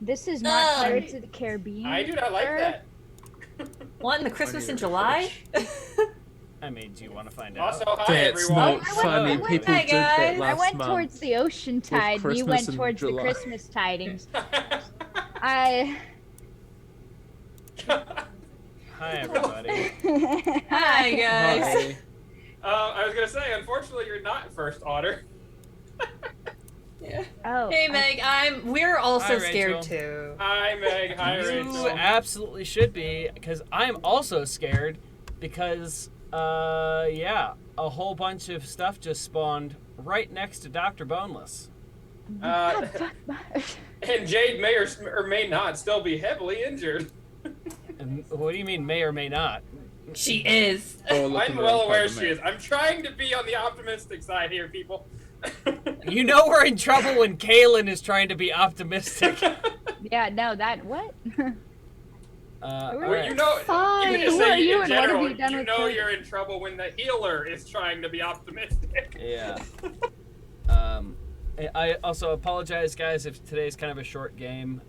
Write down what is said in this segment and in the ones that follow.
This is not Pirates of the Caribbean. I do not like that. What, in the Christmas in July? I mean, do you want to find out? Also, hi That's everyone. not funny. I went- People Hi, did that guys. last I went month. towards the ocean tide, and you Christmas went in towards the July. Christmas tidings. Hi, everybody. Hi, guys. I was gonna say, unfortunately, you're not first order. Yeah. Oh. Hey, Meg. We're also Hi, scared Rachel. too. Hi, Meg. Hi, You Rachel. absolutely should be, because I'm also scared, because, yeah, a whole bunch of stuff just spawned right next to Dr. Boneless. And Jade may or may not still be heavily injured. And what do you mean may or may not? She is. Oh, look I'm at the well wrong aware part of she the is. I'm trying to be on the optimistic side here, people. You know we're in trouble when Kaylin is trying to be optimistic. Yeah, no, that what? Well, Alright. you know, Fine. you can just Who are say you in and what have general, you done with know Kate? you're in trouble when the healer is trying to be optimistic. Yeah. I also apologize, guys, if today's kind of a short game.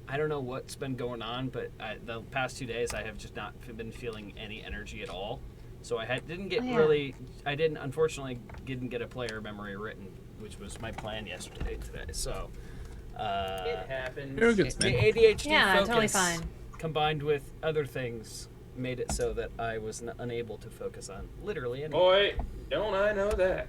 I don't know what's been going on, but the past 2 days I have just not been feeling any energy at all. So I didn't get unfortunately didn't get a player memory written, which was my plan today. So It happens. You're a good the man. ADHD Yeah, focus totally fine. combined with other things made it so that I was unable to focus on literally anything. Boy, don't I know that.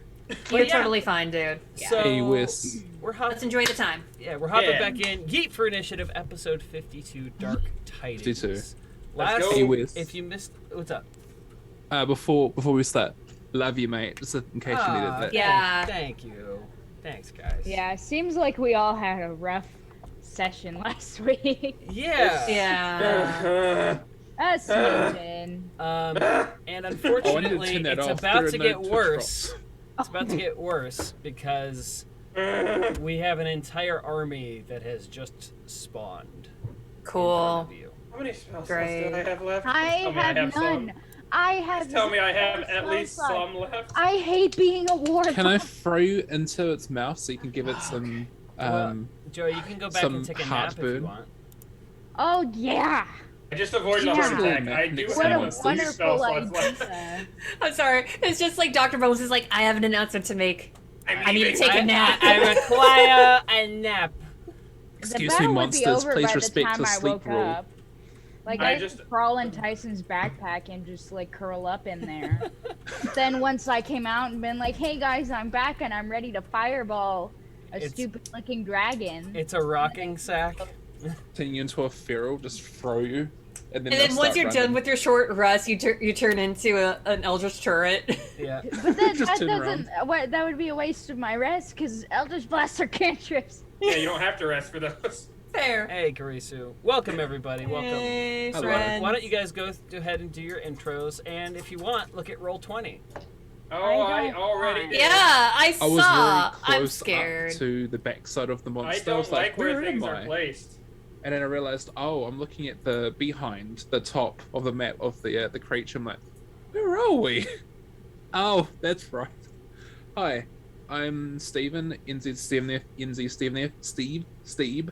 You're yeah. totally fine, dude. So Hey, Wiss. we're Let's enjoy the time. we're hopping Yeah. back in. Yeet for Initiative, episode 52, Dark Tidings. 52. Last, go. Hey, Wiss. if you missed, what's up? Before we start, love you, mate. Just in case you needed that. Yeah. Thank you. Thanks, guys. Yeah, seems like we all had a rough session last week. Yeah. Yeah. A smidgen. And Oh, I need to unfortunately, turn that it's off. about There to are no get Twitch worse. drops. It's about to get worse because we have an entire army that has just spawned. In Cool. front of you. How many spell slots Great. do I have left? I Just tell me have some. none. I have. Just tell me I have zero at least spell slots. some left. I hate being a war. Can I throw you into its mouth so you can give it some Well, Joey, you can go back some and take a nap if heartburn. you want. Oh yeah. I just avoided a Yeah. heart attack. I do What What have a a few wonderful spell slots left. idea. I'm sorry. It's just like Dr. Bones is like, I have an announcement to make. I need to leaving. take a nap. I require a nap. Excuse the me, battle monsters. would be over Please by respect the time the I sleep woke rule. up. Like I I just- just crawl in Tyson's backpack and just like curl up in there. Then once I came out and been like, "Hey guys, I'm back and I'm ready to fireball a It's- stupid-looking dragon." It's a rocking sack. Turn you into a feral, just throw you, and then, And then they'll once start you're running. done with your short rest, you turn into an Eldritch turret. Yeah. But then Just that turn doesn't. That would be a waste of my rest because Eldritch Blast are cantrips. Yeah, you don't have to rest for those. Fair. Hey, Karisu. Welcome, everybody. Welcome. Hey, Hello. friends. Why don't you guys go ahead and do your intros, and if you want, look at Roll20. Oh, I I don't already want- did. Yeah, I I was saw. very I'm close scared. up to the backside of the I monster. don't was like where where things am are I? placed. And then I realized, oh, I'm looking at the behind the top of the map of the creature. I'm like, where are we? Oh, that's right. Hi, I'm Steven. Steve.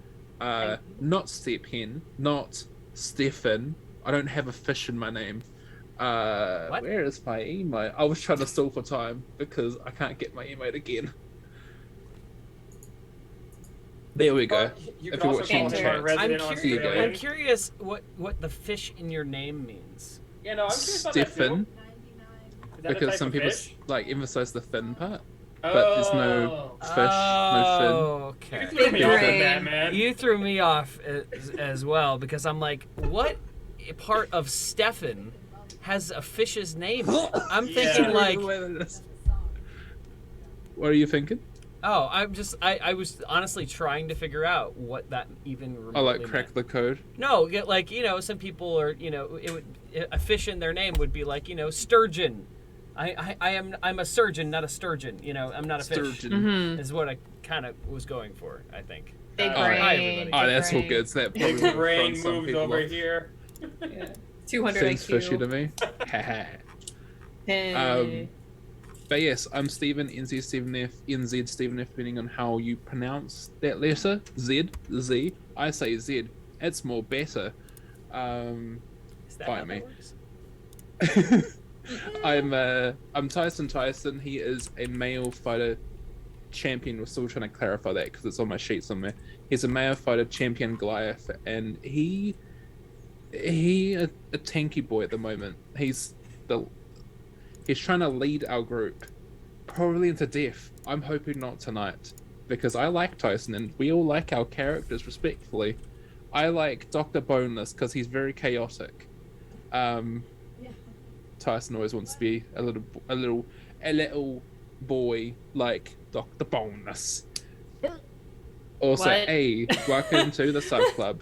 Not Step Hen, not Stefan. I don't have a fish in my name. What? Where is my emote? I was trying to stall for time because I can't get my emote again. There we go. You If can you're also call us watching our chat. resident There you go. Australian. I'm curious what the fish in your name means. Yeah, no, I'm curious about that Stefan, too. Is that a because type some of people fish? like emphasize the fin part, Oh. but there's no fish, no You Okay. threw me Big off with brain. that, man. You threw me off as well because I'm like, what part of Stefan has a fish's name? I'm thinking Yeah. like, fin. What are you thinking? oh, I was honestly trying to figure out what that even remotely I like crack meant. the code. No, like, some people are, a fish in their name would be like, sturgeon. I'm a surgeon, not a sturgeon. I'm not a fish. Sturgeon. Mm-hmm. Is what I kind of was going for, I think. Big Oh, brain. hi, everybody. Oh, big that's all brain. good. So that probably Big would've brain thrown some moves people over off. here. Yeah. 200 Seems IQ. fishy to me. Haha. Hey. But yes, I'm Stephen, NZ Stephen F, NZ Stephen F, depending on how you pronounce that letter. Z. I say Z. It's more better. Is that Fight how me. that works? I'm Tyson. He is a male fighter champion. We're still trying to clarify that because it's on my sheet somewhere. He's a male fighter champion Goliath, and he a tanky boy at the moment. He's trying to lead our group, probably into death. I'm hoping not tonight, because I like Tyson, and we all like our characters respectfully. I like Dr. Boneless because he's very chaotic. Tyson always wants to be a little boy like Dr. Boneless. Also, What? hey, welcome to the sub club.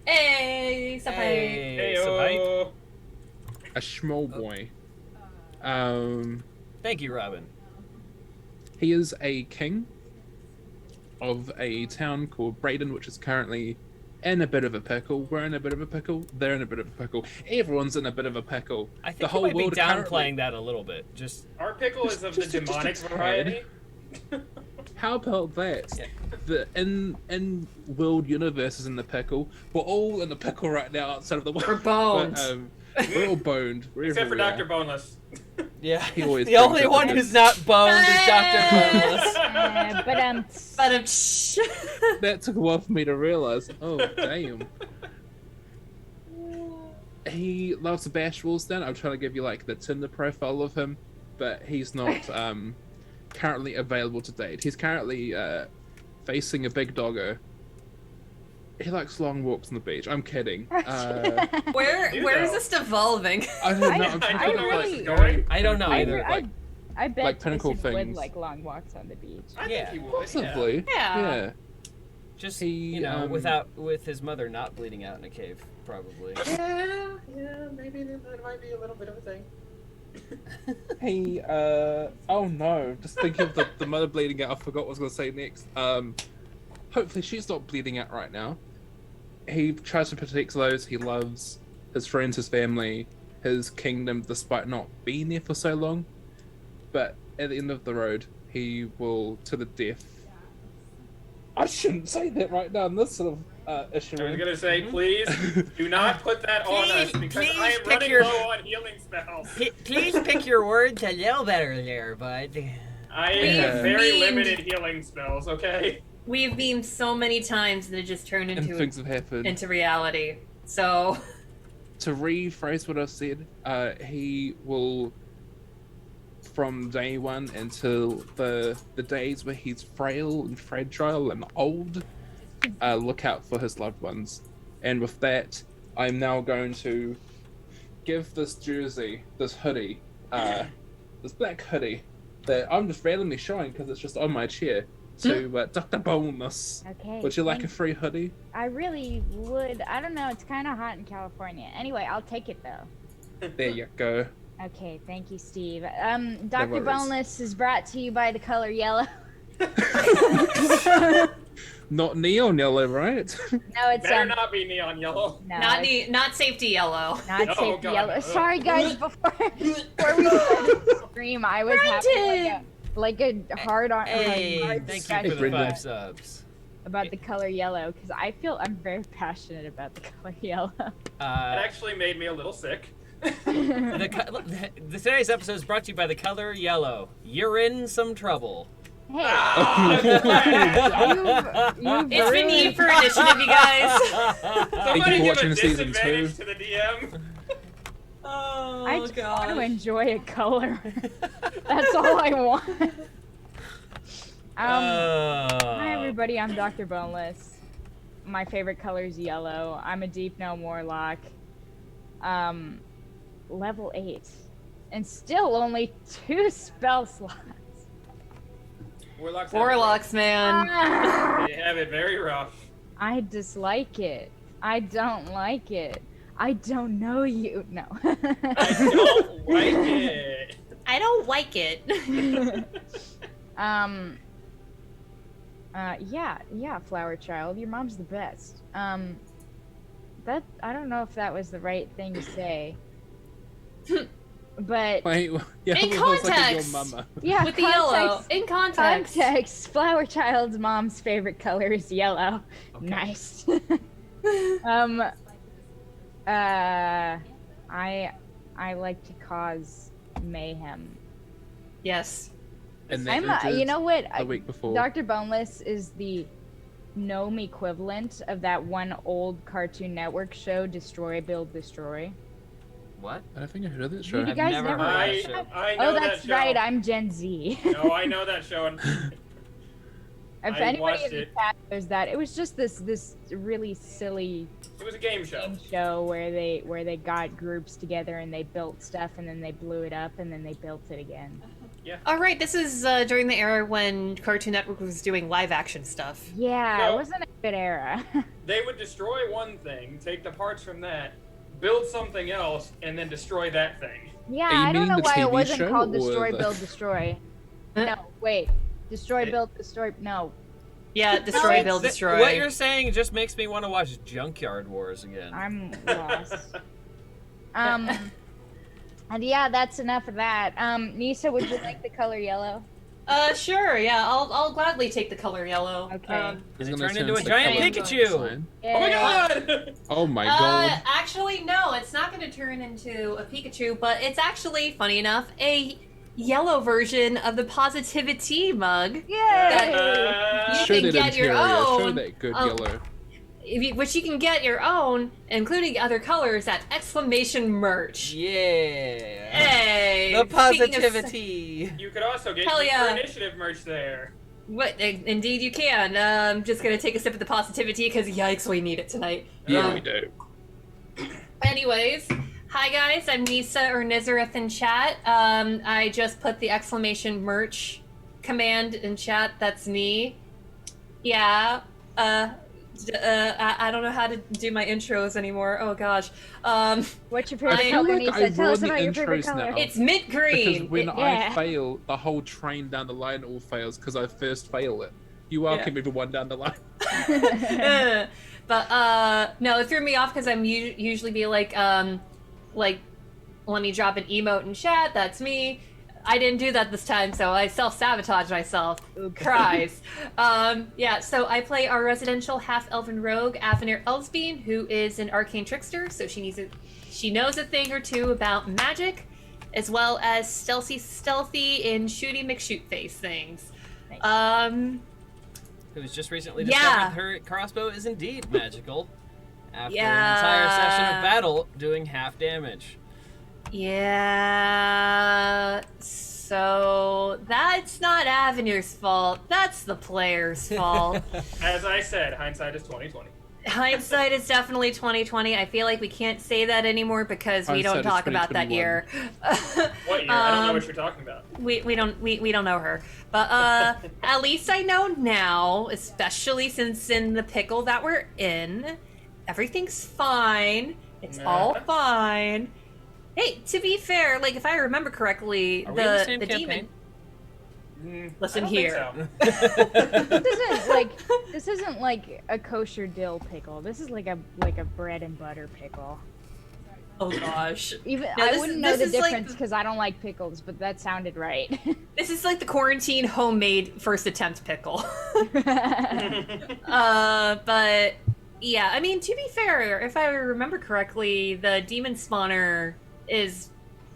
Hey, surprise. Hey, Sabite. Heyo. A small boy. Thank you, Robin. He is a king of a town called Braden, which is currently in a bit of a pickle. We're in a bit of a pickle. They're in a bit of a pickle. Everyone's in a bit of a pickle. I think the whole you might be world downplaying currently... that a little bit. Just Our pickle is of the Just a demonic tad. variety. How about that? Yeah. The in world universe is in the pickle. We're all in the pickle right now outside of the world. We're boned. We're all boned. Except for Dr. Boneless. yeah. He always The only brings up one the who's not boned is Dr. Boneless. But That took a while for me to realize. Oh, damn. He loves to bash walls down. I'm trying to give you like the Tinder profile of him, but he's not currently available to date. He's currently facing a big doggo. He likes long walks on the beach. I'm kidding. where is this evolving? I don't know. I'm trying I to don't know where really- this is going. I don't know I, either. I, I bet like pinnacle Tyson would things. like long walks on the beach. I Yeah. think he would. Possibly. Yeah. Just He, with his mother not bleeding out in a cave, probably. Yeah, maybe that might be a little bit of a thing. He, oh no, just thinking of the mother bleeding out, I forgot what I was going to say next. Hopefully she's not bleeding out right now. He tries to protect those he loves, his friends, his family, his kingdom, despite not being there for so long. But at the end of the road, he will, to the death. I shouldn't say that right now in this sort of issue. I was gonna say, please do not put that on us because I am running low on healing spells. Please pick your words a little better there, bud. I Yeah. have very Memed. limited healing spells. Okay. We've memed so many times that it just turned And into things have happened. into reality. So To rephrase what I said, he will, from day one until the days where he's frail and fragile and old, look out for his loved ones. And with that, I'm now going to give this jersey, this hoodie, this black hoodie that I'm just randomly showing because it's just on my chair, to Dr. Boneless. Okay. Would you like a thanks. free hoodie? I really would. I don't know. It's kind of hot in California. Anyway, I'll take it though. There you go. Okay, thank you, Steve. Dr. worries. Boneless is brought to you by the color yellow. Not neon yellow, right? No, it's Better not be neon yellow. no, not it's not safety yellow. not Oh, safety God. yellow. Sorry, guys. Before we started the stream, I was having like a hard on. Hey, hard thank you discussion for the Brendan. 5 subs. about the color yellow because I feel I'm very passionate about the color yellow. It actually made me a little sick. Today's episode is brought to you by the color yellow. You're in some trouble. Hey, you've It's been ruined- Yeet for initiative, you guys. Somebody for give watching a season disadvantage 2. to the DM. Oh I just want to enjoy a color. That's all I want. Hi everybody, I'm Dr. Boneless. My favorite color is yellow. I'm a Deep Gnome Warlock. Level 8. And still only 2 spell slots. Warlocks, man. They have it very rough. I dislike it. I don't like it. I don't know you. No. I don't like it. I don't like it. Yeah, Flower Child, your mom's the best. That I don't know if that was the right thing to say. But Wait, yeah, In we was like your context. mama. yeah, With the yellow. In context. Context. Flower Child's mom's favorite color is yellow. Okay. Nice. I like to cause mayhem. Yes. And I'm then you know what? the week before. Dr. Boneless is the gnome equivalent of that one old Cartoon Network show, Destroy, Build, Destroy. What? I don't think I heard of that show. You I've guys never never heard heard of of that that? show. I know Oh, that that's show. right. I'm Gen Z. No, I know that show. And If I anybody watched in the it. chat knows that, it was just this really silly It was a game show. game show where they got groups together and they built stuff and then they blew it up and then they built it again. All right, this is during the era when Cartoon Network was doing live action stuff. Yeah, No. it wasn't a good era. They would destroy one thing, take the parts from that, build something else, and then destroy that thing. Yeah, Are you I don't meaning know the why it TV wasn't show called or Destroy, the- Build, Destroy. No, wait. Destroy, Build, Destroy. No. Yeah, destroy, No, build, it's- destroy. What you're saying just makes me want to watch Junkyard Wars again. I'm lost. And yeah, that's enough of that. Uh, Nisa, would you like the color yellow? Sure, yeah, I'll gladly take the color yellow. Okay. It's It gonna turned turn into a the giant color Pikachu. sign. Oh my god! Oh my god. Actually, no, it's not going to turn into a Pikachu, but it's actually, funny enough, a yellow version of the Positivity mug, Yay! you Show can that get your interior. Show own, that good um, yellow. which you can get your own, including other colors at exclamation merch. Yeah. Hey! The speaking of- positivity. You could also get Hell Geek for yeah. Initiative merch there. What? Indeed, you can. I'm just gonna take a sip of the positivity because yikes, we need it tonight. Yeah, we do. Anyways, hi guys, I'm Nisa or Nizareth in chat. I just put the exclamation merch command in chat. That's me. Yeah. I don't know how to do my intros anymore. Oh gosh. What's your favorite I color, feel like Nisa? I've Tell us run the about your favorite intros color. now. It's mint Because green. when Yeah. I fail, the whole train down the line all fails because I first fail it. You welcome everyone down the line. But no, it threw me off because I'm usually be like let me drop an emote in chat. That's me. I didn't do that this time, so I self-sabotaged myself. Cries. Yeah, so I play our residential half-elven rogue, Avenir Elsbein, who is an arcane trickster, so she knows a thing or two about magic, as well as stealthy and shooty McShootface things. Who's just recently Yeah. discovered her crossbow is indeed magical. After an Yeah. entire session of battle doing half damage. Yeah, so that's not Avenir's fault. That's the player's fault. As I said, hindsight is 20/20. Hindsight is definitely 2020. I feel like we can't say that anymore because we don't Hindsight is talk about that 2021. year. What year? I don't know what you're talking about. We don't know her, but at least I know now, especially since in the pickle that we're in, everything's fine. It's all fine. Hey, to be fair, like if I remember correctly, Are we in the the same demon. Listen I don't here. think so. This isn't like a kosher dill pickle. This is like a bread and butter pickle. Oh gosh. Even No, I this wouldn't is- know this the is like- difference because I don't like pickles, but that sounded right. This is like the quarantine homemade first attempt pickle. But yeah, I mean, to be fair, if I remember correctly, the demon spawner is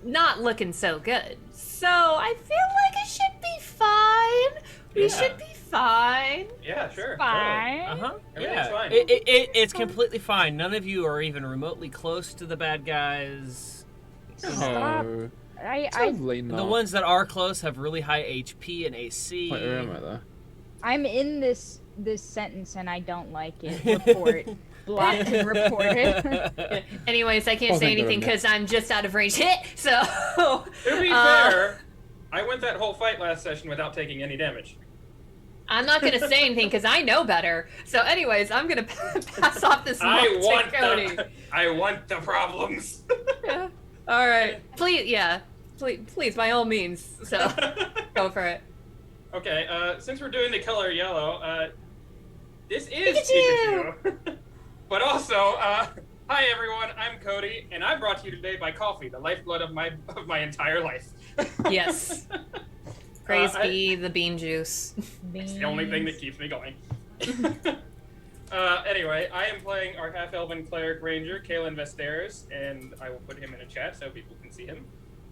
not looking so good. So I feel like it should be fine. We Yeah. should be fine. Yeah, sure. Fine. Uh-huh. Everything's Yeah. fine. It's completely fine. None of you are even remotely close to the bad guys. Stop. Oh, I probably not. The ones that are close have really high HP and AC. Wait, where am I though? I'm in this sentence and I don't like it. Report. Blocked and reported. Anyways, I can't Oh, say thank anything goodness. because I'm just out of range hit. So To be fair, I went that whole fight last session without taking any damage. I'm not gonna say anything because I know better. So, anyways, I'm gonna pass off this I mark want to Cody. I want the problems. Yeah. All right, please, yeah, please, by all means. So, go for it. Okay, since we're doing the color yellow, this is Pikachu! Pikachu. But also, Hi everyone, I'm Cody, and I'm brought to you today by coffee, the lifeblood of my entire life. Yes. Praise be the bean juice. It's the only thing that keeps me going. Anyway, I am playing our half-elven cleric ranger, Kalen Vesteres, and I will put him in a chat so people can see him.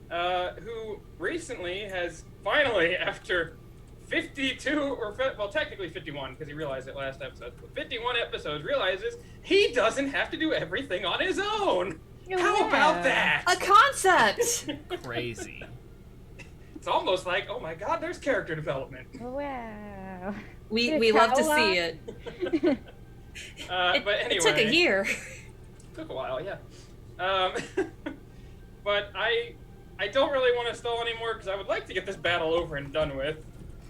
Who recently has finally, after 52, well, technically 51, because he realized it last episode, but 51 episodes, realizes he doesn't have to do everything on his own. How about that? A concept! Crazy. It's almost like, oh my god, there's character development. Wow. We love to see it. But anyway. It took a year. Took a while, yeah. But I don't really want to stall anymore because I would like to get this battle over and done with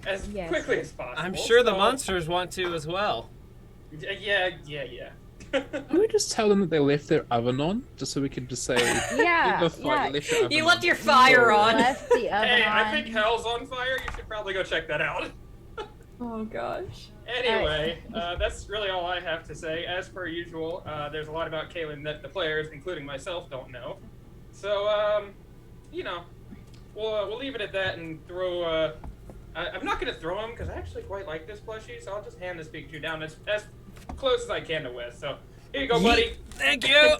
as quickly as possible. I'm sure the monsters want to as well. Yeah. Can we just tell them that they left their oven on, just so we can just say, Yeah, "Leave the fire- yeah. left your oven You on." left your fire on. Left the oven Hey, I on. think hell's on fire. You should probably go check that out. Oh gosh. Anyway, that's really all I have to say. As per usual, there's a lot about Kalen that the players, including myself, don't know. So, we'll leave it at that and throw. I'm not going to throw him because I actually quite like this plushie, so I'll just hand this Pikachu down as close as I can to Wes. So here you go, buddy. Thank you.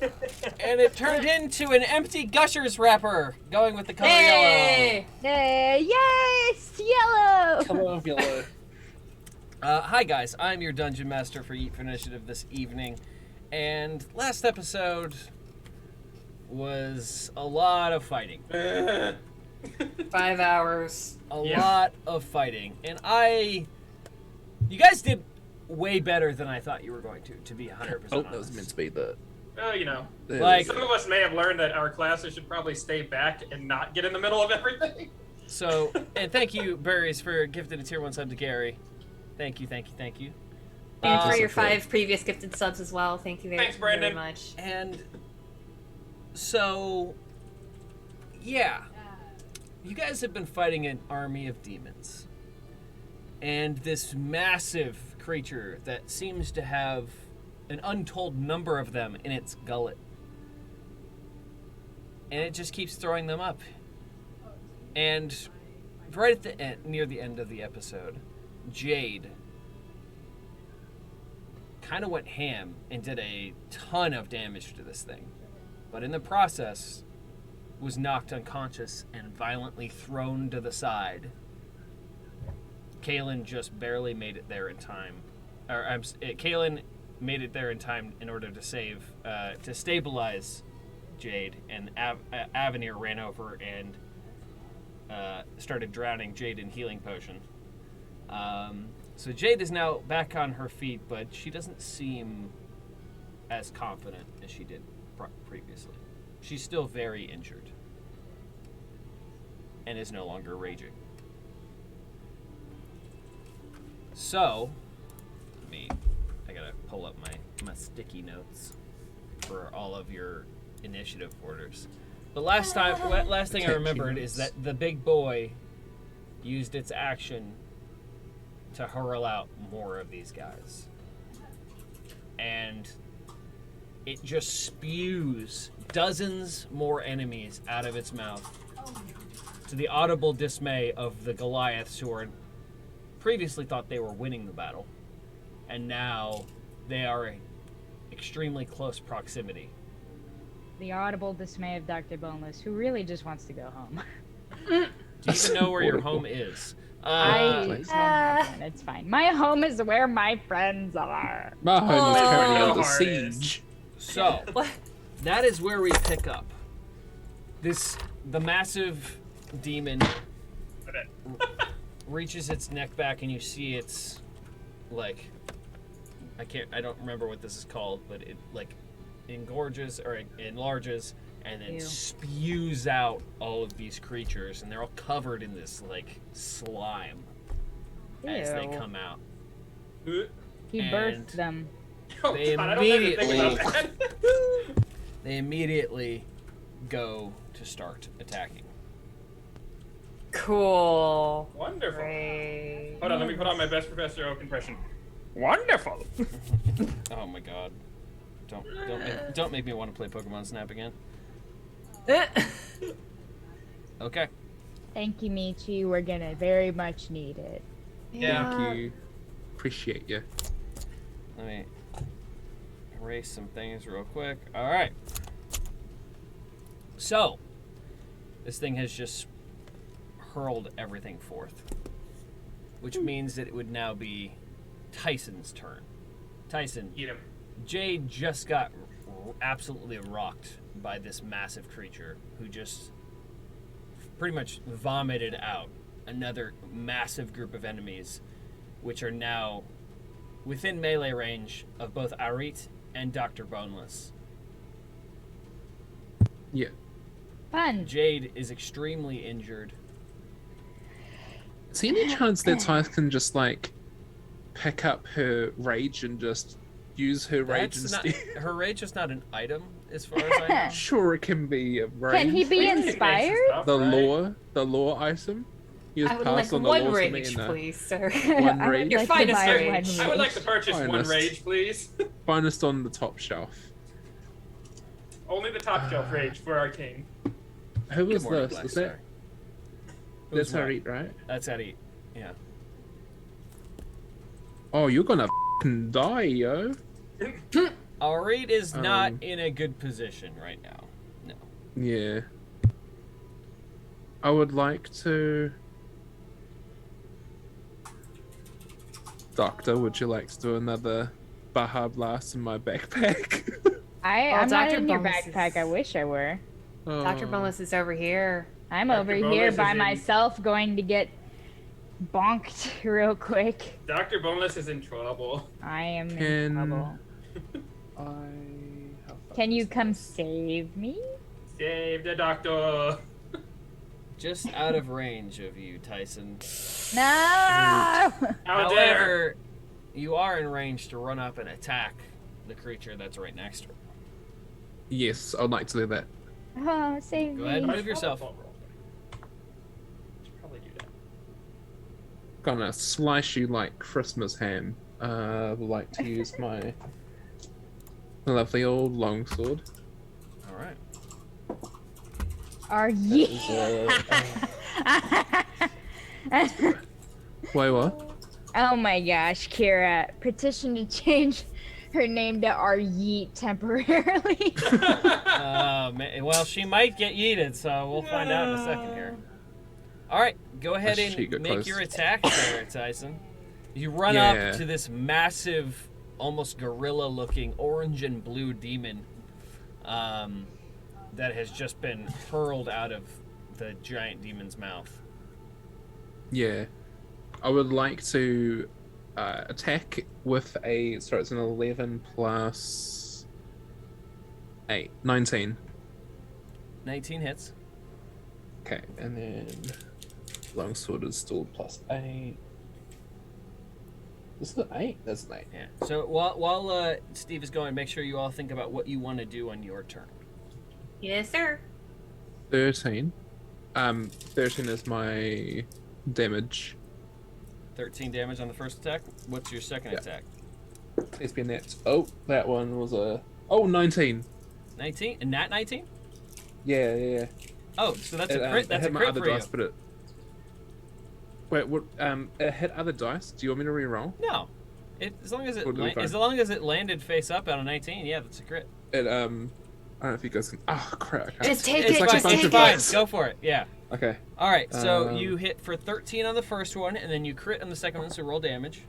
And it turned into an empty Gushers wrapper, going with the color Hey! Hey, yes, yellow. Color of yellow. yellow. Hi guys, I'm your Dungeon Master for Yeet for Initiative this evening, and last episode was a lot of fighting. 5 hours. A lot of fighting, and you guys did way better than I thought you were going to be 100% Oh, honest. that was meant to be the. Like- some of us may have learned that our classes should probably stay back and not get in the middle of everything. So, and thank you, Berries, for gifting a tier 1 sub to Gary. Thank you. And for your That's 5 previous gifted subs as well. Thank you Thanks, very Brandon. much. And so, yeah, you guys have been fighting an army of demons. And this massive creature that seems to have an untold number of them in its gullet. And it just keeps throwing them up. And right at the end, near the end of the episode, Jade kind of went ham and did a ton of damage to this thing. But in the process, was knocked unconscious and violently thrown to the side. Kalen just barely made it there in time. Kalen made it there in time in order to stabilize Jade, and Avenir ran over and started drowning Jade in healing potion. So Jade is now back on her feet, but she doesn't seem as confident as she did previously. She's still very injured and is no longer raging. So, I gotta pull up my sticky notes for all of your initiative orders. The last thing I remembered is that the big boy used its action to hurl out more of these guys. And it just spews dozens more enemies out of its mouth, to the audible dismay of the Goliaths, who are previously thought they were winning the battle, and now they are in extremely close proximity. The audible dismay of Dr. Boneless, who really just wants to go home. Do you even know where your home is? It's fine. My home is where my friends are. My home is currently Oh. under Hard it is. siege. So, that is where we pick up. The massive demon reaches its neck back, and you see it's like, I don't remember what this is called, but it like engorges or enlarges and then Ew. spews out all of these creatures, and they're all covered in this like slime as they Ew. come out. He And- birthed them. Oh, They God, I don't have to think about that. They immediately go to start attacking. Cool. Wonderful. Great. Hold on, let me put on my best Professor Oak impression. Wonderful. Oh my god. Don't make me want to play Pokemon Snap again. Okay. Thank you, Michi. We're gonna very much need it. Thank you. Appreciate you. Let me erase some things real quick. All right. So, this thing has just hurled everything forth, which means that it would now be Tyson's turn. Tyson, Eat him. Jade just got absolutely rocked by this massive creature who just pretty much vomited out another massive group of enemies, which are now within melee range of both Arit and Dr. Boneless. Yeah. Fun. Jade is extremely injured. Is there any chance that Tyson can just like pick up her rage and just use her rage That's not, instead? her rage is not an item, as far as I know. Sure, it can be a rage. Can he be Rage makes inspired? stuff, the right? lore item? You I just would pass like on the one lore to me rage, and, please, sir. One I would rage. Your like to finest buy rage. I would like to purchase one Finest. rage, please. finest on the top shelf. Only the top shelf rage for Arcane. Who was Good morning, this? Black Is Star. that Who's that's what? Harit, right? That's Arit. Yeah. Oh, you're gonna f***ing die, yo. Arit is not Um, in a good position right now. No. Yeah. I would like to. Doctor, would you like to do another Baja Blast in my backpack? I'm not Dr. in your Bonus backpack. is- I wish I were. Dr. Oh. Boneless is over here. I'm Dr. over Bonus here is by in- myself going to get bonked real quick. Dr. Boneless is in trouble. I am in Can- trouble. How far Can you is come this? save me? Save the doctor. Just out of range of you, Tyson. No! How dare! However, you are in range to run up and attack the creature that's right next to her. Yes, I'd like to do that. Oh, save Go me. ahead and I move should yourself. probably do that. Gonna slice you like Christmas ham. Would like to use my lovely old longsword. All right. Are you? Wait, what? Oh my gosh, Kira. Petition to change her name to our Yeet temporarily. Well, she might get yeeted, so we'll find out in a second here. All right, go ahead She and got make close. your attack there, Tyson. You run Yeah. up to this massive, almost gorilla-looking orange and blue demon that has just been hurled out of the giant demon's mouth. Yeah. I would like to attack with a. Sorry, it's an 11 plus 8. 19. 19 hits. Okay, and then longsword is still plus 8. Is it 8? That's an 8. Yeah. So while Steve is going, make sure you all think about what you want to do on your turn. Yes, sir. 13. 13 is my damage. 13 damage on the first attack. What's your second Yeah. attack? It's been that. Oh, that one was a. Oh, 19. 19? And nat 19? Yeah. Oh, so that's It, a crit. it That's a hit my crit other for you. dice, but it. Wait, what? It hit other dice. Do you want me to re-roll? No. As long as it Totally fine. as long as it landed face up on a 19, yeah, that's a crit. It I don't know if you guys can. Oh crap! I can't- Just take It's it. like a Just bunch take of it. fine. dice. Go for it. Yeah. Okay. All right. So Um, you hit for 13 on the first one, and then you crit on the second one. So roll damage.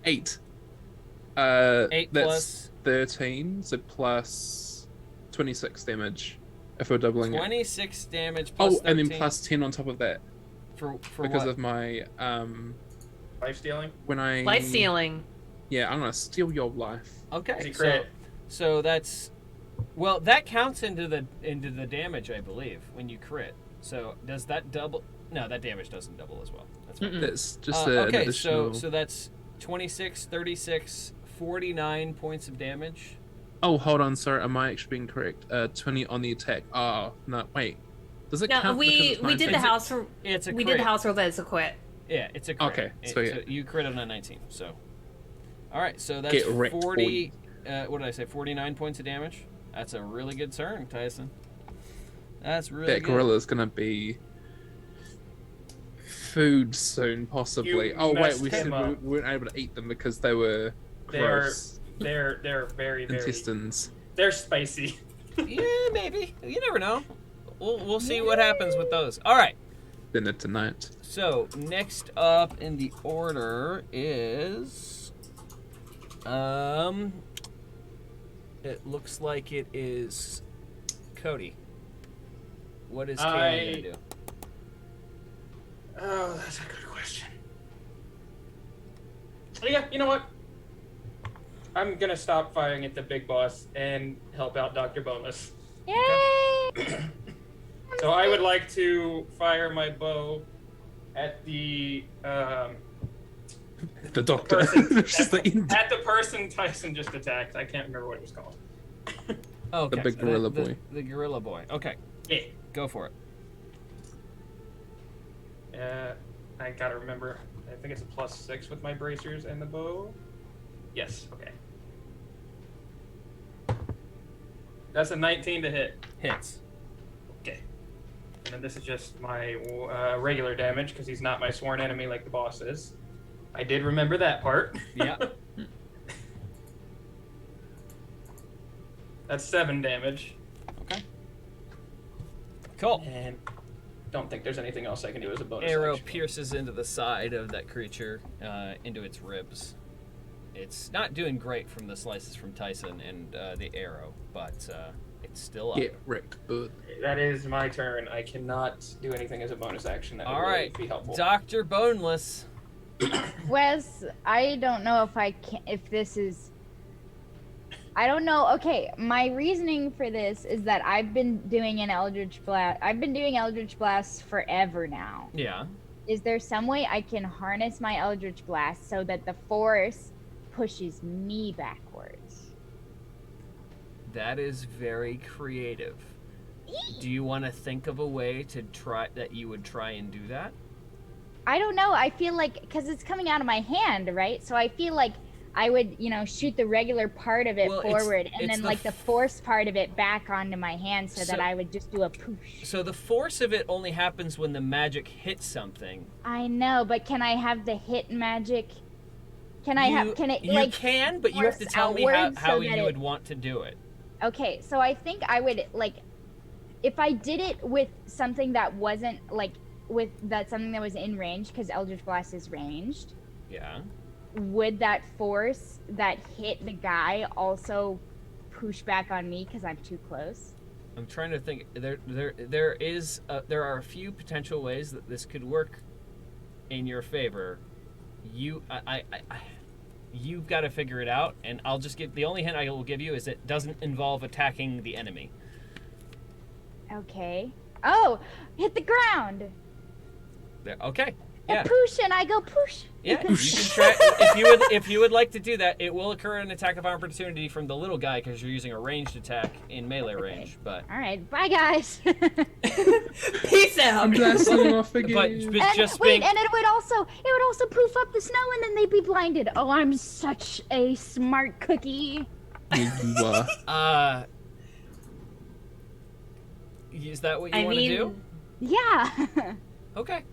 8. 8 that's plus 13, so plus 26 damage if we're doubling it. 26 damage. Plus Oh, and then 13 plus 10 on top of that for because what? of my Life stealing? when I Life stealing. Yeah, I'm gonna steal your life. Okay. Is he So crit? so that's well that counts into the damage, I believe, when you crit. So does that double? No, that damage doesn't double as well. That's fine. Mm-mm. That's just okay, an additional. so that's 26, 36, 49 points of damage. Oh, hold on, sorry, am I actually being correct? 20 on the attack. Oh no, wait. Does it No, count? we because it's we did 19? the house. It's a We crit. did the house roll that is a quit. Yeah, it's a crit. Okay, so yeah. you crit on a 19. So, all right, so that's Get wrecked, 40. boy. what did I say? 49 points of damage. That's a really good turn, Tyson. That's really That good. gorilla's gonna be food soon, possibly. You Oh wait, messed we him said up. we weren't able to eat them because they were gross They're very, very. intestines. They're spicy. Yeah, maybe. You never know. We'll see what happens with those. All right. Dinner tonight. So next up in the order is, it looks like it is Cody. What is Kaylin gonna do? Oh, that's a good question. Yeah, you know what? I'm gonna stop firing at the big boss and help out Dr. Boneless. Yay! So I would like to fire my bow at the The doctor. person Just the at the person Tyson just attacked. I can't remember what it was called. Okay. The big gorilla boy. The gorilla boy. Okay, Yeah. go for it. I gotta remember. I think it's a +6 with my bracers and the bow. Yes. Okay. That's a 19 to hit. Hits. Okay. And then this is just my regular damage because he's not my sworn enemy like the boss is. I did remember that part. Yeah. That's 7 damage. Okay. Cool. And don't think there's anything else I can do as a bonus Arrow action. pierces into the side of that creature, into its ribs. It's not doing great from the slices from Tyson and the arrow, but it's still up. Get wrecked, bud. That is my turn. I cannot do anything as a bonus action. That would All really right, be helpful. Dr. Boneless. Wes, I don't know if I can. If this is. I don't know. Okay, my reasoning for this is that I've been doing an Eldritch Blast. I've been doing Eldritch Blasts forever now. Yeah. Is there some way I can harness my Eldritch Blast so that the force pushes me backwards? That is very creative. Do you want to think of a way to try that you would try and do that? I don't know. I feel like because it's coming out of my hand, right? So I feel like I would, shoot the regular part of it Well, forward, and it's then the like the force part of it back onto my hand, so that I would just do a poosh. So the force of it only happens when the magic hits something. I know, but can I have the hit magic? Can I have? Can it You like? can, but you have to force tell me how, outwards how so you that would want to do it. Okay, so I think I would like, if I did it with something that wasn't like something that was in range, because Eldritch Blast is ranged. Yeah. Would that force that hit the guy also push back on me because I'm too close? I'm trying to think. There are a few potential ways that this could work in your favor. You've got to figure it out, and I'll just give the only hint I will give you is it doesn't involve attacking the enemy. Okay. Oh, hit the ground. There. Okay. Yeah. Poosh, and I go poosh. Yeah. You can try if you would like to do that. It will occur an attack of opportunity from the little guy because you're using a ranged attack in melee range. But All right, bye guys. Peace out. I'm blasting off again. but And just wait, being and it would also poof up the snow, and then they'd be blinded. Oh, I'm such a smart cookie. You are. Is that what you I want to mean, do? Yeah. Okay.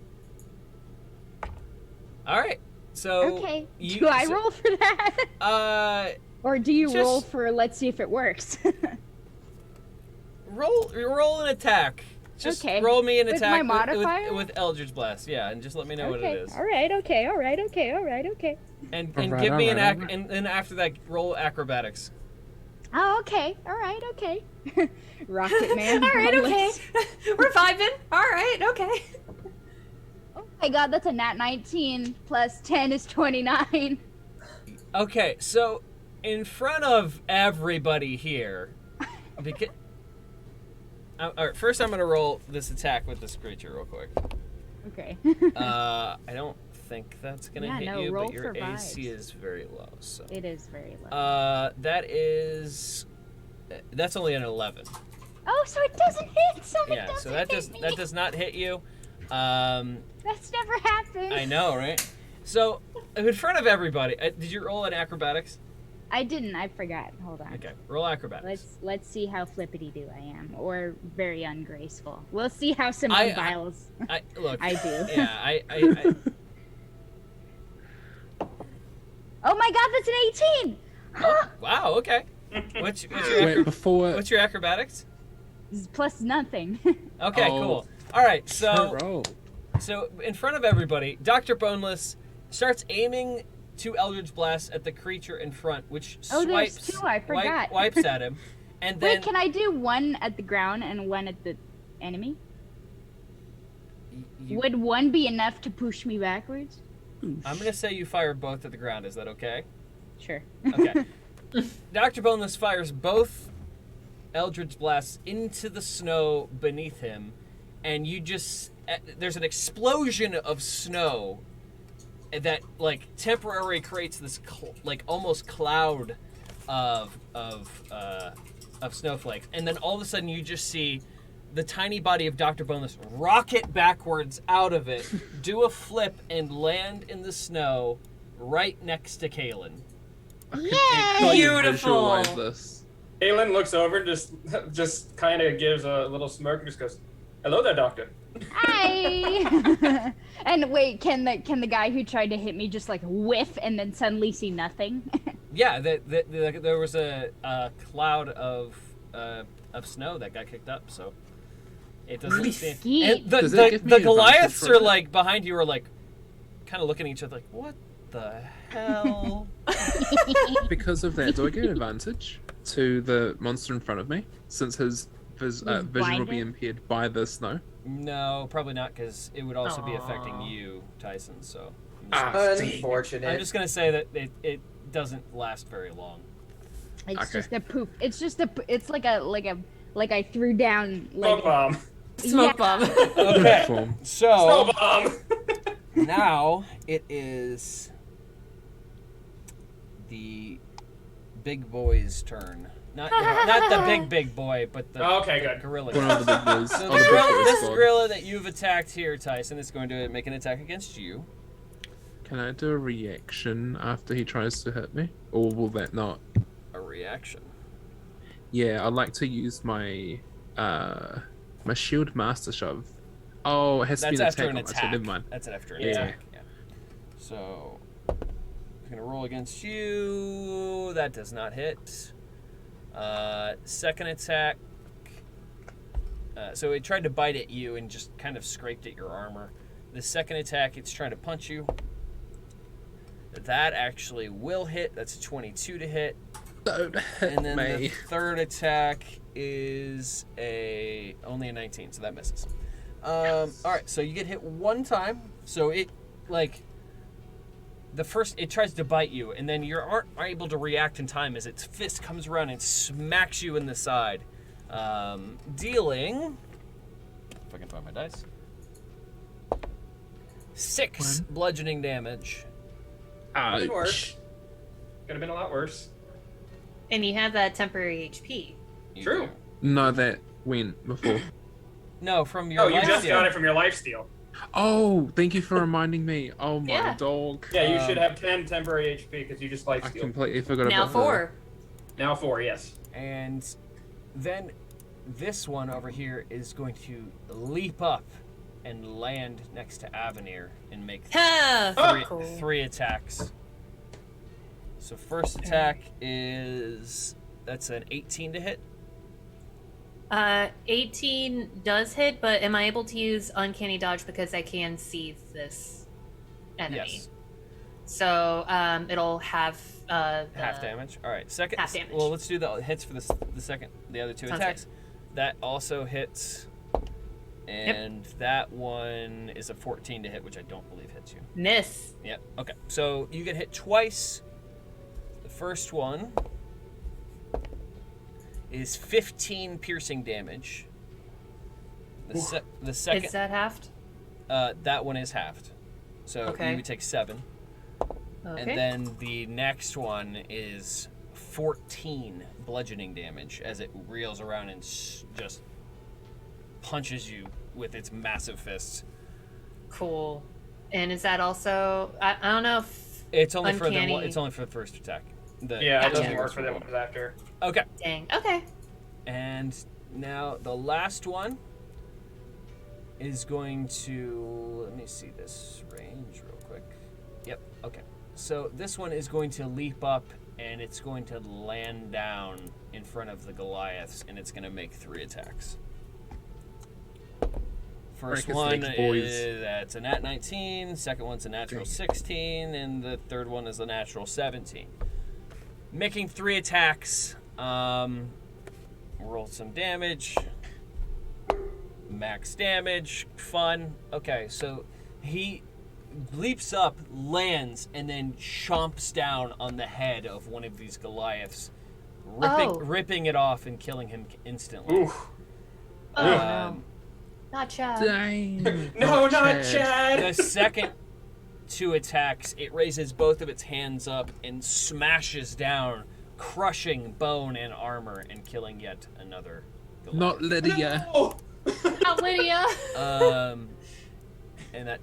All right. So Okay. Do I roll for that? Or do you just- roll for let's see if it works? roll an attack. Just Okay. roll me an With attack my modifier? with Eldritch Blast. Yeah, and just let me know what Okay. it is. All right. Okay. And Alright, give me an alright. and then after that roll acrobatics. Oh, okay. All right. Okay. Rocket Man. All right, on okay. list. We're vibing. All right, okay. Oh my God, that's a nat 19 plus 10 is 29. Okay, so in front of everybody here, because all right, first I'm gonna roll this attack with this creature real quick. Okay. I don't think that's gonna Yeah, hit no, you, roll but your for AC vibes. is very low. So It is very low. that's only an 11. Oh, so it doesn't hit. So it Yeah, doesn't so that hit me. does not hit you. That's never happened. I know, right? So in front of everybody, did you roll an acrobatics? I didn't. I forgot. Hold on. Okay, roll acrobatics. Let's see how flippity do I am, or very ungraceful. We'll see how Simone Biles Look. I do. Yeah, Oh my God, that's an 18. Oh, wow. Okay. What's your acrobatics? This is plus nothing. Okay, cool. All right, so Roll. in front of everybody, Dr. Boneless starts aiming two Eldritch Blasts at the creature in front, which Oh, there's swipes, two, I forgot. wipes at him, and then Wait, can I do one at the ground and one at the enemy? Would one be enough to push me backwards? I'm gonna say you fire both at the ground. Is that okay? Sure. Okay. Dr. Boneless fires both Eldritch Blasts into the snow beneath him, and you just there's an explosion of snow that like temporarily creates this like almost cloud of snowflakes, and then all of a sudden you just see the tiny body of Dr. Boneless rocket backwards out of it, do a flip, and land in the snow right next to Kaylin. Yay! Beautiful. Visualize this. Aelin looks over and just kind of gives a little smirk and just goes, "Hello there, Doctor." Hi. And wait, can the guy who tried to hit me just like whiff and then suddenly see nothing? Yeah, there was a cloud of snow that got kicked up, so it doesn't seem. Skeet. And Does it give me the advantage Goliaths for are it? like behind you, are like kind of looking at each other, like, what the hell? Because of that, do I get advantage to the monster in front of me since his vision will be blinded? impaired by the snow? No, probably not, because it would also be affecting you, Tyson. So Unfortunate. I'm just gonna say that it doesn't last very long. It's Okay. just a poop. It's just it's like I threw down Smoke like bomb. Smoke bomb. Okay, Form. so Smoke bomb. now it is the big boy's turn. Not the big boy, but the Okay, good. gorilla. One of the big boys. So on the big boys this squad. gorilla that you've attacked here, Tyson, is going to make an attack against you. Can I do a reaction after he tries to hit me, or will that not? A reaction. Yeah, I'd like to use my my shield master shove. Oh, it has to That's be an after attack. an on my- so attack. never mind. That's after an Yeah. attack. Yeah. So I'm gonna roll against you. That does not hit. Second attack. So it tried to bite at you and just kind of scraped at your armor. The second attack, it's trying to punch you. That actually will hit. That's a 22 to hit. Don't hit And then the me. third attack is only a 19, so that misses. All right, so you get hit one time. So it it tries to bite you, and then you aren't able to react in time as its fist comes around and smacks you in the side, dealing. If I can find my dice. 6 bludgeoning damage. Could've been Ouch. worse. Could have been a lot worse. And you have that temporary HP. You True. do. No, that went before. No, from your Oh, you life just steal. got it from your lifesteal. Oh, thank you for reminding me. Oh my Yeah. dog. Yeah, you should have 10 temporary HP because you just I lifesteal. completely forgot Now about 4. Now 4, yes. And then this one over here is going to leap up and land next to Avenir and make Ha! three attacks. So first attack that's an 18 to hit. 18 does hit, but am I able to use Uncanny Dodge because I can see this enemy? Yes. So it'll have Half damage. All right. Second. half damage. Well, let's do the hits for the other two Sounds attacks. That also hits. And that one is a 14 to hit, which I don't believe hits you. Miss. Yep. Okay. So you get hit twice. The first one is 15 piercing damage. The second, Is that halved? that one is halved. So Okay. you would take 7. Okay. And then the next one is 14 bludgeoning damage as it reels around and just punches you with its massive fists. Cool. And is that also? I don't know if It's only for Uncanny. it's only for the first attack. Yeah, it doesn't Gotcha. work for them ones after. Okay. Dang. Okay. And now the last one is going to, let me see this range real quick. Yep, okay. So this one is going to leap up and it's going to land down in front of the Goliaths and it's going to make 3 attacks. First Break his one legs, boys. is that's a nat 19, second one's a natural 16, and the third one is a natural 17. Making 3 attacks. Roll some damage. Max damage. Fun. Okay, so he leaps up, lands, and then chomps down on the head of one of these Goliaths, ripping it off and killing him instantly. Oof. Oh, no. Not Chad. Dang. No, not Chad. Chad. The second 2 attacks, it raises both of its hands up and smashes down, crushing bone and armor and killing yet another Goliath. Not Lydia. No! Not Lydia. And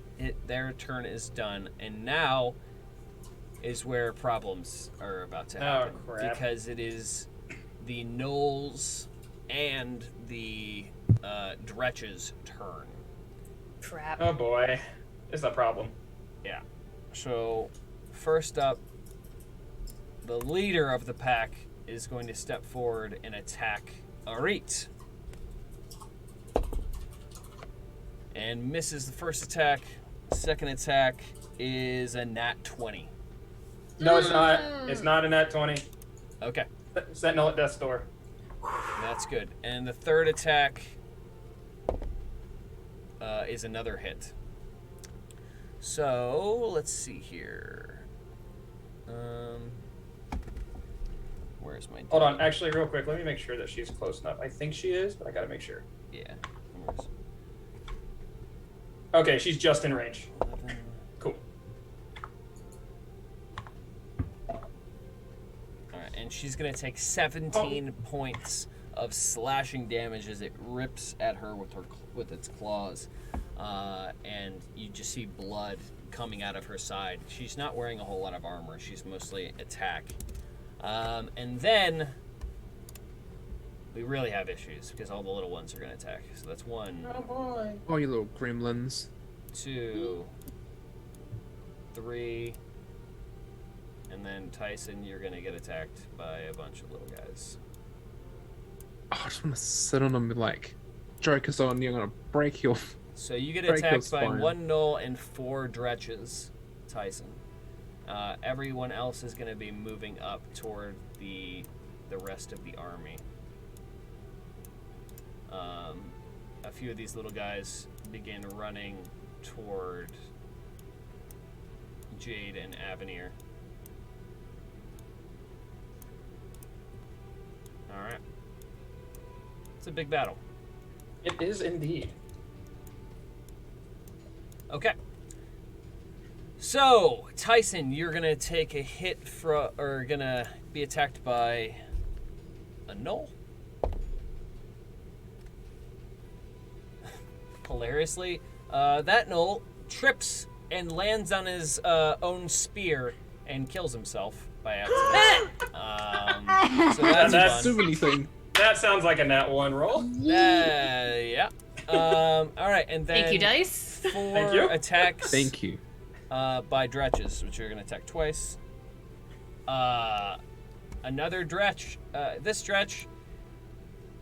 their turn is done. And now is where problems are about to happen. Oh, crap. Because it is the gnolls and the Dretch's turn. Crap. Oh boy, it's a problem. Yeah. So, first up, the leader of the pack is going to step forward and attack Arit. And misses the first attack. Second attack is a nat 20. No, it's not. It's not a nat 20. Okay, Sentinel at death's door. that's good. And the third attack is another hit. So, let's see here. Where's my... Hold on, actually, real quick, let me make sure that she's close enough. I think she is, but I gotta make sure. Yeah. Where's... Okay, she's just in range. 11. Cool. Alright, and she's gonna take 17 points of slashing damage as it rips at her with its claws. And you just see blood coming out of her side. She's not wearing a whole lot of armor. She's mostly attack. And then we really have issues because all the little ones are going to attack. So that's 1, Oh boy. Oh, you little gremlins. 2, 3, and then Tyson, you're going to get attacked by a bunch of little guys. Oh, I just want to sit on them and like, Joker's on you, I'm gonna break your... So you get Break your attacked by spine. 1 gnoll and 4 dretches, Tyson. Everyone else is going to be moving up toward the rest of the army. A few of these little guys begin running toward Jade and Avenir. Alright. It's a big battle. It is indeed. Okay. So, Tyson, you're gonna take a hit or gonna be attacked by a gnoll. Hilariously, that gnoll trips and lands on his own spear and kills himself by accident. So that's That's So fun. many things. That sounds like a nat 1 roll. Yeah. All right, and then Thank you, Dice. 4 Thank you. attacks. Thank you. By dretches, which you're going to attack twice. Another dretch. This dretch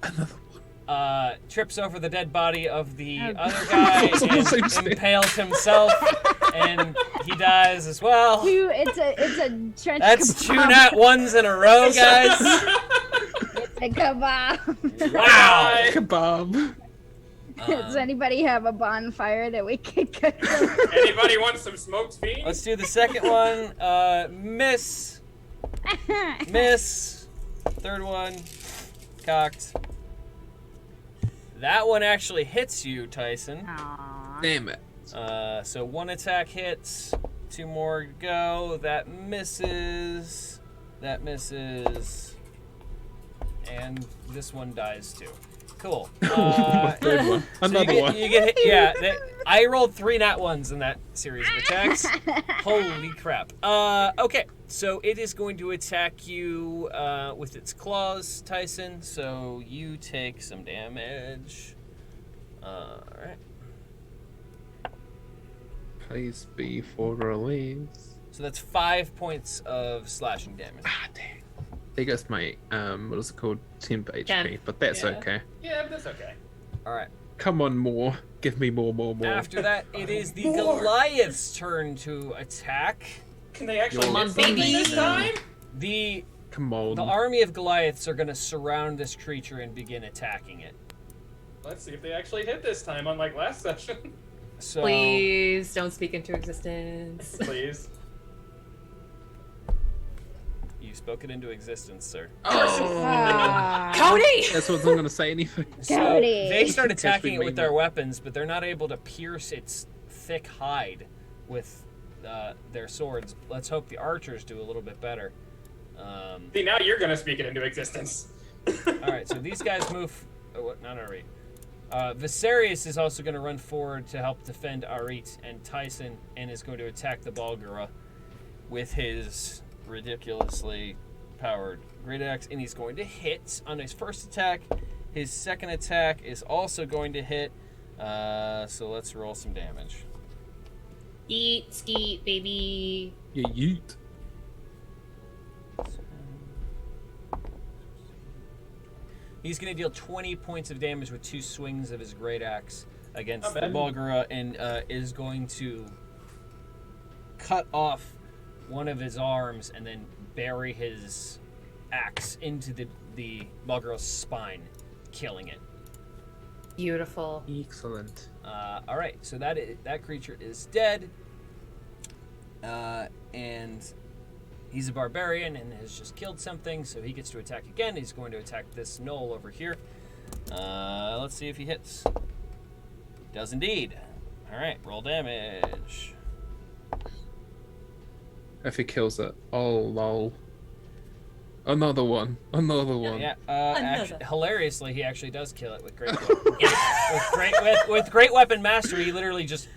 Another trips over the dead body of the Oh, other guy I was on the same and stage. impales himself, and he dies as well. It's a trench That's 2 kebab. nat 1s in a row, guys. It's a kebab. Wow. Kebab. Does anybody have a bonfire that we could cook? Anybody want some smoked fiends? Let's do the second one. Miss. Miss. Third one. Cocked. That one actually hits you, Tyson. Aww. Damn it. So 1 attack hits. 2 more go. That misses. That misses. And this one dies too. cool. Third one. Another you one. You get hit, yeah, I rolled 3 nat 1s in that series of attacks. Holy crap. Okay, so it is going to attack you with its claws, Tyson. So you take some damage. Alright. Please be for release. So that's 5 points of slashing damage. Ah, dang. There goes my, what is it called? Temp HP, 10. but that's Yeah. okay. Yeah, that's okay. Alright. Come on, more. Give me more. After that, it is the Goliath's turn to attack. Can they actually Come hit on, something baby. this time? Come on. The army of Goliaths are going to surround this creature and begin attacking it. Let's see if they actually hit this time, unlike last session. So, Please don't speak into existence. Please. you spoke it into existence, sir. Ah. Cody! That's what I'm not going to say anything. So Cody. they start Catch attacking me, it with mate. their weapons, but they're not able to pierce its thick hide with their swords. Let's hope the archers do a little bit better. See, now you're gonna speak it into existence. All right, so these guys move. Oh, what? Not Arit. Viserius is also going to run forward to help defend Arit and Tyson, and is going to attack the Balgura with his ridiculously powered great axe, and he's going to hit on his first attack. His second attack is also going to hit. So let's roll some damage. Eat, skeet, baby. Yeah, yeet. He's going to deal 20 points of damage with 2 swings of his great axe against Not the bad. Balgura, and is going to cut off one of his arms and then bury his axe into the Balgura's spine, killing it. Beautiful. Excellent. All right, so that creature is dead, and he's a barbarian and has just killed something, so he gets to attack again. He's going to attack this gnoll over here. Let's see if he hits. Does indeed. All right, roll damage. If he kills it. Oh, lol. Another one. Yeah. Another. Hilariously, he actually does kill it with great with great weapon mastery. He literally just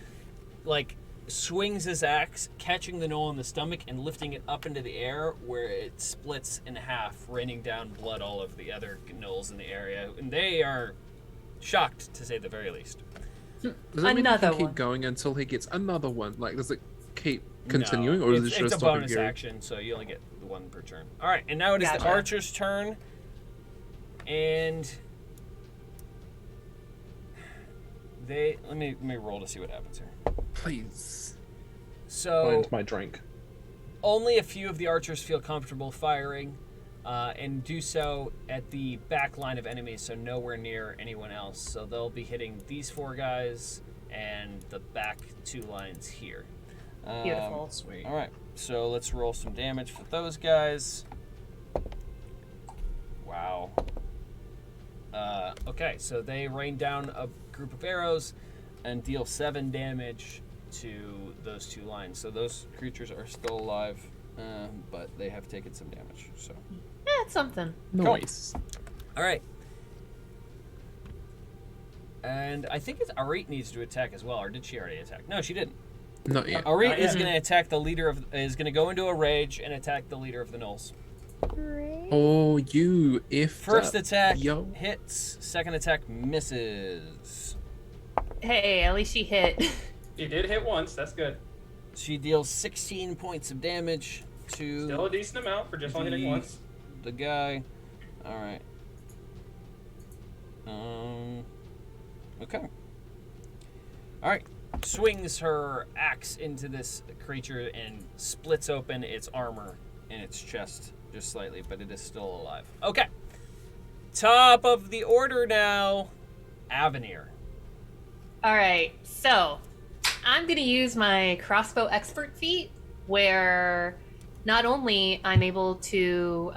like swings his axe, catching the gnoll in the stomach and lifting it up into the air, where it splits in half, raining down blood all over the other gnolls in the area, and they are shocked, to say the very least. Does that mean he Another can keep one. going until he gets another one? Like, does it keep continuing, No, or is it it's just a stopping bonus here? action, so you only get the one per turn. All right, and now it is the Gotcha. archer's turn, and let me roll to see what happens here. Please. So Find my drink. only a few of the archers feel comfortable firing, and do so at the back line of enemies, so nowhere near anyone else. So they'll be hitting these 4 guys and the back 2 lines here. Beautiful. Sweet. All right, so let's roll some damage for those guys. Wow. Okay, so they rain down a group of arrows and deal 7 damage to those 2 lines. So those creatures are still alive, but they have taken some damage. So, Yeah, it's something. Nice. all right. And I think Arit needs to attack as well, or did she already attack? No, she didn't. Not yet. Arit Not is yet. going to attack the leader of. Is going to go into a rage and attack the leader of the gnolls. Great. Oh, you if First attack yo. hits. Second attack misses. Hey, at least she hit. You did hit once, that's good. She deals 16 points of damage to Still a decent amount for just only hitting The- once. the guy. All right. Okay. All right. Swings her axe into this creature and splits open its armor in its chest just slightly, but it is still alive. Okay. Top of the order now, Avenir. All right, so I'm going to use my crossbow expert feat, where not only I'm able to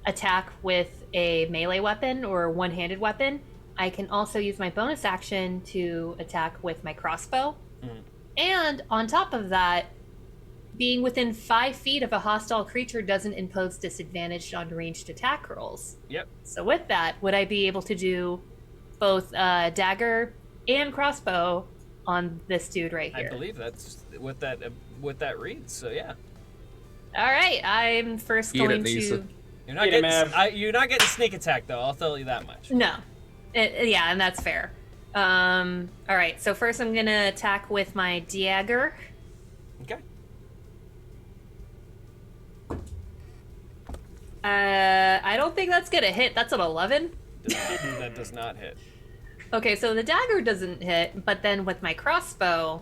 attack with a melee weapon or one-handed weapon, I can also use my bonus action to attack with my crossbow. Mhm. And on top of that, being within 5 feet of a hostile creature doesn't impose disadvantage on ranged attack rolls. Yep. So with that, would I be able to do both dagger and crossbow on this dude right here? I believe that's what that reads. So yeah. All right, I'm first Eat it, going Lisa. to. You're not getting sneak attack though. I'll tell you that much. No, yeah, and that's fair. All right, so first I'm gonna attack with my dagger. Okay. I don't think that's gonna hit. That's an 11. That does not hit. Okay, so the dagger doesn't hit, but then with my crossbow,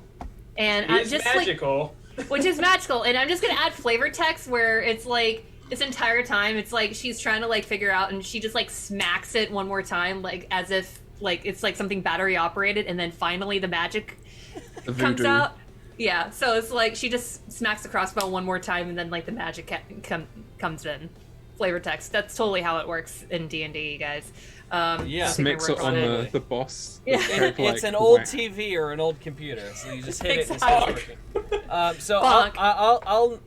and I'm It's just magical. which is magical, and I'm just gonna add flavor text where it's like this entire time it's like she's trying to like figure out, and she just like smacks it one more time, like as if like it's like something battery operated, and then finally the magic comes Voodoo. out. Yeah, so it's like she just smacks the crossbow one more time, and then like the magic comes in. Flavor text. That's totally how it works in D&D, you guys. Yeah. Just mix it on Totally. the boss. Yeah. It's an old TV or an old computer, so you just hit it and it starts working. So Bonk.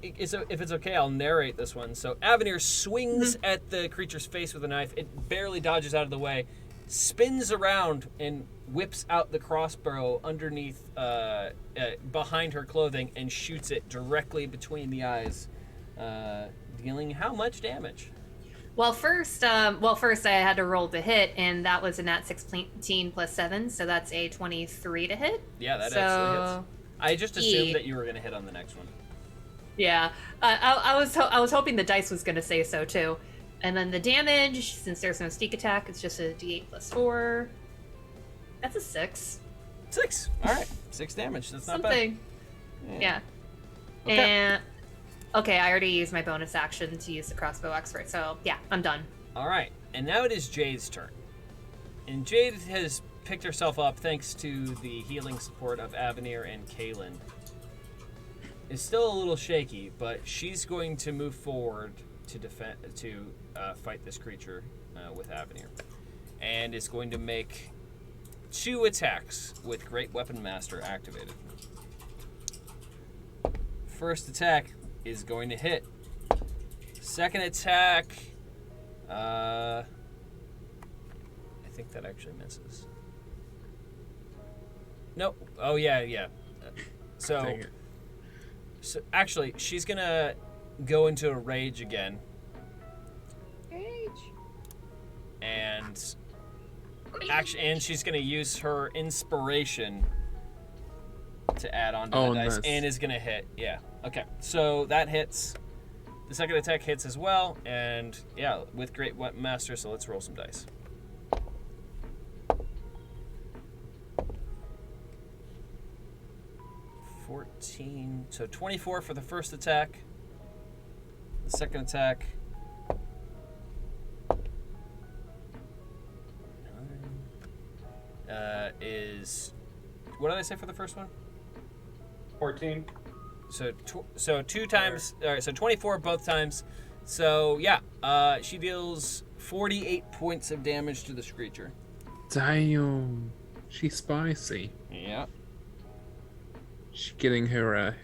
if it's okay, I'll narrate this one. So Avenir swings at the creature's face with a knife. It barely dodges out of the way, spins around and whips out the crossbow underneath, behind her clothing, and shoots it directly between the eyes, dealing how much damage? Well, first I had to roll to hit, and that was a nat 16 plus 7, so that's a 23 to hit. Yeah, that So, actually hits. I just assumed Yeet. that you were going to hit on the next one. Yeah, I was hoping the dice was going to say so too. And then the damage, since there's no sneak attack, it's just a d8 plus 4. That's a 6. 6. All right, 6 damage. That's not bad. Something. Yeah. Okay. And okay, I already used my bonus action to use the crossbow expert, so yeah, I'm done. All right, and now it is Jade's turn. And Jade has picked herself up thanks to the healing support of Avenir and Kaylin. Is still a little shaky, but she's going to move forward to fight this creature with Avenir, and is going to make 2 attacks with Great Weapon Master activated. First attack is going to hit. Second attack, I think that actually misses. Nope. Oh yeah. So, Dang it. so actually, she's gonna go into a rage again, and she's gonna use her inspiration to add on to the dice, nice. and is gonna hit. Yeah. Okay. So that hits. The second attack hits as well, and yeah, with Great Weapon Master. So let's roll some dice. 14. So 24 for the first attack. The second attack. 9 is. What did I say for the first one? 14. So 2 times. All right. So 24 both times. So yeah, she deals 48 points of damage to this creature. Damn. She's spicy. Yeah. She's getting her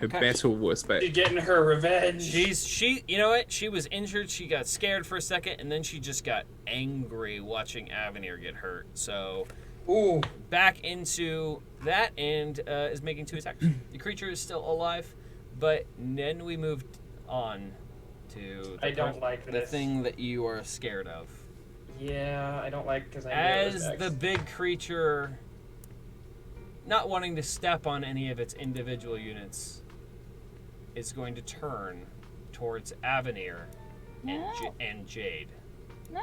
battle voice back. She's getting her revenge. She you know what? She was injured, she got scared for a second, and then she just got angry watching Avenir get hurt. So Ooh. back into that and is making 2 attacks. The creature is still alive, but then we moved on to I don't like the this. thing that you are scared of. Yeah, I don't like because I know As those the big creature, not wanting to step on any of its individual units, is going to turn towards Avenir and Jade. No.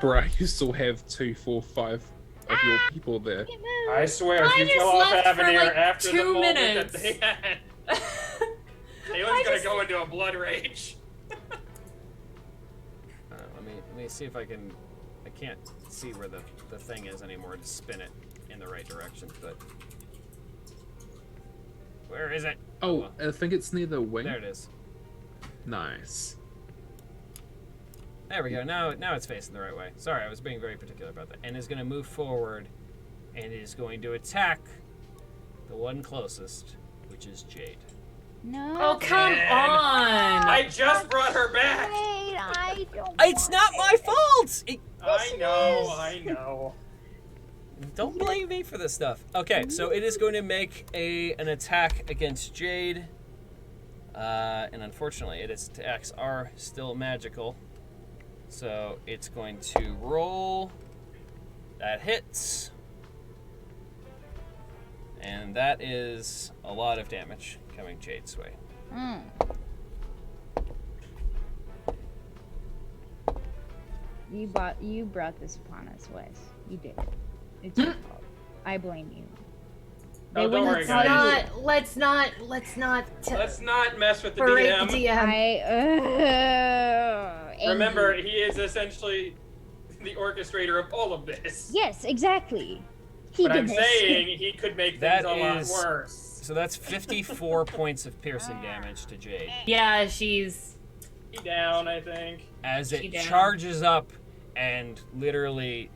Bruh, you still have 2, 4, 5 of your people there. I swear, I if you just kill off left for, Avenir like, after 2 the moment minutes. that they had, Taylor's I gonna just- go into a blood rage. Let me see if I can. I can't see where the thing is anymore to spin it in the right direction, but where is it? Oh, I think it's near the wing. There it is. Nice. There we go. Now it's facing the right way. Sorry, I was being very particular about that. And is going to move forward, and is going to attack the one closest which is Jade. No. Oh, come Man. on! I just brought her back. Wait, I don't. It's not my fault! I know. Don't blame me for this stuff. Okay, so it is going to make an attack against Jade. And unfortunately, its attacks are still magical. So it's going to roll. That hits. And that is a lot of damage coming Jade's way. You brought this upon us, Wes. You did it. It's your fault. I blame you. Oh, don't worry, Let's guys. let's not Let's not mess with the berate DM. the DM. Remember, he is essentially the orchestrator of all of this. Yes, exactly. He But did I'm this. saying he could make things That a lot is- worse. So that's 54 points of piercing damage to Jade. Yeah, she's He down, I think. As She it down. charges up and literally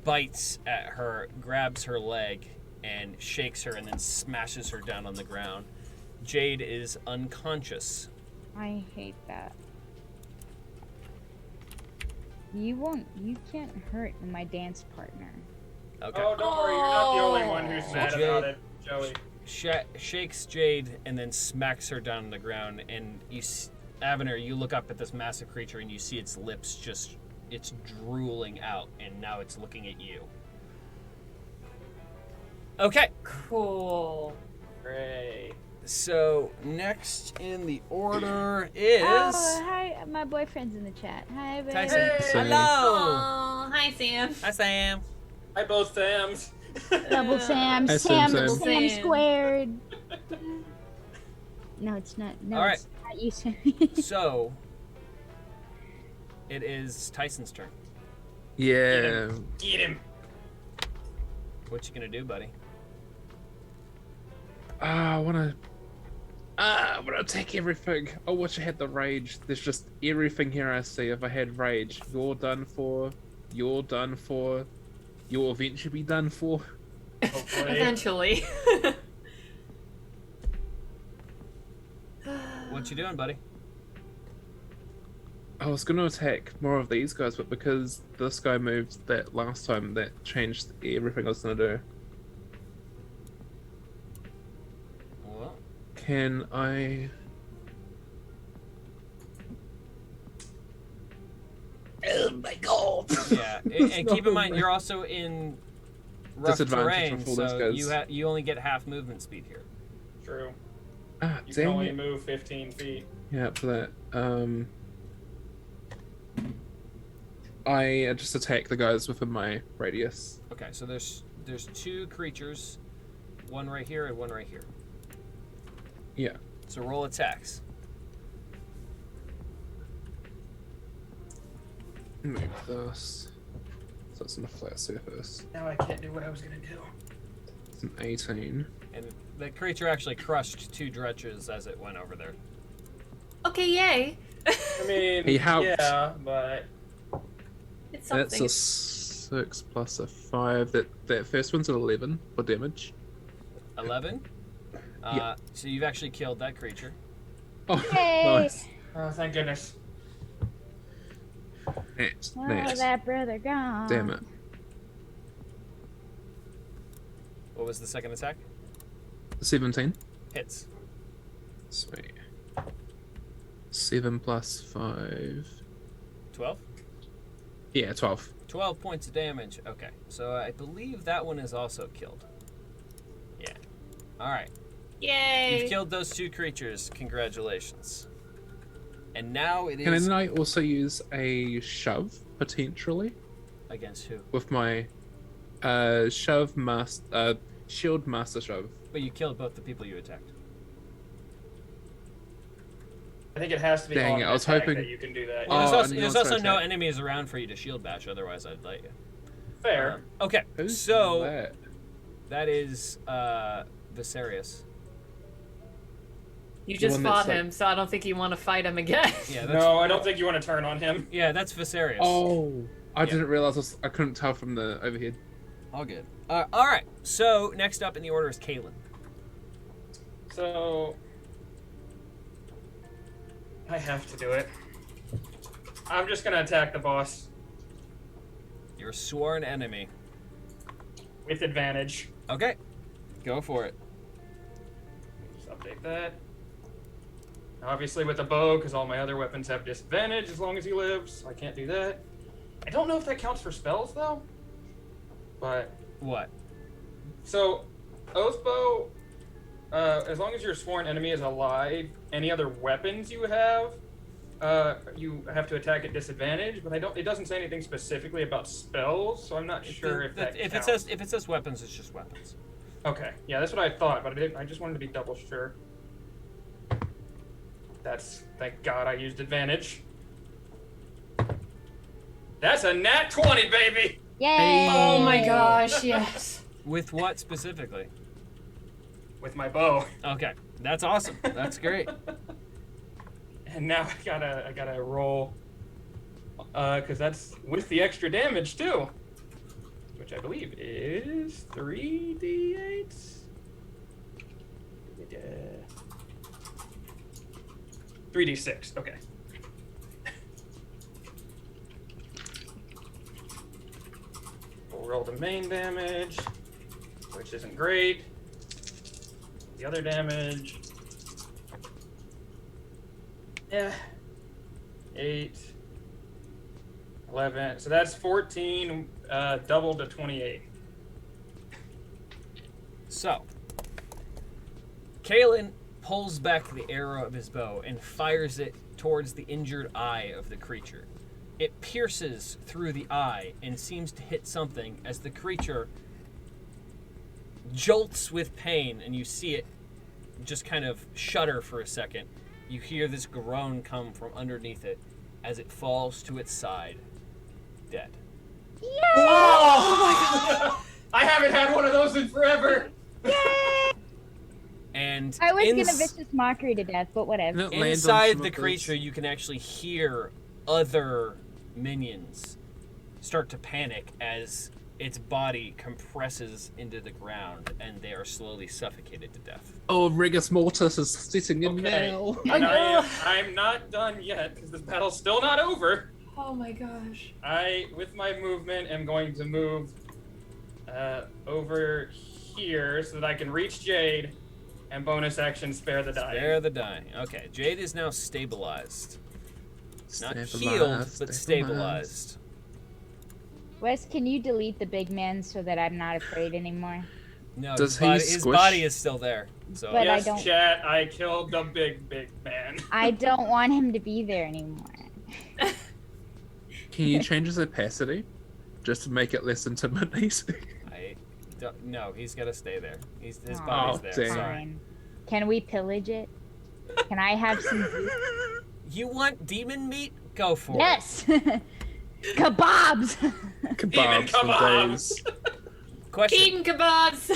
bites at her, grabs her leg, and shakes her and then smashes her down on the ground. Jade is unconscious. I hate that. You can't hurt my dance partner. Okay. Oh, don't worry, you're not the only one who's Oh. mad Jade. about it, Joey. Shakes Jade and then smacks her down on the ground. And Avener, you look up at this massive creature and you see its lips it's drooling out, and now it's looking at you. Okay. cool. Great. So next in the order is Oh, hi, my boyfriend's in the chat. Hi, baby. Tyson. Hey. Hello. Oh, hi Sam. Hi, Sam. Hi, both Sams. Double Sam. Hi, Sam, Sam. Sam Sam. squared. No, it's not. No, All right. it's not you, Sam. So it is Tyson's turn. Yeah. Get him. What you gonna do, buddy? I wanna attack everything. I wish I had the rage. There's just everything here I see. If I had rage, you're done for. You're done for. You'll eventually be done for. Hopefully. Eventually. What you doing, buddy? I was gonna attack more of these guys, but because this guy moved that last time, that changed everything I was gonna do. Well, Can I? Oh my god! yeah, and keep in mind you're also in rough Disadvantage terrain, with all those so guys. you only get half movement speed here. True. Ah, You can dang only it. move 15 feet. Yeah, for that. I just attack the guys within my radius. Okay, so there's two creatures, one right here and one right here. Yeah. So roll attacks. Move this. So it's on a flat surface. Now I can't do what I was gonna do. It's an 18. And the creature actually crushed two dredges as it went over there. Okay, yay. I mean, He helped. yeah, but It's That's something. a 6 plus a 5. That first one's an 11 for damage. 11. Yeah. So you've actually killed that creature. Oh, Hey! nice. oh, thank goodness. Next, Oh, next. that brother gone. Damn it. What was the second attack? 17. Hits. Sweet. 7 plus 5. 12. Yeah, 12. 12 points of damage. Okay, so I believe that one is also killed. Yeah. All right. Yay. You've killed those two creatures. Congratulations. And now it Can is I also use a shove, potentially? against who? With my shield master shove. But you killed both the people you attacked. I think it has to be Dang on it, I was attack hoping- that you can do that. Well, Oh, there's also, no, there's it's also no attack. enemies around for you to shield bash. Otherwise, I'd let you. Fair. Okay, Who's so that? that is Viserys. You The just one fought that's, him, so I don't think you want to fight him again. Yeah, that's, No, I don't think you want to turn on him. Yeah, that's Viserys. Oh, I Yeah. didn't realize I couldn't tell from the overhead. All good. All right. So next up in the order is Kaylin. So I have to do it. I'm just gonna attack the boss Your sworn enemy. with advantage. Okay, go for it. Just update that. Obviously with a bow, because all my other weapons have disadvantage as long as he lives. So I can't do that. I don't know if that counts for spells though. But What? so, oath bow. As long as your sworn enemy is alive, any other weapons you have to attack at disadvantage. But it doesn't say anything specifically about spells, so I'm not sure if that counts. If it says weapons, it's just weapons. Okay, yeah, that's what I thought, but I just wanted to be double sure. Thank God I used advantage. That's a nat 20, baby! Yay! Oh my gosh, yes. With what specifically? With my bow. Okay, that's awesome. That's great. And now I gotta roll, cause that's with the extra damage too. Which I believe is 3d8. 3d6, okay. We'll roll the main damage, which isn't great. The other damage. Yeah. 8. 11. So that's 14, doubled to 28. So, Kalen pulls back the arrow of his bow and fires it towards the injured eye of the creature. It pierces through the eye and seems to hit something as the creature jolts with pain, and you see it just kind of shudder for a second. You hear this groan come from underneath it as it falls to its side, dead. Oh my God! I haven't had one of those in forever. And I was gonna vicious mockery to death, but whatever. inside the creature, you can actually hear other minions start to panic as its body compresses into the ground and they are slowly suffocated to death. Oh, Rigus Mortis is sitting in now. And I'm not done yet because this battle's still not over. Oh my gosh. I, with my movement, am going to move over here so that I can reach Jade and bonus action spare the dying. Spare the dying. Okay, Jade is now stabilized. Not Stabilized, healed, but stabilized. Wes, can you delete the big man so that I'm not afraid anymore? No, Does his body is still there. So But yes, I don't- chat, I killed the big man. I don't want him to be there anymore. Can you change his opacity? Just to make it less intimidating. no, he's got to stay there. His Aw, body's there. dang. Sorry. Fine. Can we pillage it? Can I have some juice? You want demon meat? Go for Yes! Kebabs! Kebabs for kebabs. days. it. Question: Eating kebabs!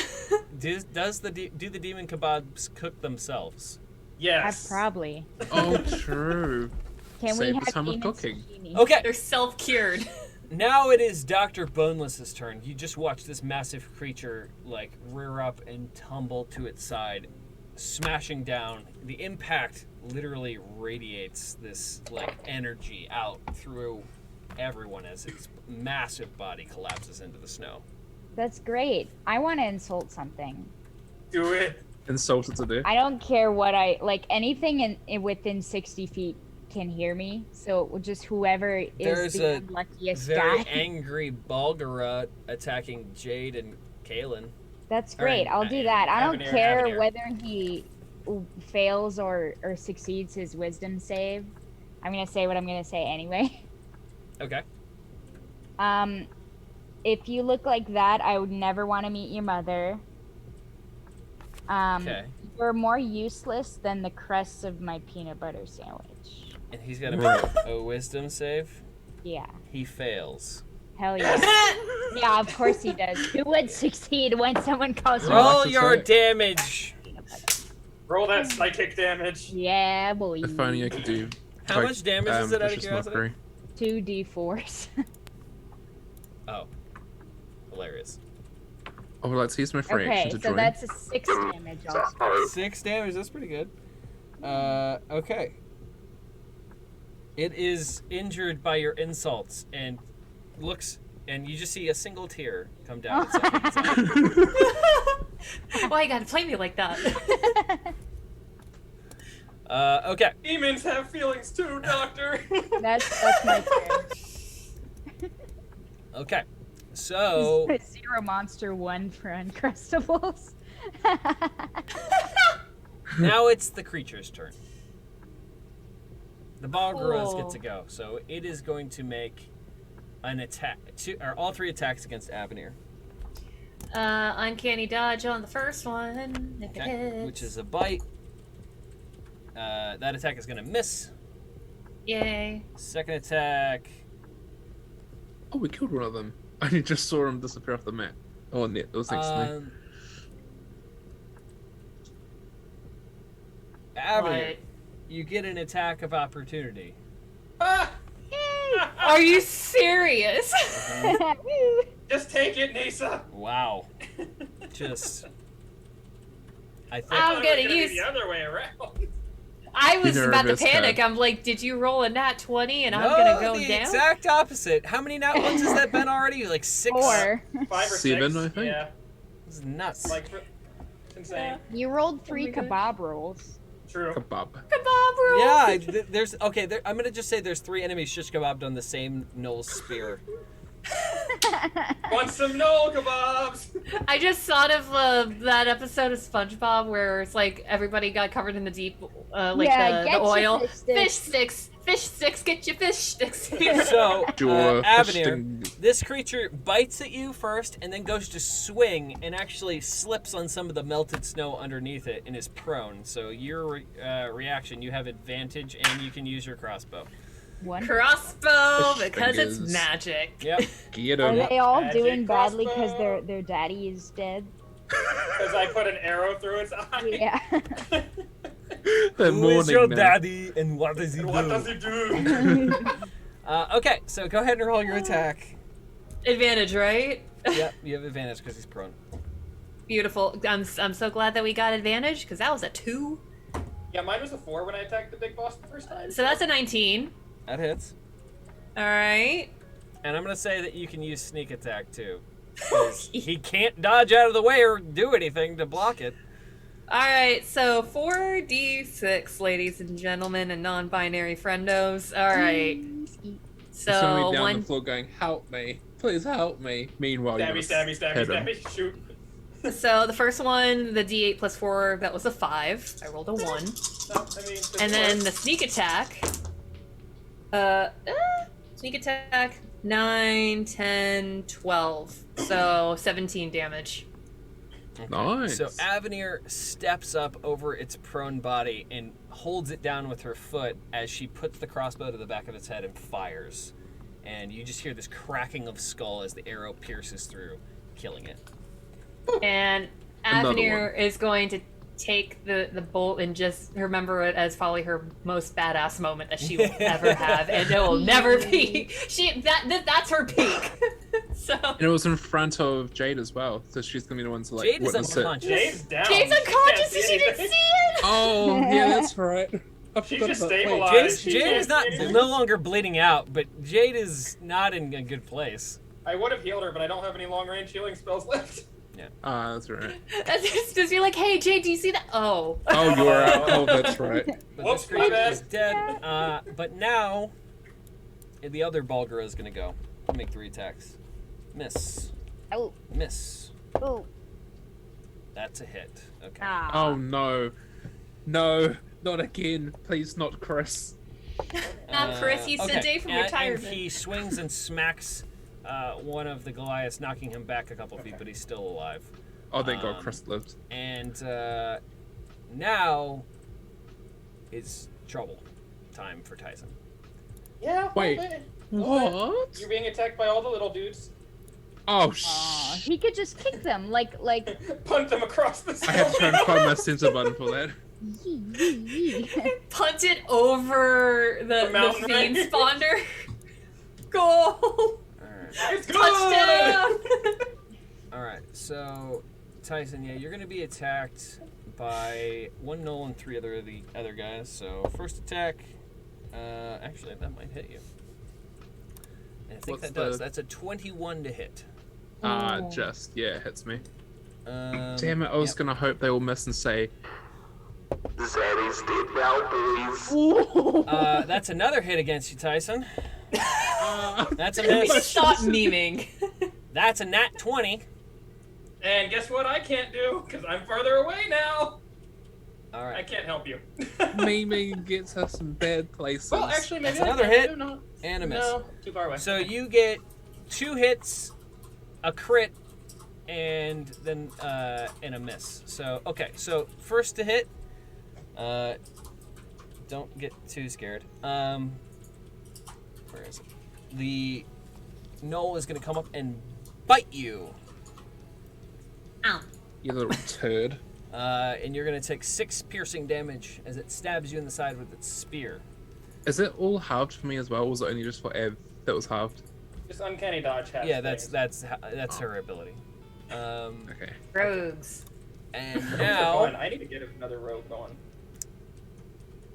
do the demon kebabs cook themselves? Yes. Probably. Oh, true. Can Save we the have time of demon cooking. sashimi? Okay, They're self-cured. now it is Dr. Boneless's turn. You just watch this massive creature like rear up and tumble to its side, smashing down. The impact literally radiates this like energy out through everyone as its massive body collapses into the snow. That's great. I want to insult something. Do it. Insulted to death. I don't care what anything within 60 feet can hear me. So just whoever is There's the a unluckiest Very guy. angry Balgara attacking Jade and Kalen. That's great. I'll do that. I don't Avenir, care Avenir. whether he fails or succeeds his wisdom save. I'm gonna say what I'm gonna say anyway. Okay. If you look like that, I would never want to meet your mother. Okay. You're more useless than the crusts of my peanut butter sandwich. And he's got to make a wisdom save. Yeah. He fails. Hell yeah. Yeah, of course he does. Who would succeed when someone calls him? Roll What's your it? damage. Roll that psychic damage. Yeah, boy. If only I could do. How much damage is it out of vicious curiosity? mockery. 2d4s. Oh. Hilarious. I would like to use my free Okay, action to so join. that's a 6 damage also. 6 damage. That's pretty good. Okay. It is injured by your insults and looks, and you just see a single tear come down its eye. Why you gotta play me like that? Okay. Demons have feelings too, Doctor. That's my turn. Okay. So 0 monster 1 for Uncrustables. now it's the creature's turn. The Balgras Cool. get to go, so it is going to make an attack, or all 3 attacks against Avenir. Uncanny dodge on the first one. If it Okay, hits. which is a bite. That attack is going to miss. Yay. Second attack. Oh, we killed one of them. I just saw him disappear off the map. Oh, it was next to me. Avenir, What? you get an attack of opportunity. Ah! Are you serious? Woo. Just take it, Nisa. Wow. Just. I think. I'm I thought gonna it was use- be the other way around. I was about to Nervous panic. cat. I'm like, did you roll a nat 20 and I'm No, gonna go the down? exact opposite. How many nat ones has that been already? Like 6? 4. 5 or 7, 6. I think. Yeah, This is nuts. like it's insane. You rolled 3 my God. kebab rolls. True. Kebab. Kebab roll. Yeah, there's okay. I'm gonna just say there's 3 enemies shish kebabbed on the same Noel's spear. Want some Noel kebabs? I just thought of that episode of SpongeBob where it's like everybody got covered in the deep, like Yeah, the get your oil. fish sticks. Fish sticks, get your fish sticks. So, Your Avenir, fisting- this creature bites at you first and then goes to swing and actually slips on some of the melted snow underneath it and is prone. So your reaction, you have advantage and you can use your crossbow. 1. Crossbow Fish because it's fingers. magic. Yep. Get Are him. they all Magic doing badly because crossbow. their daddy is dead? Because I put an arrow through its eye. Yeah. They're mourning now. daddy and what does he And what does he do? Okay, so go ahead and roll your attack. Advantage, right? Yep, you have advantage because he's prone. Beautiful. I'm so glad that we got advantage because that was a 2. Yeah, mine was a 4 when I attacked the big boss the first time. So that's a 19. That hits. All right. And I'm gonna say that you can use sneak attack too. 'Cause he can't dodge out of the way or do anything to block it. All right. So 4d6, ladies and gentlemen, and non-binary friendos. All right. He's gonna So be down one. the floor going, "Help me, please help me." Meanwhile, Stabby, you're stabby, stabby, hit him. stabby, shoot. So the first one, the d8 plus 4, that was a 5. I rolled a 1. No, I mean, And then the sneak attack. Sneak attack 9, 10, 12. So 17 damage. Nice. So Avenir steps up over its prone body and holds it down with her foot as she puts the crossbow to the back of its head and fires. And you just hear this cracking of skull as the arrow pierces through, killing it. And Another Avenir is going to take the bolt and just remember it as probably her most badass moment that she will ever have, and it will never be. That's her peak. So And it was in front of Jade as well, so she's gonna be the one to like Jade is witness it. unconscious. Jade's down. Jade's She can't unconscious and see she didn't anything. see it. Oh, yeah, that's right. I She's forgot just about that. stabilized. Wait, She Jade can't is not see anything. no longer bleeding out, but Jade is not in a good place. I would have healed her, but I don't have any long range healing spells left. Ah, that's right. Just be like, hey, Jade, do you see that? Oh. Oh, you are out. Oh, that's right. But Whoops, this my creature bad. is dead. But now, the other Balgura is gonna go. Make 3 attacks. Miss. Oh, Miss. oh. That's a hit. Okay. Ah. Oh no, no, not again. Please, not Chris. Not Chris, he's a day from and retirement. he swings and smacks one of the Goliaths, knocking him back a couple feet, but he's still alive. Oh, thank God, Chris lived. And now it's trouble time for Tyson. Yeah. Wait. well, What? You're being attacked by all the little dudes. Oh, Aw, he could just kick them like Punt them across the I had to try and snow. find my censor button for that. yee, yee, yee. Punt it over the mountain fiend range. spawner. Goal! Alright. It's good. Touchdown! All right, so Tyson, yeah, you're going to be attacked by one Null and three of the other guys. So first attack, actually that might hit you. And I think What's that does. the- That's a 21 to hit. It hits me. Um, Damn it, I was yep. gonna hope they all miss and say, Zaddy's dead now, boys. That's another hit against you, Tyson. That's a miss. Stop memeing. That's a nat 20. And guess what I can't do? Because I'm further away now. All I right. can't help you. memeing gets us in bad places. Well, actually, maybe That's another I can. hit. No, no. And a miss. No, too far away. So you get 2 hits, a crit, and then and a miss. So okay, so first to hit. Don't get too scared. Where is it? The Knoll is going to come up and bite you. Ow. You little turd. And you're going to take 6 piercing damage as it stabs you in the side with its spear. Is it all halved for me as well, or was it only just for Ev that was halved? Just uncanny dodge. Half Yeah, things. that's her ability. Okay. Rogues. And Fun. now, I need to get another rogue going.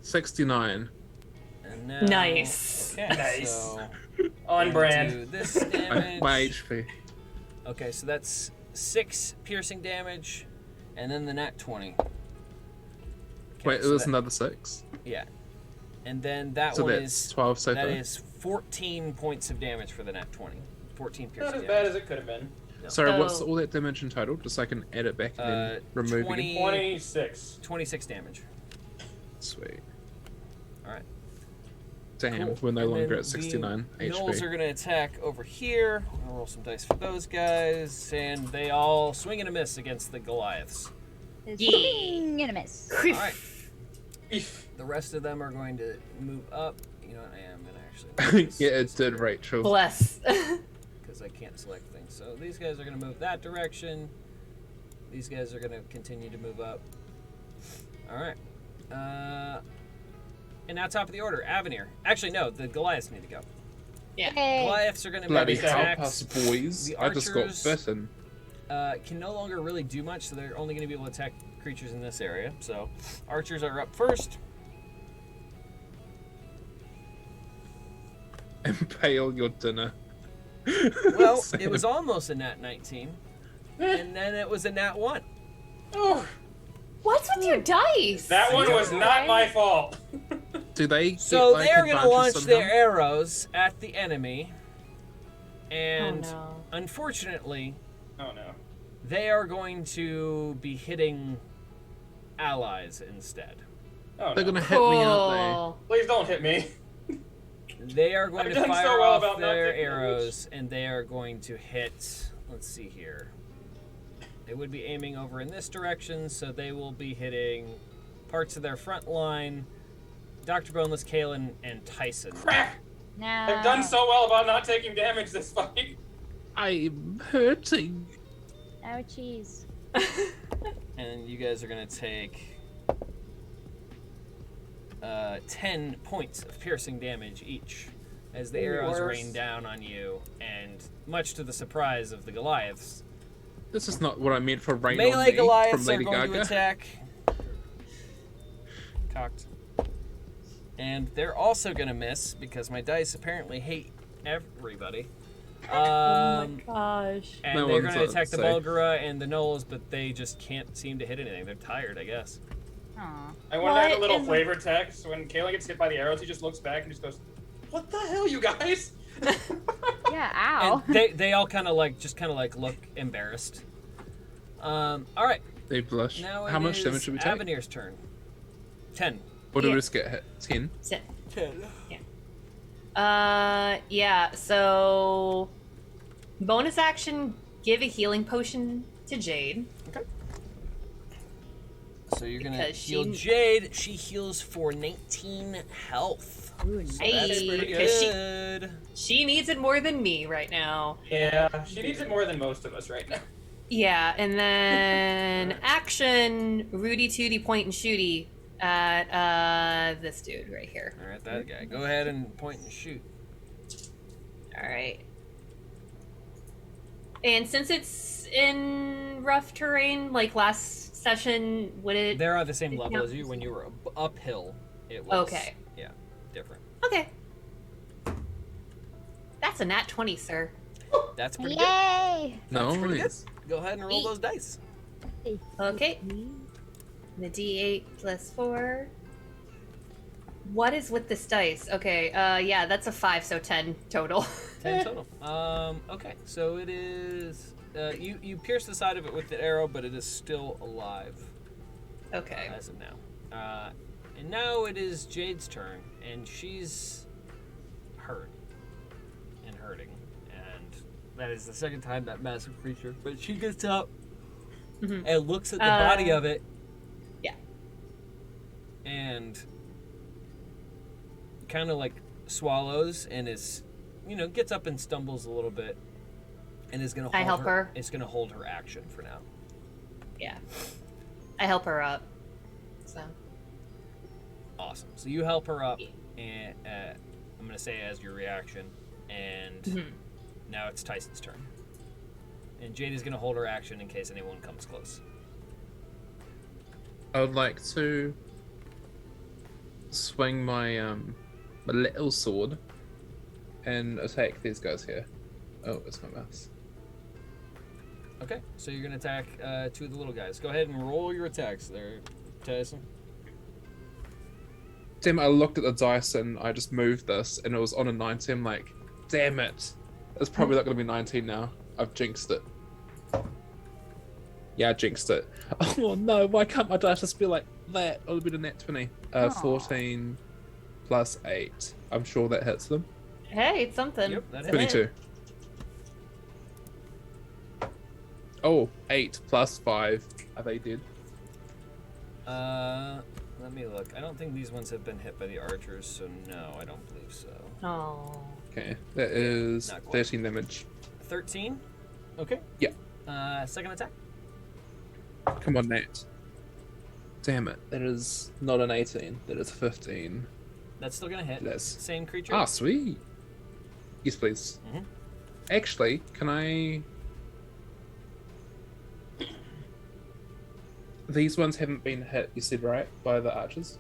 69. and now Nice. Okay, Nice. So On do brand. this My damage. HP. Okay, so that's 6 piercing damage, and then the nat 20. Okay, Wait, it so was that- another 6. Yeah, and then that So one that's is 12 so that far. is 14 points of damage for the nat 20. 14 Not piercing as bad damage. as it could have been. Sorry, what's So- all that damage in total? Just so I can add it back and then remove 20 again. 26. 26 damage. Sweet. Alright. Damn, Cool. we're no And longer then at 69 the Gnolls HP. are going to attack over here. I'll roll some dice for those guys, and they all swing and a miss against the Goliaths. Swing and a miss. Alright. Eef. The rest of them are going to move up. You know what? I am going to actually. Yeah, it did, Rachel. Bless. Because I can't select things. So these guys are going to move that direction. These guys are going to continue to move up. Alright. And now top of the order, Avenir. Actually, no, the Goliaths need to go. Yay. Goliaths are going to Bloody make help attacks. us, boys. The I just got archers- bitten. Can no longer really do much, so they're only going to be able to attack creatures in this area. So, archers are up first. Impale your dinner. Well, Sam. it was almost a nat 19, and then it was a nat 1. Oh, What's with your dice? that one was not my fault. Do they So get, like, they're going to advantage launch somehow? their arrows at the enemy, and Oh, no. unfortunately, Oh no. they are going to be hitting allies instead. Oh They're no. gonna hit me, aren't Cool. Please don't hit me. They are going I've to done so fire well off about not their taking damage. arrows, and they are going to hit. Let's see here. They would be aiming over in this direction, so they will be hitting parts of their front line. Dr. Boneless, Kalen, and Tyson. Crap! No. I've done so well about not taking damage this fight. they? I'm hurting. Oh, cheese. And you guys are going to take 10 points of piercing damage each as the arrows Worse. rain down on you, and much to the surprise of the Goliaths, This is not what I meant for rain on melee me Goliaths from are Lady going Gaga. to attack. Cocked. And they're also going to miss because my dice apparently hate everybody. Oh my gosh. And No they're one's going to attack the safe. Bulgara and the Knolls, but they just can't seem to hit anything. They're tired, I guess. Aw. I want to add a What little in- flavor text. When Kayla gets hit by the arrows, he just looks back and just goes, "What the hell, you guys?" Yeah, ow. And they all kind of like look embarrassed. All right, They blush. now How it much is damage did we take? Avenir's turn. 10. Or did we Yeah. just get hit? 10? Sit. 10. Yeah, so bonus action, give a healing potion to Jade. So you're gonna Because heal she- Jade. She heals for 19 health. Ooh, So nice. that's pretty Because good. She needs it more than me right now. Yeah, she needs it more than most of us right now. Yeah, and then action, Rudy Tooty point and shooty at this dude right here. All right, that guy. Go ahead and point and shoot. All right. And since it's in rough terrain? Like last session, would it? They're at the same Did level not- as you. When you were uphill, it was Okay. Yeah, different. Okay. That's a nat 20, sir. That's pretty good. Yay! That's pretty good. Nice. Go ahead and roll Eat. those dice. Okay. The D8 plus 4. What is with this dice? Okay, yeah, that's a 5, so 10 total. 10 total. Okay, so it is. You pierce the side of it with the arrow, but it is still alive Okay. as of now. And now it is Jade's turn, and she's hurt and hurting, and that is the second time that massive creature. But she gets up Mhm. and looks at the body of it. Yeah. And kind of like swallows and is, gets up and stumbles a little bit, and is gonna. I Hold help her. Is gonna hold her action for now. Yeah. I help her up. So. Awesome. So you help her up, and I'm gonna say as your reaction, and Mhm. now it's Tyson's turn. And Jade is gonna hold her action in case anyone comes close. I would like to swing my my little sword and attack these guys here. Oh, it's my mouse. Okay. So you're gonna attack two of the little guys. Go ahead and roll your attacks there, Tyson. Damn, I looked at the dice and I just moved this and it was on a 19. I'm like, damn it. It's probably not going to be 19 now. I've jinxed it. Yeah, I jinxed it. Oh no, why can't my dice just be like that? It'll be the net 20. 14 plus 8. I'm sure that hits them. Hey, it's something. Yep, that It's a hits. 22. Oh, 8 plus 5. Are they dead? Let me look. I don't think these ones have been hit by the archers, so no, I don't believe so. hit. Oh. Okay, that is not quite. 13 damage. 13. Okay. Yeah. Second attack. Come on, Nat. Damn it. That is not an 18. That is 15. That's still gonna hit. Yes. Same creature. Ah, sweet. Yes, please. Mhm. Actually, can I... These ones haven't been hit, you said, right? By the archers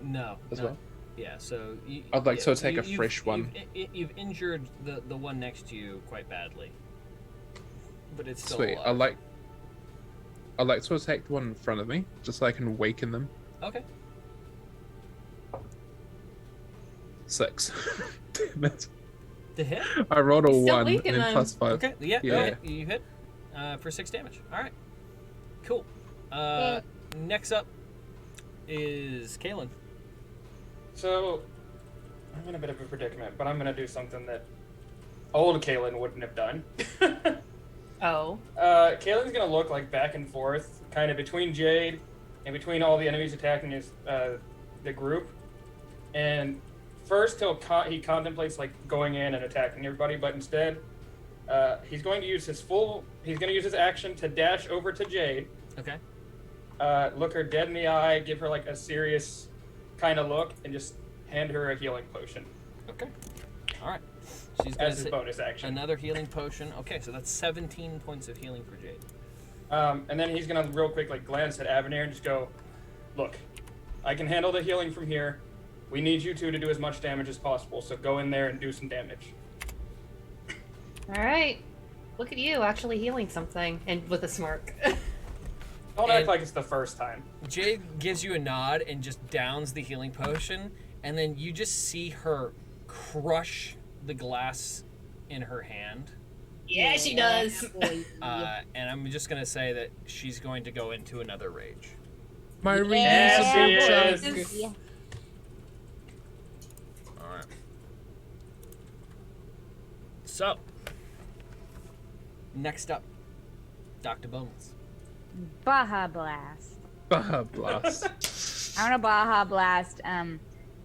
No. as no. well? Yeah, so... I'd like to attack a you've- fresh one. You've injured the one next to you quite badly. But it's still Sweet. alive. I'd like to attack the one in front of me, just so I can waken them. Okay. 6. Damn it. To hit? I rolled a Still 1 and weaken then them. plus 5. Okay. Yeah, Yeah. you hit. For 6 damage. Alright. Cool. Yeah. Next up is Kaylin. So, I'm in a bit of a predicament, but I'm gonna do something that old Kaylin wouldn't have done. Oh. Kaylin's gonna look like back and forth, kind of between Jade and between all the enemies attacking his the group. And first, he contemplates like going in and attacking everybody, but instead, he's going to use his action to dash over to Jade, Okay. look her dead in the eye, give her like a serious kind of look, and just hand her a healing potion Okay. Alright. She's gonna as his sit- bonus action. Another healing potion. Okay, so that's 17 points of healing for Jade. And then he's gonna real quick like glance at Avenir and just go, "Look, I can handle the healing from here. We need you two to do as much damage as possible. So go in there and do some damage." All right. Look at you actually healing something, and with a smirk. Don't And- act like it's the first time. Jade gives you a nod and just downs the healing potion, and then you just see her crush the glass in her hand. Yeah, she does. And I'm just gonna say that she's going to go into another rage. My Yes, reusable she jug. is. Yeah. All right. So, next up, Dr. Boneless. Baja Blast. Baja Blast. I want to Baja Blast.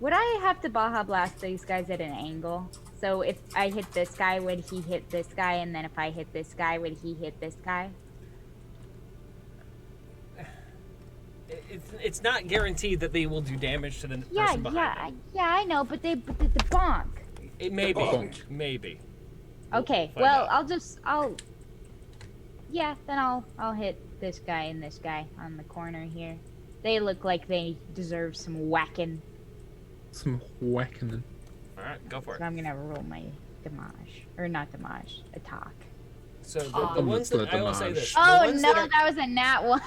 Would I have to Baja Blast these guys at an angle? So if I hit this guy, would he hit this guy? And then if I hit this guy, would he hit this guy? It's not guaranteed that they will do damage to the Yeah, person behind them. yeah, I know, but the bonk. It may be, Bonk. maybe. Okay, We'll find well, out. Yeah, then I'll hit this guy and this guy on the corner here. They look like they deserve some whacking. Some whacking. All right, go for it. So I'm gonna roll my damage, or not damage, attack. So the ones that I will say this. the Oh ones no, that are- that was a nat one.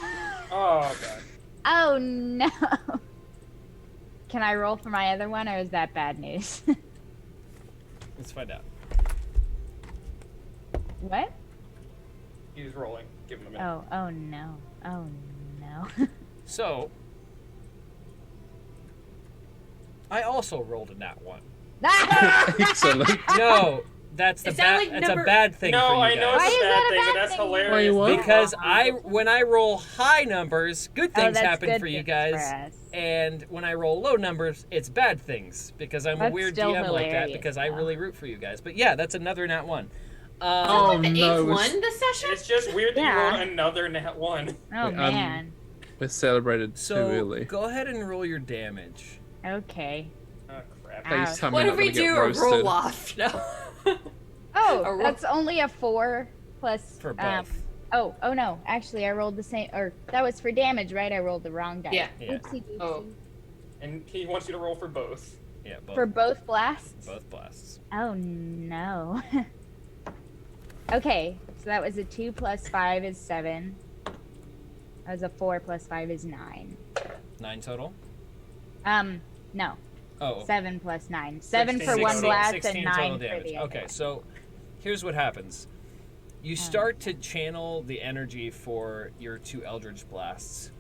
Oh god. Oh no. Can I roll for my other one, or is that bad news? Let's find out. What? He's rolling. Give him a minute. Oh no. Oh no. So, I also rolled a nat 1. Excellent. No, that's the It sounded bad. like that's number- a bad thing No, for you I know guys. Why it's is a that bad a thing, bad but that's thing? hilarious. Wait, what? Because when I roll high numbers, good Oh, things that's happen good for you things guys, for us. and when I roll low numbers, it's bad things because I'm a That's weird still DM like that hilarious, because I though. really root for you guys. But yeah, that's another nat 1. Oh, Like the no, eighth it's- one this session? It's just weird that Yeah. you rolled another nat 1. Oh Wait, man. We're celebrated too So early. go ahead and roll your damage. Okay. Oh crap. Ouch. Please tell me What I'm if not we gonna get do a roasted. roll off? No. Oh, A roll- that's only a 4 plus. For both. Oh no! Actually, I rolled the same. Or that was for damage, right? I rolled the wrong die. Yeah. Yeah. Oopsie doopsie. Oh. And he wants you to roll for both. Yeah, both, For both blasts. both blasts. Oh no. Okay, so that was a 2 plus 5 is 7. That was a 4 plus 5 is 9. 9 total. No. Oh, 7 plus 9. 7 for 16 one total. blast 16 and total 9 for damage. the other. Okay, so here's what happens. You start to channel the energy for your 2 Eldritch Blasts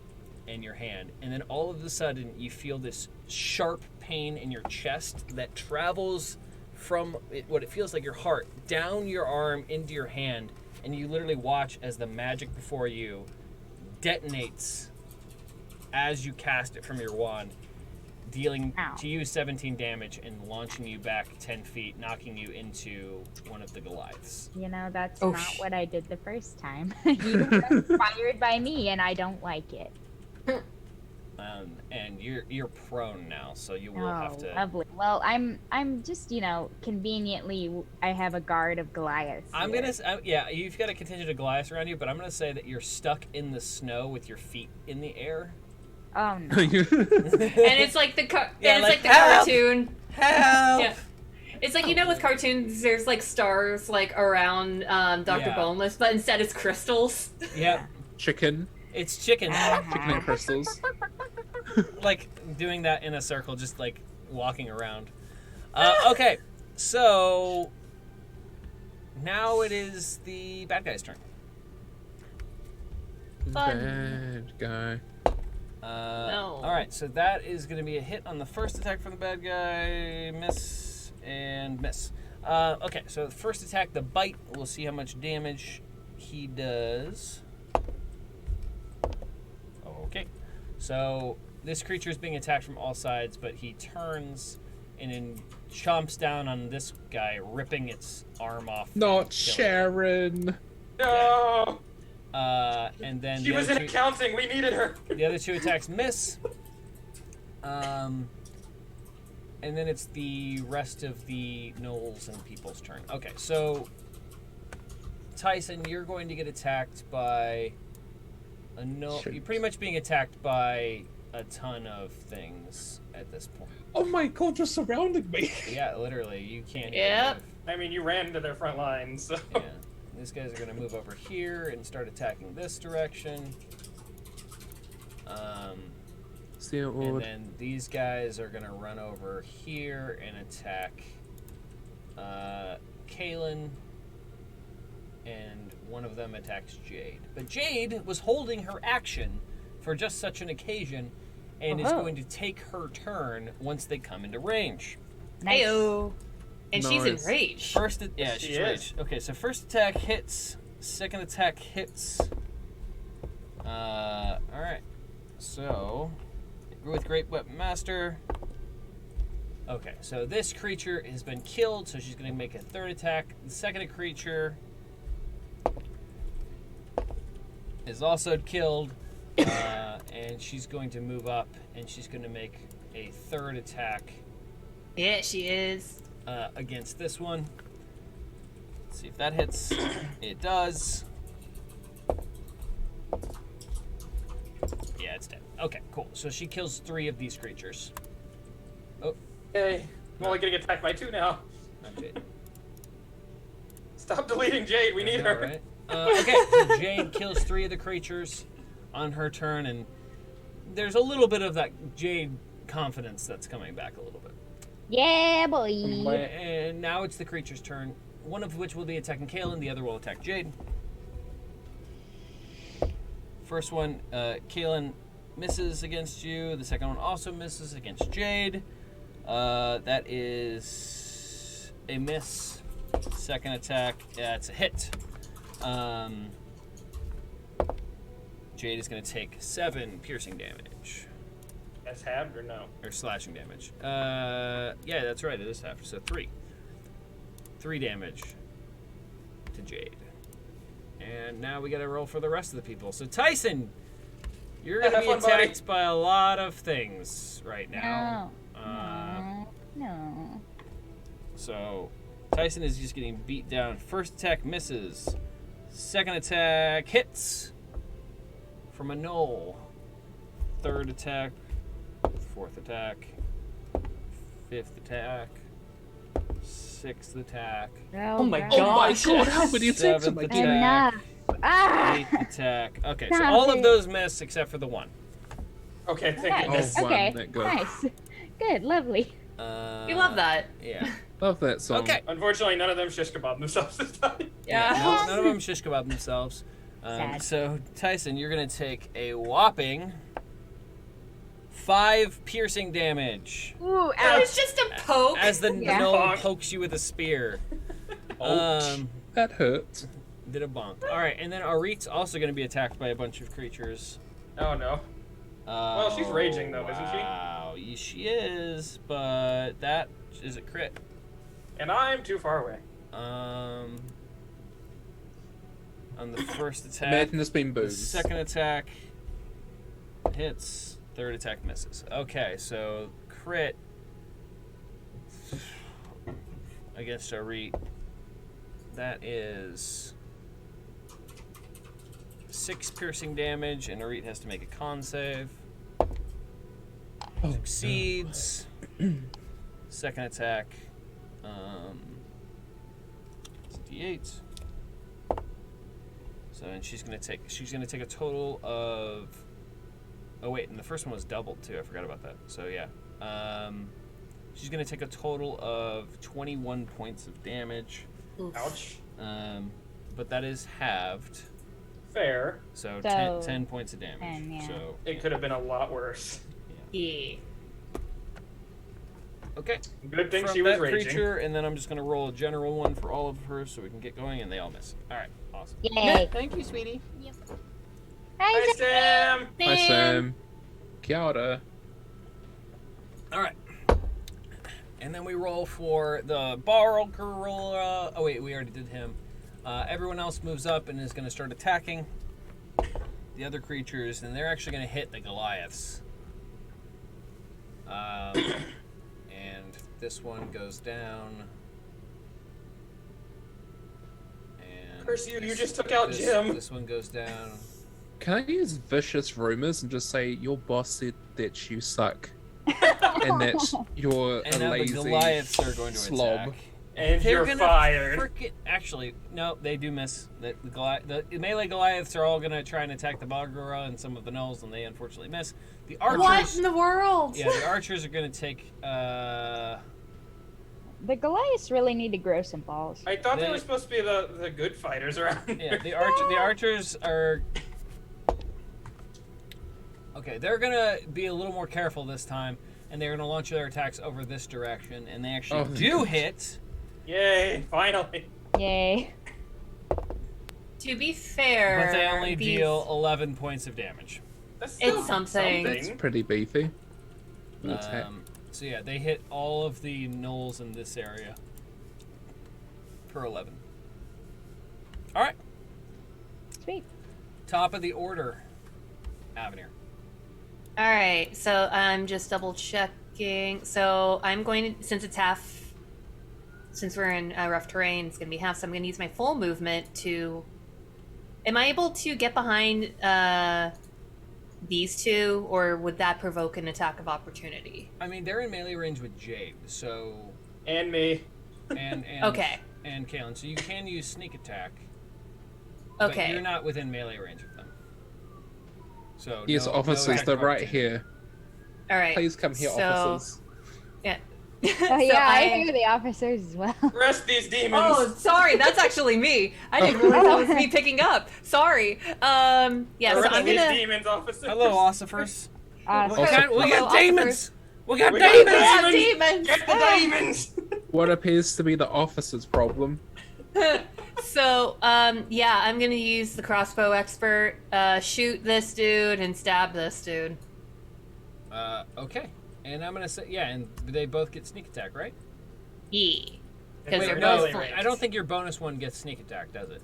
in your hand, and then all of a sudden you feel this sharp pain in your chest that travels from what it feels like your heart down your arm into your hand, and you literally watch as the magic before you detonates as you cast it from your wand, dealing Ow. to you 17 damage and launching you back 10 feet, knocking you into one of the Goliaths. You know, that's Oh, not what I did the first time. You were inspired by me, and I don't like it. And you're prone now, so you will Oh, have to. lovely. Well, I'm just, conveniently, I have a guard of Goliaths. I'm here. gonna, yeah, you've got a contingent of Goliaths around you, but I'm gonna say that you're stuck in the snow with your feet in the air. Oh no. And it's like the Yeah, and it's like, like the help! cartoon. Help! Yeah. It's like, with cartoons, there's like stars like around Dr. Yeah. Boneless, but instead it's crystals. Yep, Chicken. it's chicken. Chicken and crystals. Like doing that in a circle, just like walking around. Okay, so now it is the bad guy's turn. Bad guy. No. All right, so that is going to be a hit on the first attack from the bad guy. Miss and miss. Okay, so the first attack, the bite. We'll see how much damage he does. Okay, so this creature is being attacked from all sides, but he turns and then chomps down on this guy, ripping its arm off. Not and killing it. Sharon. No! And then She the was other in two- accounting. We needed her. The other 2 attacks miss. And then it's the rest of the gnolls and people's turn. Okay, so Tyson, you're going to get attacked by a gnoll. Sure. You're pretty much being attacked by a ton of things at this point. Oh my god, you're surrounding me. Yeah, literally, you can't. Yep. Even I mean, you ran to their front lines, so. move. Yeah, these guys are going to move over here and start attacking this direction. See it, And Lord. then these guys are gonna run over here and attack Kaylin, and one of them attacks Jade. But Jade was holding her action for just such an occasion, and is Oh. going to take her turn once they come into range. Nice. Heyo. And she's in Nice. rage. First, yeah, She she's is. rage. Okay, so first attack hits, second attack hits. All right, so with Great Weapon Master. Okay, so this creature has been killed, so she's going to make a third attack. The second creature is also killed, and she's going to move up, and she's going to make a third attack Yeah, she is. against this one. Let's see if that hits. It does. it's dead. Okay, cool. So she kills 3 of these creatures. Oh, Yay. I'm only getting attacked by 2 now. not Jade. Stop deleting Jade. We need I know, her. right? Okay, so Jade kills 3 of the creatures on her turn, and there's a little bit of that Jade confidence that's coming back a little bit. Yeah, boy. And now it's the creature's turn, one of which will be attacking Kaelin, the other will attack Jade. First one, Kaelin misses against you. The second one also misses against Jade. That is a miss. Second attack, yeah, it's a hit. Jade is going to take 7 piercing damage. That's halved or no? Or slashing damage. Yeah, that's right, it is half. So 3. 3 damage to Jade. And now we got to roll for the rest of the people. So Tyson, you're going to be Have fun, buddy. attacked by a lot of things right now. No. So Tyson is just getting beat down. First attack misses. Second attack hits from a knoll. Third attack. Fourth attack. Fifth attack. Sixth attack. Oh my God. Oh my gosh. god, how many attacks am I Seventh getting? Enough. Ah! Eighth attack. Okay, so Stop all of it. those miss except for the one. Okay, thank Okay. goodness. Oh, Okay. that good. Nice. Good. Lovely. We love that. Yeah. Love that song. Okay. Unfortunately, none of them shish kebab themselves this time. Yeah. None of them shish kebab themselves. Sad. So, Tyson, you're going to take a whopping 5 piercing damage Ooh, It ouch. was just a poke. as the Yeah. gnome Bonk. pokes you with a spear. Ouch. That hurt. Did a bonk. All right, and then Arit's also going to be attacked by a bunch of creatures. Oh no. Well, she's raging, though, isn't she? Wow, she is, but that is a crit. And I'm too far away. On the first attack, Imagine this being the booze. second attack hits, third attack misses. Okay, so crit against Arit. That is 6 piercing damage, and Arit has to make a con save. Oh, Succeeds. Second attack. It's a D8. So, and she's gonna take a total of. Oh wait, and the first one was doubled too. I forgot about that. So yeah, she's gonna take a total of 21 points of damage. Ouch. But that is halved. Fair. So, So, 10 points of damage. 10, yeah. So It could have been a lot worse. Yeah. okay. Good thing From she was that raging. creature, and then I'm just gonna roll a general one for all of her so we can get going, and they all miss. All right, awesome. Yay. Thank you, sweetie. Hi, Sam. Hi, Sam. Kia ora. All right. And then we roll for the Bargorilla. Oh wait, we already did him. Everyone else moves up and is going to start attacking the other creatures, and they're actually going to hit the Goliaths. And this one goes down. And Curse you, you just took out Jim. This one goes down. Can I use vicious rumors and just say your boss said that you suck and that you're And a now the lazy Goliaths are going to slob? attack. And They're you're gonna fired. Actually, no, they do miss. The melee Goliaths are all gonna try and attack the Bargora and some of the gnolls, and they unfortunately miss. The archers, What in the world? yeah, the archers are gonna take. The Goliaths really need to grow some balls. I thought they They- were supposed to be the good fighters around Yeah, here. the archers are. Okay, they're gonna be a little more careful this time, and they're gonna launch their attacks over this direction, and they actually Oh, do God. hit. Yay, finally. Yay. To be fair, But they only these- deal 11 points of damage. That's It's still something. That's pretty beefy. Attack. So yeah, they hit all of the gnolls in this area for 11. All right, Sweet. top of the order, Avenir. All right, so I'm just double checking. So I'm going to, since it's half, since we're in rough terrain, it's going to be half. So I'm going to use my full movement to. Am I able to get behind these two, or would that provoke an attack of opportunity? I mean, they're in melee range with Jade, so And me. and Okay. and Kalen, so you can use sneak attack. But Okay. you're not within melee range of them. So Yes, no officers, attack they're of right opportunity. here. All right. Please come here, so, officers. Yeah. Oh yeah, I hear the officers as well. Rest these demons. Oh, sorry, that's actually me. I didn't realize that was me picking up. Sorry. Yeah, so Rest I'm these gonna. demons, officers. Hello, ossifers. We Also, got Hello, demons. We got We got demons. Yeah, demons. demons. Get the demons. What appears to be the officer's problem? So, yeah, I'm gonna use the crossbow expert, shoot this dude and stab this dude. Okay. And I'm gonna say and they both get sneak attack, right? Yeah. Because Wait, they're no, both wait, flanked. I don't think your bonus one gets sneak attack, does it?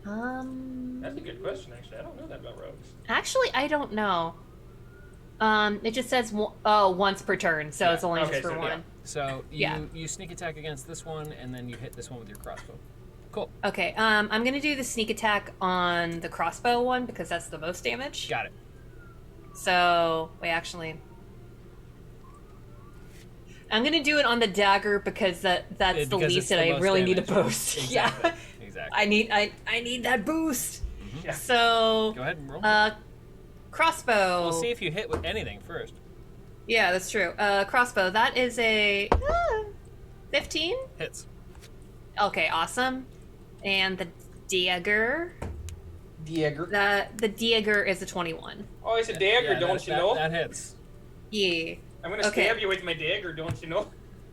That's a good question, actually. I don't know that about rogues. Actually, I don't know. It just says once per turn, so Yeah, it's only okay, just for so, one. yeah. So Yeah. you sneak attack against this one, and then you hit this one with your crossbow. Cool. Okay, I'm gonna do the sneak attack on the crossbow one because that's the most damage. Got it. So, wait, actually, I'm gonna do it on the dagger because that's the Because least it's that the I most really need a damage. boost. Exactly. Yeah, Exactly. I need that boost. Yeah. So, Go ahead and roll. crossbow. We'll see if you hit with anything first. Yeah, that's true. Crossbow. That is a 15. Hits. Okay, awesome. And the dagger. Dagger. The dagger is a 21. Oh, it's a dagger, Yeah, don't you know? That hits. Yeah. I'm gonna okay. stab you with my dagger, don't you know?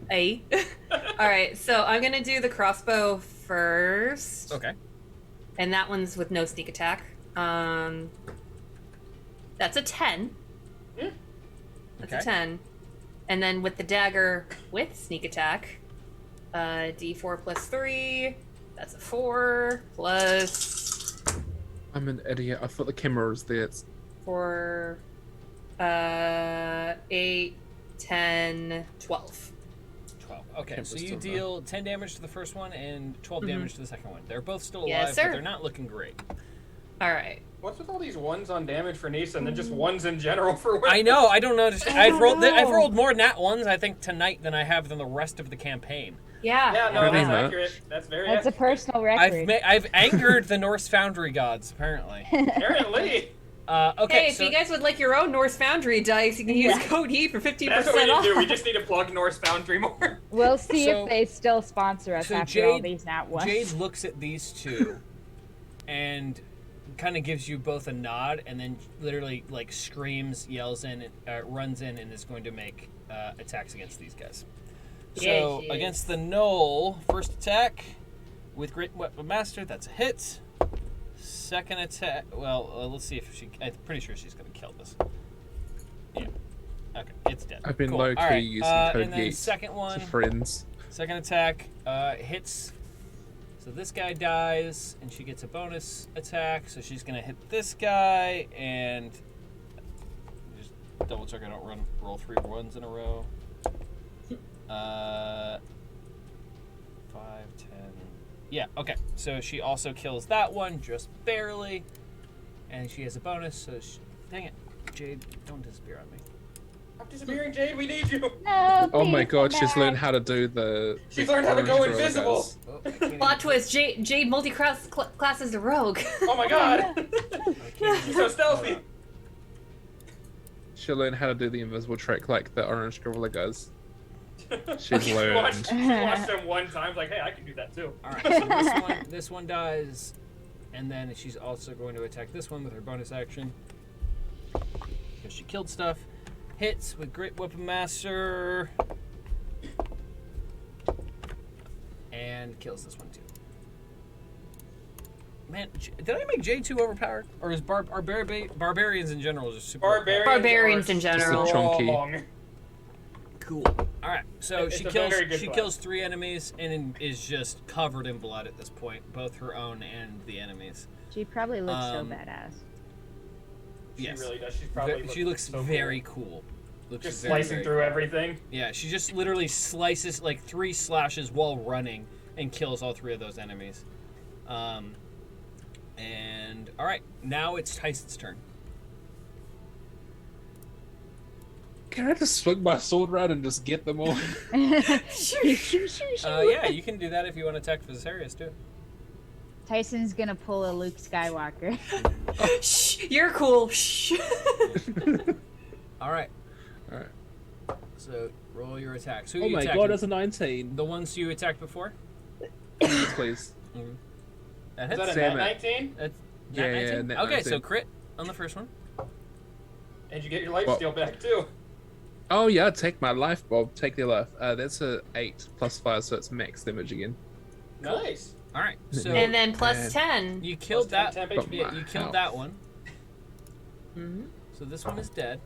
Hey. All right, so I'm gonna do the crossbow first, Okay. and that one's with no sneak attack. That's a 10. Hmm. That's Okay. a 10. And then with the dagger with sneak attack, D4 plus 3. That's a 4 plus I'm an idiot. I thought the camera was there. It's 4, 8, 10, 12. 12. Okay, Can't so be you still deal 10 damage to the first one and 12 damage to the second one. They're both still alive, Yes, sir. but they're not looking great. All right. What's with all these ones on damage for Nisa and then just ones in general for Will? I know. I don't know. I've know. rolled more nat ones, I think, tonight than I have than the rest of the campaign. Yeah. Yeah, no, Pretty that's much. accurate. That's very that's a accurate. personal record. I've angered the Norse Foundry gods, apparently. Apparently. Okay, Hey, if so you guys would like your own Norse Foundry dice, you can use code Yeet for 15% That's what we need off. to do. We just need to plug Norse Foundry more. We'll see So- if they still sponsor us so after all Jade- these nat ones. Jade looks at these two and kind of gives you both a nod, and then literally like screams, yells in, runs in, and is going to make attacks against these guys. Yeah, So she is. against the Knoll, first attack with Great Weapon Master, that's a hit. Second attack, well, let's see if I'm pretty sure she's going to kill this. Yeah. Okay, it's dead. I've been Cool. low-key All right, using code and then Yeet second to one, friends. second attack hits. So this guy dies, and she gets a bonus attack. So she's gonna hit this guy, and just double check I don't roll 3 ones in a row. 5, 10. Yeah, okay. So she also kills that one just barely, and she has a bonus. So dang it, Jade, don't disappear on me. I'm disappearing, Jade. We need you. No, Oh my please god, come she's back. learned how to do the. She's the learned how to go orange gorilla invisible. guys. Oh, I can't Plot even- twist: Jade multi-class as a rogue. Oh my god. I can't She's even- so stealthy. She'll learn how to do the invisible trick like the orange gorilla guys. She's She learned. watched them one time. Like, hey, I can do that too. All right, so this one dies, and then she's also going to attack this one with her bonus action because she killed stuff. Hits with Great Weapon Master, and kills this one too. Man, did I make J2 overpowered, or is barbarians in general just super? Barbarians in general. Just a chunky. Strong. Cool. All right, so It's she a kills very good she class. kills 3 enemies and is just covered in blood at this point, both her own and the enemies. She probably looks so Um, badass. She Yes. really does. She's probably. She looks so very cool. Looks Just very, slicing very through cool. everything. Yeah, she just literally slices like 3 slashes while running and kills all 3 of those enemies. And all right, now it's Tyson's turn. Can I just swing my sword around and just get them all? Yeah, you can do that if you want to attack Viserys too. Tyson's gonna pull a Luke Skywalker. Shh, you're cool. Shh. All right. Alright. So roll your attacks. Who Oh you my attacking? god, that's a 19. The ones you attacked before? Yes, please. That Is hits. that a Sam net it. 19? That's Yeah, nat yeah, 19? net Okay, 19. so crit on the first one. And you get your life Well- steal back too. Oh yeah, take my life, Bob. Take their life. That's a 8 plus 5, so it's max damage again. Nice. All right. So And then plus 10. you killed Plus that. 10 But Yeah, my you killed health. that one. Mm-hmm. So this one is dead.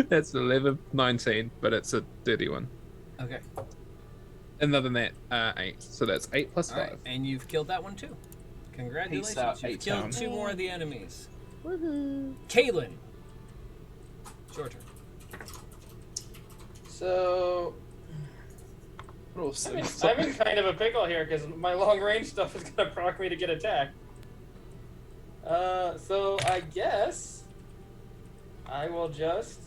That's 11, 19, but it's a dirty one. Okay. And other than that, 8. So that's 8 plus All 5. right. And you've killed that one too. Congratulations. Peace out, You've killed A-Town. 2 more of the enemies. Woohoo! Kaylin. It's your turn. So I'm in kind of a pickle here because my long range stuff is gonna proc me to get attacked. So I guess I will just,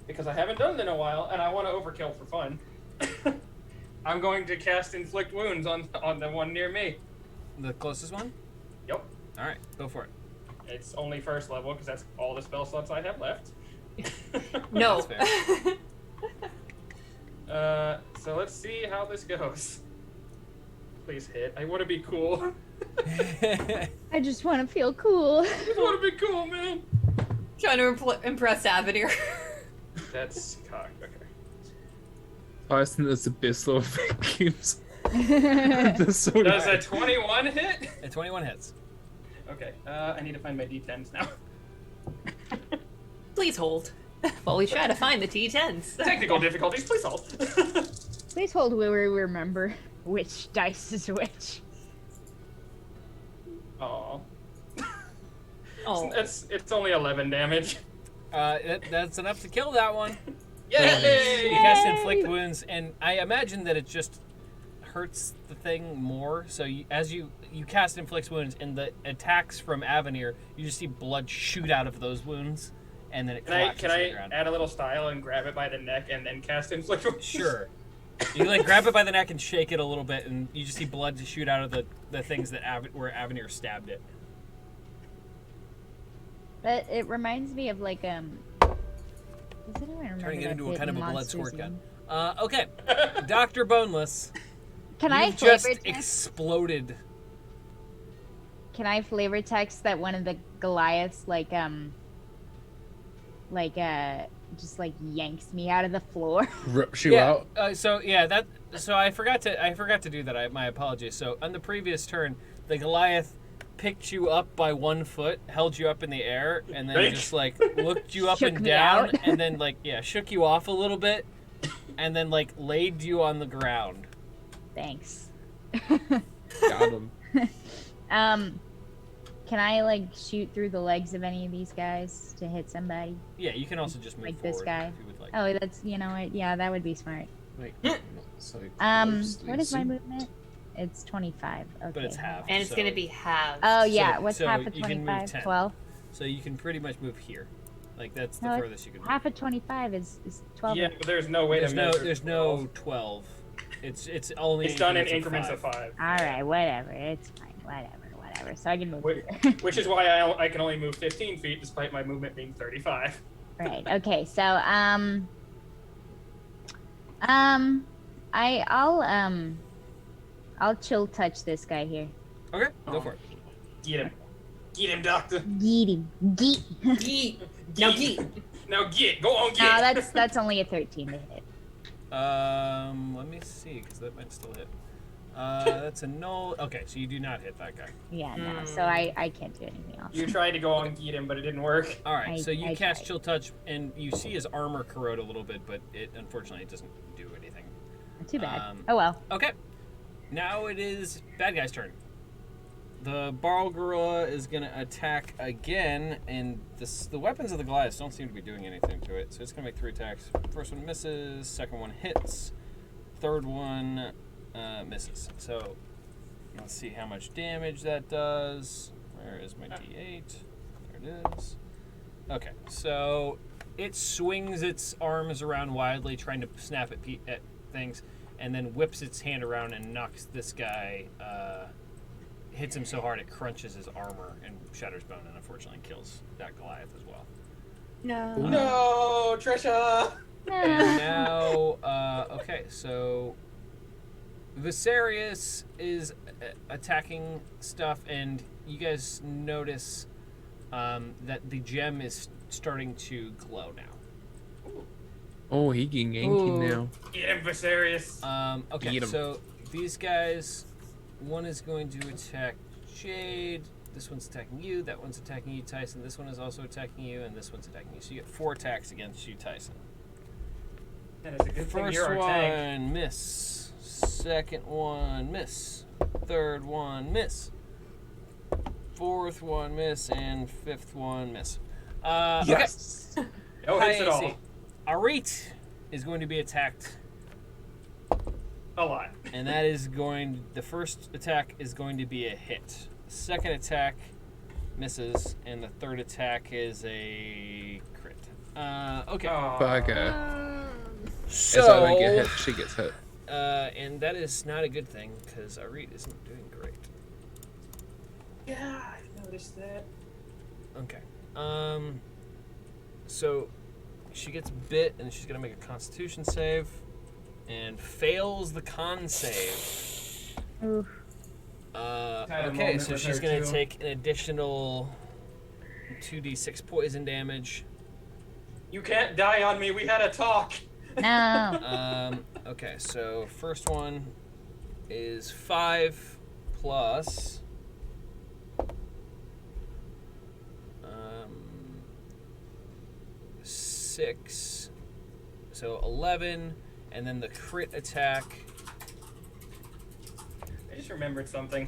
because I haven't done it in a while and I want to overkill for fun. I'm going to cast inflict wounds on the one near me. The closest one? Yep. All right, go for it. It's only first level because that's all the spell slots I have left. No. That's So let's see how this goes. Please hit. I want to be cool. I just want to feel cool. I just want to be cool, man. Trying to impress Avenir. That's cocked. Okay. Tyson is the best Lord of vacuums. Does a 21 hit? A 21 hits. Okay. I need to find my d10s now. Please hold. While we try to find the T10s. Technical difficulties, please hold. Please hold where we remember which dice is which. Oh. Oh. It's only 11 damage. That's enough to kill that one. You Yay! cast inflict wounds, and I imagine that it just hurts the thing more. So as you cast inflict wounds, and the attacks from Avenir, you just see blood shoot out of those wounds, and then it collapses Can to the I ground. add a little style and grab it by the neck and then cast inflict wounds? Sure. You like grab it by the neck and shake it a little bit, and you just see blood to shoot out of the things that where Avenir stabbed it. But it reminds me of like Does anyone remember Turning it that into a bit kind of in a blood Monsters, squirt gun. Inc? Okay, Dr. Boneless. Can I You've flavor just text? exploded. Can I flavor text that one of the Goliaths just like yanks me out of the floor? Rips you out. So I forgot to do that. My apologies. So on the previous turn, the Goliath picked you up by 1 foot, held you up in the air, and then Thanks. just like looked you up Shook and me down, out. and then shook you off a little bit, and then like laid you on the ground. Thanks. Got him. Can I like shoot through the legs of any of these guys to hit somebody? Yeah, you can also just move Like forward this guy? if you would like. Oh, that's yeah, that would be smart. Wait, so What is my movement? It's 25. Okay. But it's half. And it's so- gonna be halved. Oh yeah, So- what's so half of you can move 25? 10. 12. So you can pretty much move here. Like that's the No, furthest you can move. Half of 25 is 12. Yeah, but there's no way There's to no measure there's 12. no 12. It's only It's done in increments of 5. All right, whatever. It's fine. Whatever. So I can move. Which is why I can only move 15 feet despite my movement being 35. Right. Okay. So I'll chill touch this guy here. Okay, go for it. Get him, doctor. Get him. Get. Yeet. Now yeet. Now get, go on, No, get. that's only a 13 to hit. Let me see, because that might still hit. That's a null. Okay, so you do not hit that guy. Yeah. No. So I can't do anything else. You tried to go on get him, but it didn't work. All right, so you I cast tried. Chill Touch, and you see his armor corrode a little bit, but it unfortunately doesn't do anything. Too bad. Um, Oh well. Okay, now it is bad guy's turn. The Barl Gorilla is going to attack again, and the weapons of the Goliaths don't seem to be doing anything to it, so it's going to make 3 attacks. First one misses, second one hits, third one misses. So let's see how much damage that does. Where is my D8? There it is. Okay, so it swings its arms around wildly, trying to snap at things, and then whips its hand around and knocks this guy. Hits him so hard it crunches his armor and shatters bone, and unfortunately kills that Goliath as well. No. No, Trisha. And now, okay, so Viserys is attacking stuff, and you guys notice that the gem is starting to glow now. Oh, he getting yanky now. Eat him, Viserys. Okay, Eat 'em. so these guys, one is going to attack Jade. This one's attacking you. That one's attacking you, Tyson. This one is also attacking you, and this one's attacking you. So you get 4 attacks against you, Tyson. That is a good thing First you're our one, tank. miss. Second one, miss. Third one, miss. Fourth one, miss. And fifth one, miss. Yes. Okay. No hits at all. Arit is going to be attacked. A lot. And that is going... The first attack is going to be a hit. The second attack misses. And the third attack is a crit. Okay. Bugger. So... As I don't get hit, she gets hit. And that is not a good thing, because Arit isn't doing great. Yeah, I noticed that. Okay. So she gets bit, and she's gonna make a Constitution save, and fails the con save. Oof. Okay, so she's gonna take an additional 2d6 poison damage. You can't die on me. We had a talk. No. Okay, so first one is 5 plus 6, so 11, and then the crit attack. I just remembered something.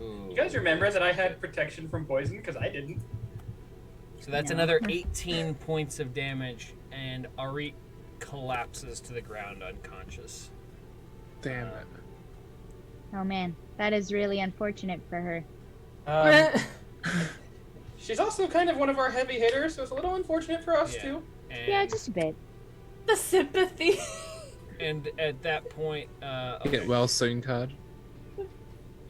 Ooh. You guys remember that I had protection from poison? Because I didn't. So that's another 18 points of damage, and Arit collapses to the ground unconscious. Damn it. Oh man, that is really unfortunate for her. She's also kind of one of our heavy hitters, so it's a little unfortunate for us too. And, Yeah, just a bit. The sympathy. And at that point, Get well soon card.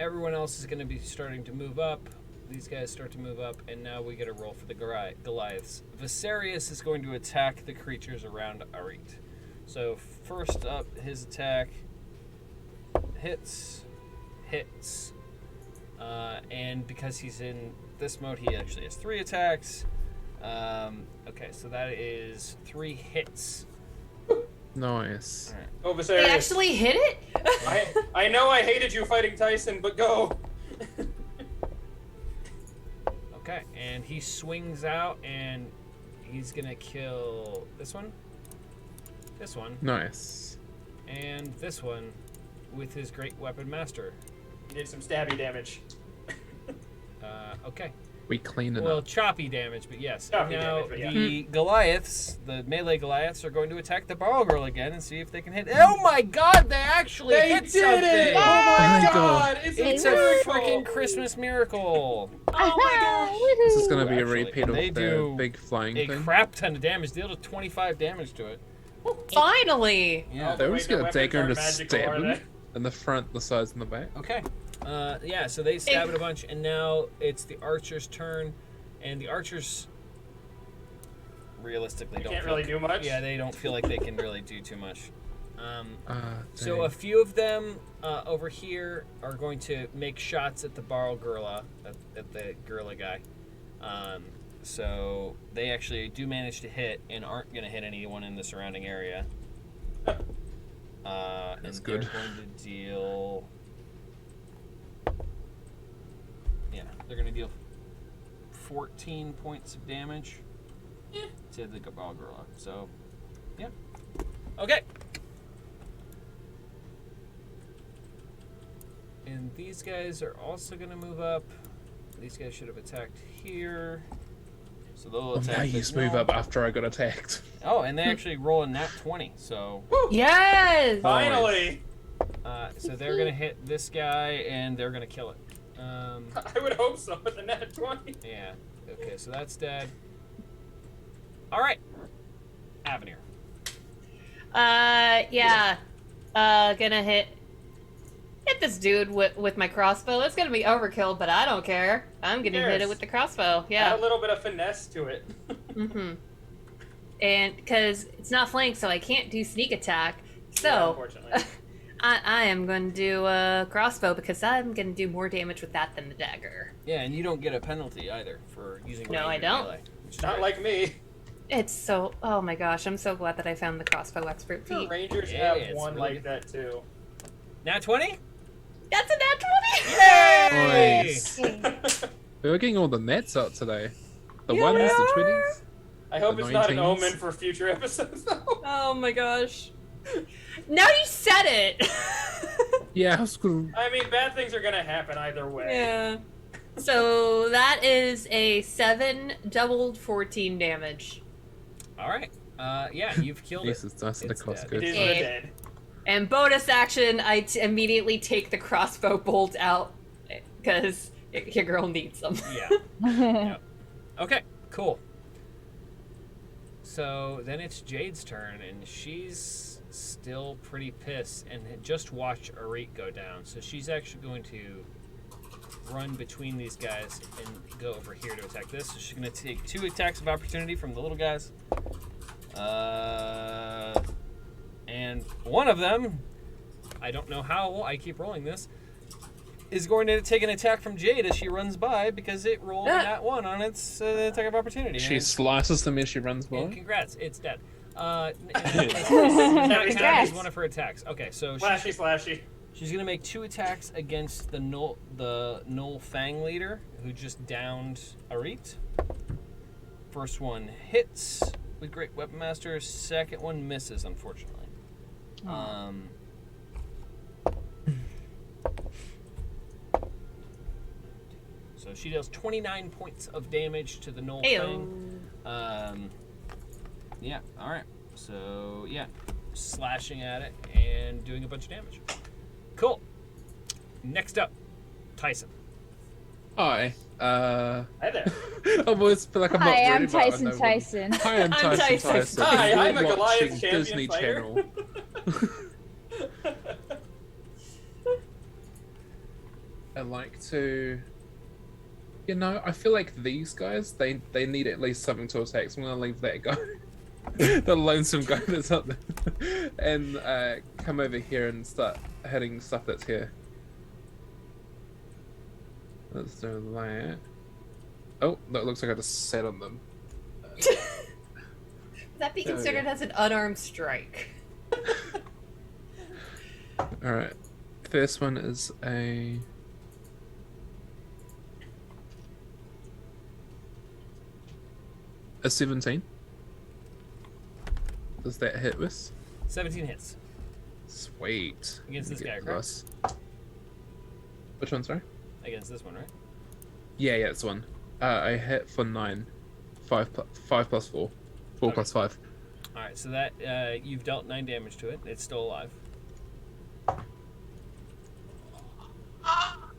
everyone else is going to be starting to move up. These guys start to move up, and now we get a roll for the Goliaths. Viserys is going to attack the creatures around Arit. So first up, his attack hits, and because he's in this mode, he actually has 3 attacks. Okay, so that is 3 hits. Nice. All right. Oh, Viserys. They actually hit it? I know I hated you fighting Tyson, but go. Okay, and he swings out, and he's gonna kill this one, Nice. and this one with his great weapon master. You did some stabby damage. Okay. We clean it Well, up. choppy damage, but yes. Choppy Now damage, but yeah. the Goliaths, the melee Goliaths, are going to attack the Barrel Girl again and see if they can hit. Oh my God! They actually They hit did something. it! Yeah! Oh my Oh my God! It's It's a a miracle! freaking Christmas miracle. Oh my gosh. This is gonna be a Actually, repeat of they the do big flying A thing. crap ton of damage. They deal 25 damage to it. Finally. Yeah. They're Wait, just their gonna take her and weapons just aren't magical, stab are him in the front, the sides, and the back. Okay. Yeah, so they stab it a bunch, and now it's the archer's turn, and the archers realistically don't Can't feel- really do much. Yeah, they don't feel like they can really do too much. So Dang. a few of them over here are going to make shots at the Barrel Gorilla, at the gorilla guy. So they actually do manage to hit and aren't going to hit anyone in the surrounding area. That's and good. They're going to deal. Yeah, they're going to deal 14 points of damage to the Barrel Gorilla. So, yeah. Okay. And these guys are also going to move up. These guys should have attacked here. So they'll Oh, attack. now you this move knoll. up after I got attacked. Oh, and they actually roll a nat 20. So, Yes. Finally! so they're going to hit this guy and they're going to kill it. I would hope so with a nat 20. Yeah. Okay, so that's dead. All right. Avenir. Yeah. Gonna hit this dude with my crossbow. It's gonna be overkill, but I don't care. I'm gonna hit it with the crossbow. Yeah. Add a little bit of finesse to it. Mm-hmm. And because it's not flanked, so I can't do sneak attack. So Yeah, unfortunately. I am going to do a crossbow because I'm going to do more damage with that than the dagger. Yeah, and you don't get a penalty either for using. No, I don't. Melee, Not like me. It's so. Oh my gosh, I'm so glad that I found the crossbow expert The feat. Rangers Yeah, have it's one really like that too. Nat 20. That's a nat 20! Yay! Nice. We were getting all the nets out today. The Yeah, ones, we the are. 20s. I hope The it's not an 19s. omen for future episodes though. Oh my gosh. Now you said it! Yeah, I was cool. I mean, bad things are gonna happen either way. Yeah. So that is a 7 doubled 14 damage. All right. Yeah, you've killed it. Jesus, that's the It's cost dead. good. It is Yeah. dead. And bonus action, I immediately take the crossbow bolt out because your girl needs them. Yeah. Okay. Cool. So then it's Jade's turn, and she's still pretty pissed and had just watched Arik go down. So she's actually going to run between these guys and go over here to attack this. So she's going to take 2 attacks of opportunity from the little guys. And one of them, I don't know how I keep rolling this, is going to take an attack from Jade as she runs by because it rolled a nat 1 on its attack of opportunity. She And- slices them as she runs and by. congrats, it's dead. Not Congrats. one of her attacks. Okay, so Slashy. she's gonna make 2 attacks against the Null Fang leader who just downed Arit. First one hits with Great Weapon Master. Second one misses, unfortunately. So she deals 29 points of damage to the Null Fang. Yeah, alright. So, yeah. Slashing at it and doing a bunch of damage. Cool. Next up, Tyson. Hi. Hi there. I always feel like I'm not Hi, I'm ready, but I Tyson know one. Tyson. Hi, I'm I'm Tyson Tyson. Hi, You're I'm a watching Goliaths champion Disney player. Channel. I like to, I feel like these guys, they need at least something to attack, so I'm gonna leave that guy, the lonesome guy that's up there, and come over here and start hitting stuff that's here. Let's do that. Oh, that looks like I just sat on them. Would that be There we considered go. as an unarmed strike? Alright. First one is a 17. Does that hit with? 17 hits. Sweet. Against this Get guy, correct? plus. Which one, sorry? Against this one, right? Yeah, it's one. I hit for 9. 5 plus 4. 4 Okay. plus 5. Alright, so that, you've dealt 9 damage to it. It's still alive.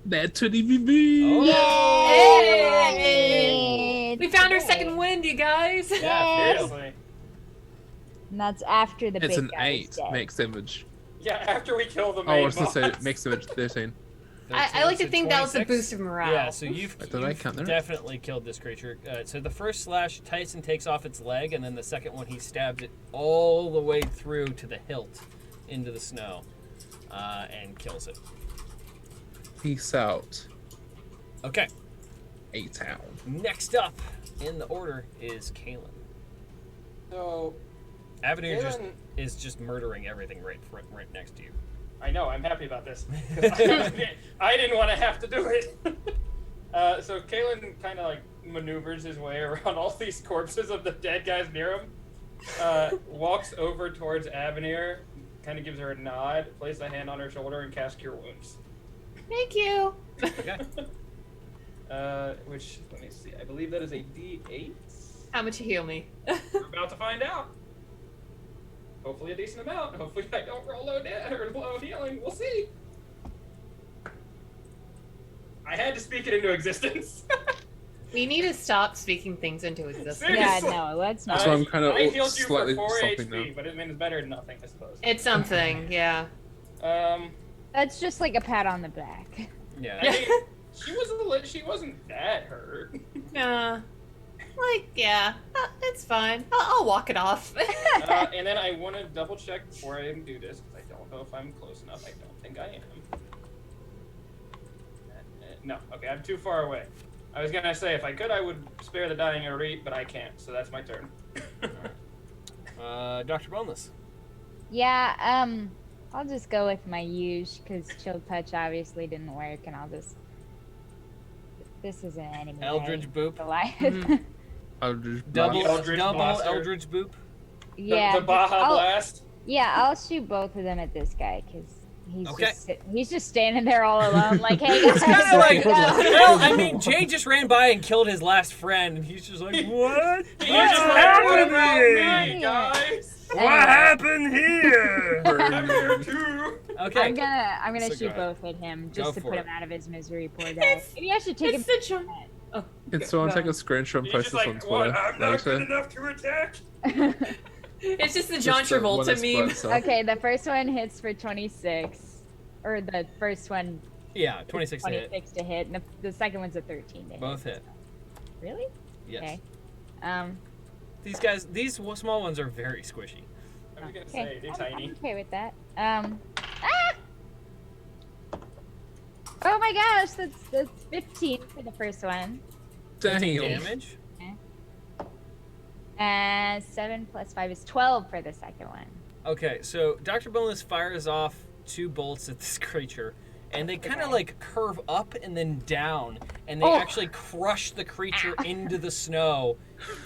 That 20 BB! Oh! Hey! We found our second wind, you guys! Yeah, Seriously. And that's after the It's big an guy is 8 dead. max damage. Yeah, after we kill the Oh, main I was gonna say boss. max damage 13. I like to think that was a 26. boost of morale. Yeah, so you've Wait, did I count there? definitely killed this creature. So the first slash, Tyson takes off its leg, and then the second one, he stabbed it all the way through to the hilt into the snow and kills it. Peace out. Okay, A-Town. next up in the order is Kalen. So, Avenir Kalen- is just murdering everything right next to you. I know, I'm happy about this. 'Cause I didn't want to have to do it. So Kalen kind of like maneuvers his way around all these corpses of the dead guys near him. Walks over towards Avenir, kind of gives her a nod, places a hand on her shoulder, and casts Cure Wounds. Thank you! Okay. Which, let me see, I believe that is a D8. How much you heal me? We're about to find out. Hopefully a decent amount. Hopefully I don't roll low dead or low healing. We'll see. I had to speak it into existence. We need to stop speaking things into existence. Yeah, Seriously. no, let's not. So I'm kind of I healed you for slightly 4 stopping HP, now. but it means better than nothing, I suppose. It's something, yeah. That's just like a pat on the back. Yeah. I mean, she wasn't that hurt. Yeah. Yeah, it's fine. I'll walk it off. And then I want to double check before I even do this, because I don't know if I'm close enough. I don't think I am. No, okay, I'm too far away. I was gonna say, if I could, I would spare the dying elite, but I can't, so that's my turn. Dr. Boneless. Yeah, I'll just go with my use because chill touch obviously didn't work, and I'll just. This isn't an enemy. Eldridge boop. Goliath. Double Eldritch Blaster. Eldridge boop. Yeah. The Baja Blast. Yeah, I'll shoot both of them at this guy because Okay. he's just standing there all alone, like, hey guys. It's kind of like, well, I mean, Jay just ran by and killed his last friend, and he's just like, what? You just like, what about me, guys? What happened here? I'm here too. Okay. I'm gonna So go shoot ahead. both at him Go just to for put it. him out of his misery. Poor guy. Maybe I should take him. It's the charm. Oh, Can someone take a screenshot and You're post just this on like, what? Twitter I'm not good later? enough to attack? it's just the John Just the one Travolta that meme. splits up. Okay, the first one hits for 26, or the first one Yeah, 26 to hit. 26 to hit, and the second one's a 13 to hit. Both hit. Really? Yes. Okay. These guys, these small ones are very squishy. I was gonna Okay. say, they're tiny. I'm okay with that. Oh my gosh, that's 15 for the first one. Damn. Damage? And 7 plus 5 is 12 for the second one. Okay, so Dr. Boneless fires off 2 bolts at this creature, and they kind of Okay. like curve up and then down, and they Oh. actually crush the creature into the snow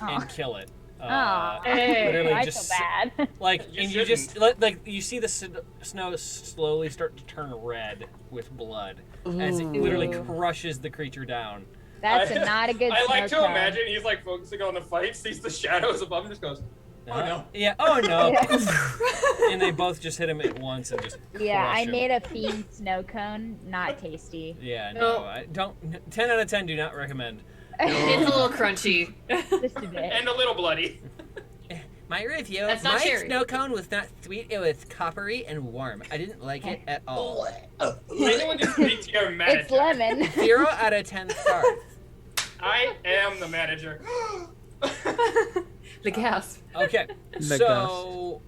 and kill it. Hey, literally I just feel bad. like, You and you just shouldn't. like you see the snow slowly start to turn red with blood as it literally Ooh. crushes the creature down. That's not a good I like to snow cone. imagine he's like focusing on the fight, sees the shadows above him, just goes, oh no. Yeah. Oh no. Yeah. And they both just hit him at once and just Yeah, crush I him. made a fiend snow cone. Not tasty. Yeah, no, No. I don't. 10 out of 10 do not recommend. It's a little crunchy. Just a bit. And a little bloody. My review, That's not my cherry. snow cone was not sweet, it was coppery and warm. I didn't like it at all. Anyone just speak to your manager. It's lemon. 0 out of 10 stars. I am the manager. The gasp. Okay, The so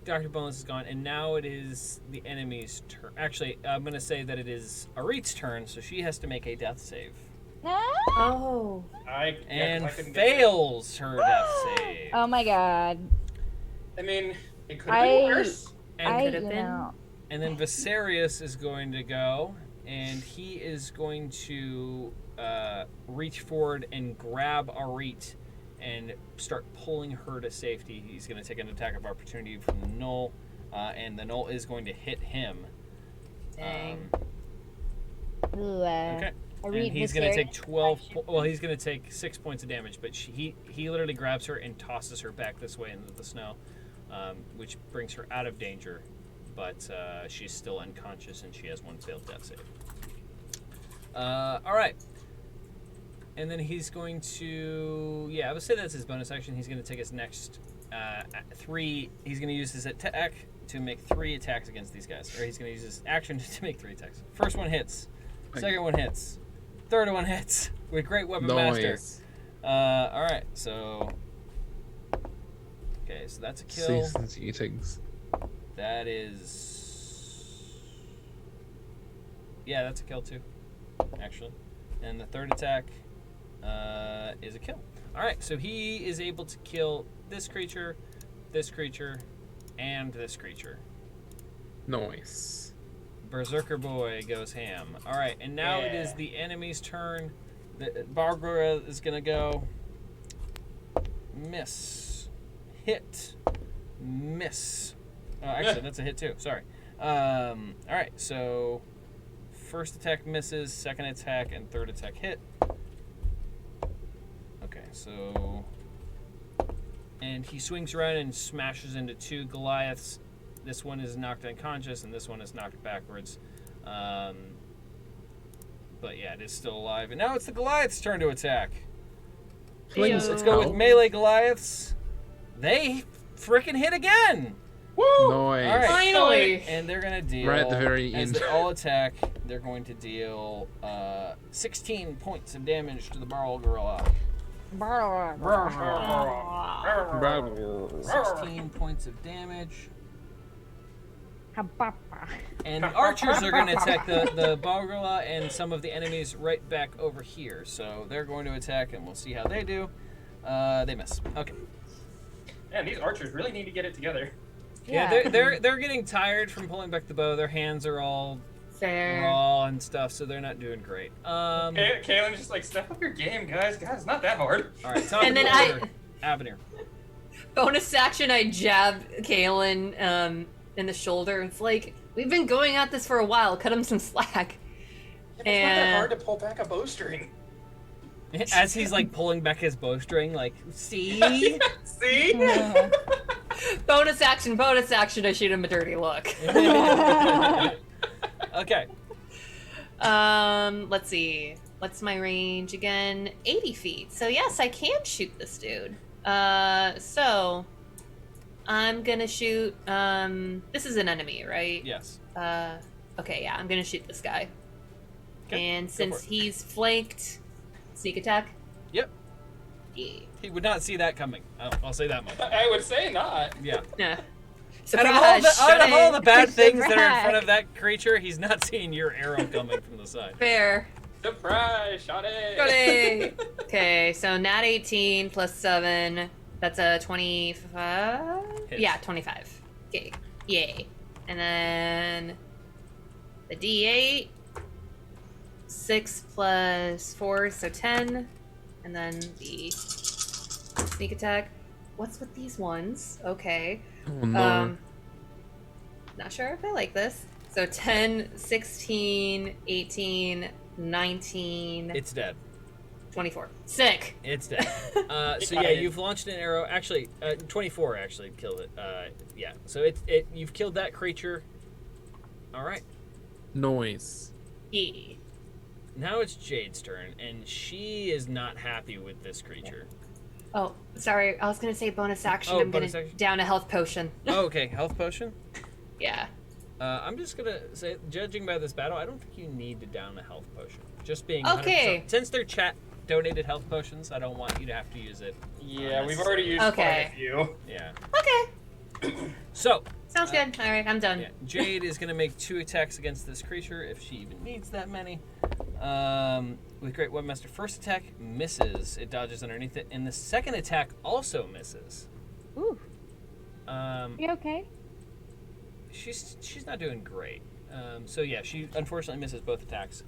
Dr. Boneless is gone, and now it is the enemy's turn. Actually, I'm going to say that it is Arit's turn, so she has to make a death save. Oh. And I couldn't get that. fails her death save. Oh my god. I mean, it could have been worse. And, could have been. and then Viserius is going to go, and he is going to reach forward and grab Arit and start pulling her to safety. He's going to take an attack of opportunity from the Null, and the Null is going to hit him. Dang. Ooh, Okay. I And read he's going to take Viserius. 12. Well, he's going to take 6 points of damage, but he literally grabs her and tosses her back this way into the snow, which brings her out of danger. But she's still unconscious and she has 1 failed death save. All right. And then he's going to, I would say that's his bonus action. He's going to take his next 3. He's going to use his attack to make 3 attacks against these guys, or he's going to use his action to make 3 attacks. First one hits. Second one hits. Third one hits with Great Weapon Master. Nice. All right, so okay, so that's a kill. Season's eatings. That is, that's a kill too, actually. And the third attack is a kill. All right, so he is able to kill this creature, and this creature. Nice. Berserker Boy goes ham. All right, and now it is the enemy's turn. Barbara is going to go. Miss. Hit. Miss. Oh, actually, that's a hit too. Sorry. All right, so first attack misses, second attack, and third attack hit. Okay, so... And he swings around and smashes into 2 Goliaths. This one is knocked unconscious, and this one is knocked backwards. But yeah, it is still alive. And now it's the Goliath's turn to attack. Please. Let's go with melee Goliaths. They freaking hit again. Nice. All right. Finally. And they're gonna deal. Right at the very as end. they all attack, they're going to deal 16 points of damage to the Barrel Gorilla. 16 points of damage. And the archers are going to attack the Barrel Gorilla and some of the enemies right back over here. So they're going to attack, and we'll see how they do. They miss. Okay. Man, these archers really need to get it together. Yeah, they're getting tired from pulling back the bow. Their hands are all Fair. raw and stuff, so they're not doing great. Kaylin's just like, step up your game, guys. Guys, it's not that hard. All right, top And of then the order, Avenir. Bonus action, I jab Kaylin in the shoulder. It's like, we've been going at this for a while. Cut him some slack. It's not that hard to pull back a bowstring. As he's like pulling back his bowstring, like, see? See? Bonus action, I shoot him a dirty look. Okay. Let's see. What's my range again? 80 feet. So yes, I can shoot this dude. So I'm gonna shoot, this is an enemy, right? Yes. Okay, yeah, I'm gonna shoot this guy. Okay, And go since for it. he's flanked, sneak attack? Yep. Yeah. He would not see that coming. I'll say that much. I would say not. Yeah. Yeah. Out of all the bad things that are in Surprise. front of that creature, he's not seeing your arrow coming from the side. Fair. Surprise, shot it. Got it. Okay, so nat 18 plus 7. That's a 25? Hits. Yeah, 25. Okay. Yay. And then the D8. 6 plus 4, so 10. And then the sneak attack. What's with these ones? Okay. Oh no. Not sure if I like this. So 10, 16, 18, 19, It's dead. 24. Sick. It's dead. So yeah, you've launched an arrow. Actually, 24 actually killed it. Yeah. So you've killed that creature. All right. Noise. Yeah. Now it's Jade's turn, and she is not happy with this creature. Oh, sorry. I was gonna say bonus action. Oh, I'm bonus gonna action? down a health potion. Oh, okay, health potion. Yeah. I'm just gonna say, judging by this battle, I don't think you need to down a health potion. Just being Okay. 100%. Since they're chat donated health potions, I don't want you to have to use it. Yeah, we've already used Okay. quite a few. Yeah. Okay. So. Sounds good. All right, I'm done. Yeah, Jade is going to make 2 attacks against this creature if she even needs that many. With Great Webmaster, first attack misses. It dodges underneath it, and the second attack also misses. Ooh, Mm-hmm. you okay? She's not doing great. So yeah, she unfortunately misses both attacks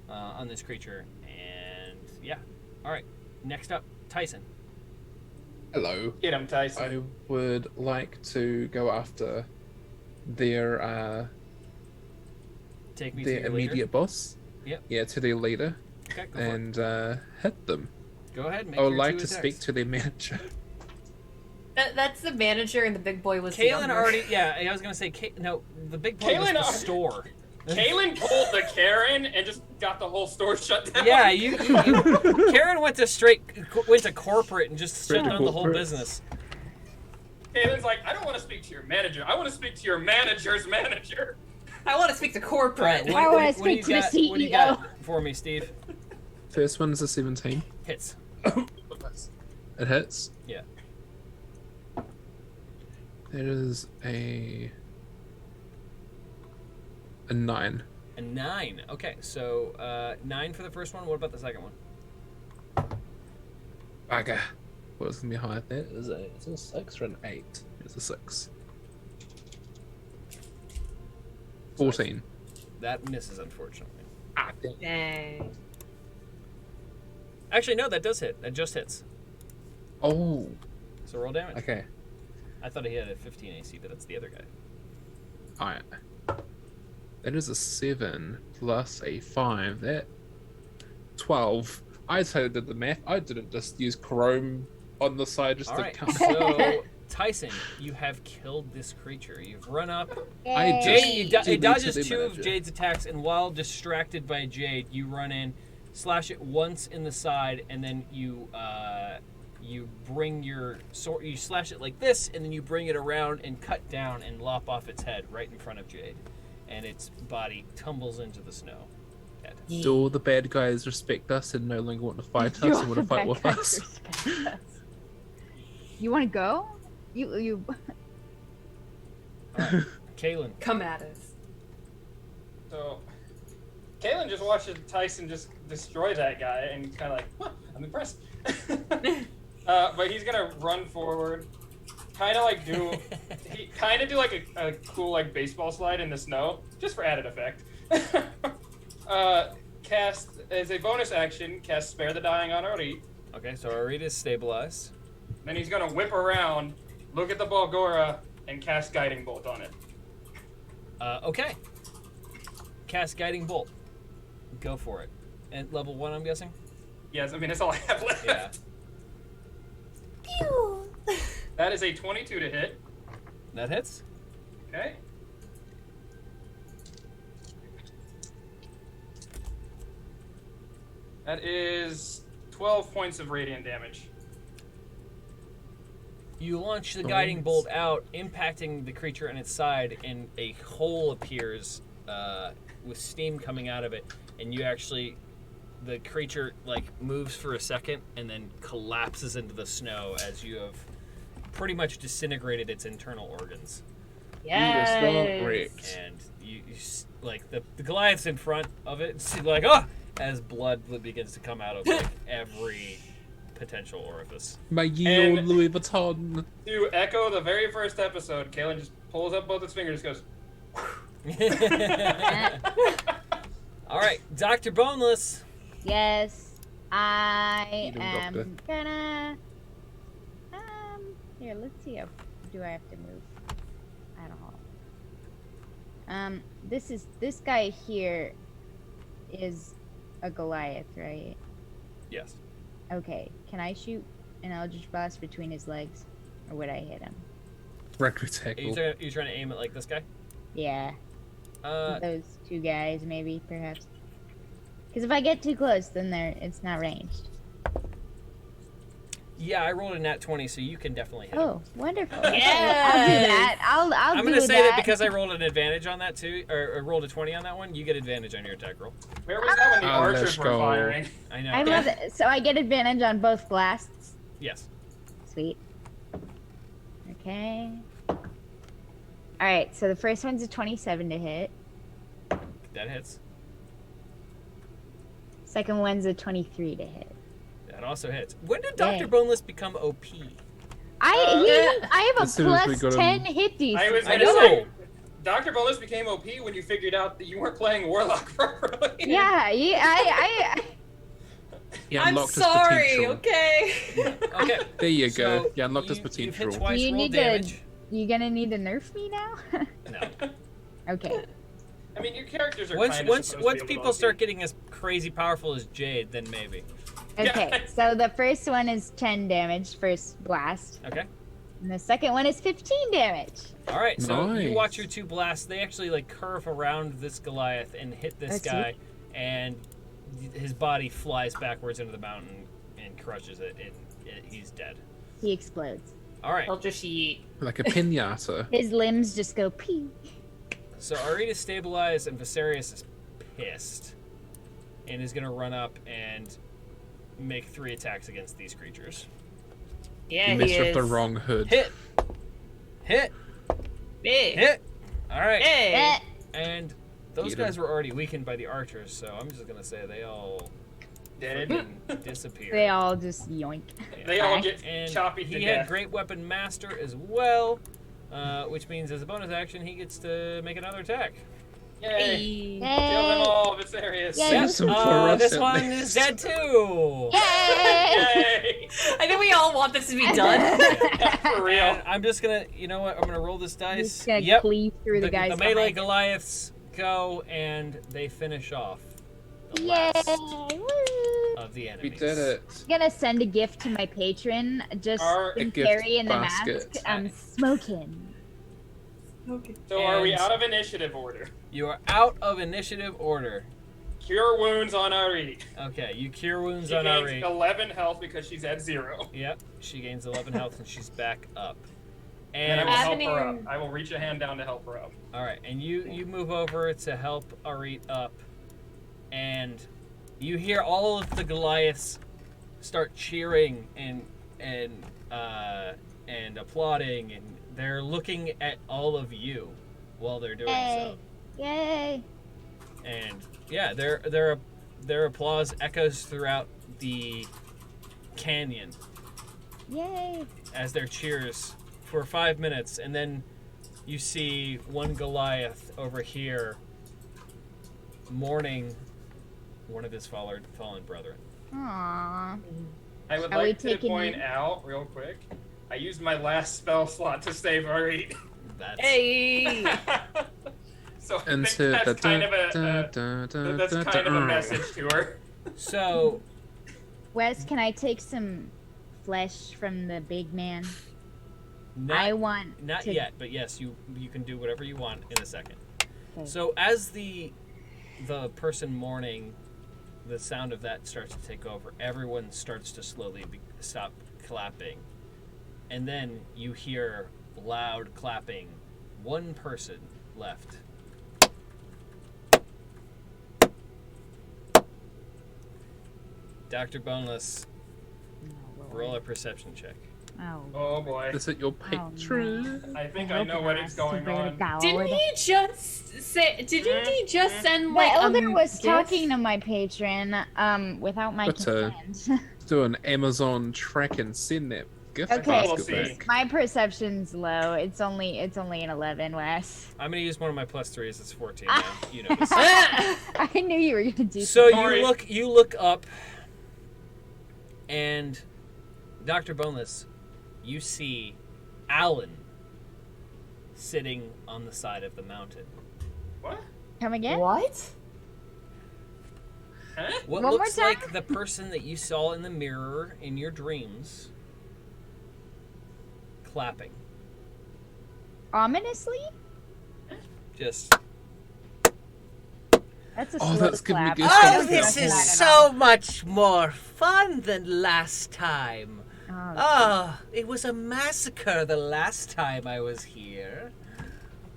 on this creature, and yeah. All right, next up, Tyson. Hello. Get him, Tyson. I would like to go after their Take me to their your leader. immediate boss. Yep. Yeah, to their leader, Okay, go for it. and hit them. Go ahead. Make I would your like 2 to attacks. speak to their manager. That's the manager, and the big boy was the Kaylin younger. already. Yeah, I was gonna say. No, the big boy was Kaylin the al- store. Kaylin pulled the Karen and just got the whole store shut down. Yeah, you Karen went to corporate and just Straight shut to down the whole corporate. business. Kaylin's like, I don't want to speak to your manager. I want to speak to your manager's manager. I want to speak to corporate. What- I wanna what do you speak to the got- What do you CEO. got for me, Steve? First one is a 17. Hits. It hits. Yeah. It is a 9. A 9. Okay, so 9 for the first one. What about the second one? Bugger. What was gonna be higher? That is a 6 or an 8? It's a 6. 14. That misses, unfortunately. Ah, damn. Dang. Actually, no, that does hit. That just hits. Oh. So roll damage. Okay. I thought he had a 15 AC, but that's the other guy. Alright. That is a 7 plus a 5. That 12. I totally did the math. I didn't just use Chrome on the side just All to right, count. so Tyson, you have killed this creature. You've run up. I Yay. just- Jade, it Jade dodges needs to be 2 of manager. Jade's attacks, and while distracted by Jade, you run in, slash it once in the side, and then you bring your sword. You slash it like this, and then you bring it around and cut down and lop off its head right in front of Jade, and its body tumbles into the snow. Dead. Do all the bad guys respect us and no longer want to fight us and want to fight with us? You want to go? You. Kaylin. Come at us. So, Kaylin just watches Tyson just destroy that guy, and kind of like, huh, I'm impressed. But he's gonna run forward, kind of do like a cool like baseball slide in the snow, just for added effect. Cast as a bonus action, cast Spare the Dying on Arit. Okay, so Arit is stabilized. Then he's gonna whip around, look at the Balgora, and cast Guiding Bolt on it. Okay. Cast Guiding Bolt. Go for it. And level 1, I'm guessing? Yes, I mean that's all I have left. Yeah. That is a 22 to hit. That hits. Okay. That is 12 points of radiant damage. You launch the guiding bolt out, impacting the creature on its side, and a hole appears with steam coming out of it. And you actually, the creature moves for a second and then collapses into the snow as you have pretty much disintegrated its internal organs. Yes. And you the Goliaths in front of it seem oh, as blood begins to come out of every potential orifice. My ye old Louis Vuitton. To echo the very first episode, Kaylin just pulls up both its fingers and goes, All right, Dr. Boneless. Yes, I You do, am doctor. gonna. Here, let's see. Do I have to move? I don't know. This guy here is a Goliath, right? Yes. Okay. Can I shoot an Eldritch Blast between his legs, or would I hit him? Record Are you trying to aim it like this guy? Yeah. Uh, Those two guys, maybe, perhaps. Because if I get too close, then it's not ranged. yeah, I rolled a nat 20, so you can definitely hit him. Oh, wonderful. Yes. I'll do that. I'll I'm do gonna say that that because I rolled an advantage on that too, or rolled a 20 on that one. You get advantage on your attack roll. where was that when the Let's archers were go. firing? I know. I love it. So I get advantage on both blasts. Yes. Sweet. Okay. Alright, so the first one's a 27 to hit. That hits. Second one's a 23 to hit. That also hits. When did Dr. Yay. Boneless become OP? I have As a soon as we plus got 10 him- hit DC. I was I gonna know. say, Dr. Bolus became OP when you figured out that you weren't playing Warlock properly. Yeah, I You I'm unlocked his sorry, potential. okay? Okay. There you go. So You unlocked his You've potential. hit twice, Do you roll need to- damage. you gonna need to nerf me now? No. Okay. I mean, your characters are Once kinda supposed to be able people to start OP. getting as crazy powerful as Jade, then maybe. Okay, Yeah. so the first one is 10 damage, first blast. Okay. And the second one is 15 damage. All right. So you Nice. watch your two blasts. They actually curve around this Goliath and hit this That's guy, and his body flies backwards into the mountain and crushes it, and he's dead. He explodes. All right. I'll just yeet. Like a pinata. His limbs just go pee. So Arit is stabilized, and Viserys is pissed, and is gonna run up and make 3 attacks against these creatures. Yeah, You he messed with is. the wrong hood. Hit. Hit. Hey. Hit. All right. Hey. Eh, And those Get 'em. guys were already weakened by the archers, so I'm just gonna say they all Dead. freaking disappear. They all just yoink. They all get And choppy he to had death. Great Weapon Master as well, which means as a bonus action he gets to make another attack. Yay! Hey. Kill them Yay! all, Viserys. Yay. Save some for us This at one least. is dead too. Yay! Yay! I think we all want this to be done. For real. And I'm just gonna, you know what? I'm gonna roll this dice. He's gonna Yep. cleave through the guys The melee behind him. Goliaths go and they finish off the Yay! last Woo! of the We enemies. did it. I'm gonna send a gift to my patron. Just Our- in A gift Carrie in the basket. mask. I'm smoking. So are we And- out of initiative order? You are out of initiative order. Cure wounds on Ari. Okay, you cure wounds She on gains Ari. 11 health because she's at 0. Yep, she gains 11 health and she's back up. And I And will help her Avenir. up. I will reach a hand down to help her up. all right, and you move over to help Arit up, and you hear all of the Goliaths start cheering and applauding, and they're looking at all of you while they're doing Yay! so. Yay! And yeah, their applause echoes throughout the canyon Yay! as their cheers for 5 minutes, and then you see one Goliath over here mourning one of his fallen brethren. Aww. I would Are we like to taking point you? out, real quick, I used my last spell slot to save Ari. That's Hey! So I And think that's kind of a message to her. so. Wes, can I take some flesh from the big man? I Not, want not to... yet, but yes, you can do whatever you want in a second. Okay. So as the person mourning, the sound of that starts to take over. Everyone starts to slowly stop clapping, and then you hear loud clapping. One person left. Dr. Boneless, roll a perception check. Oh. Oh boy. Is it your patron? I think I know what is going on. Didn't he just say? Didn't he just send The like elder was gift? talking to my patron, without my But, consent. Do an Amazon track and send that gift Okay. We'll basket see. back. My perception's low. It's only an 11, Wes. I'm gonna use one of my +3s. It's 14. Now. You know this. I knew you were gonna do So something. you look up, and Dr. Boneless, you see Alan sitting on the side of the mountain. What? Come again? What? Huh? What One more looks time? like the person that you saw in the mirror in your dreams, clapping. Ominously? Just That's a Oh, slow that's giving me clap. goosebumps I now. don't Oh, this trust is that at all. so much more fun than last time. Oh, Ah, it was a massacre the last time I was here.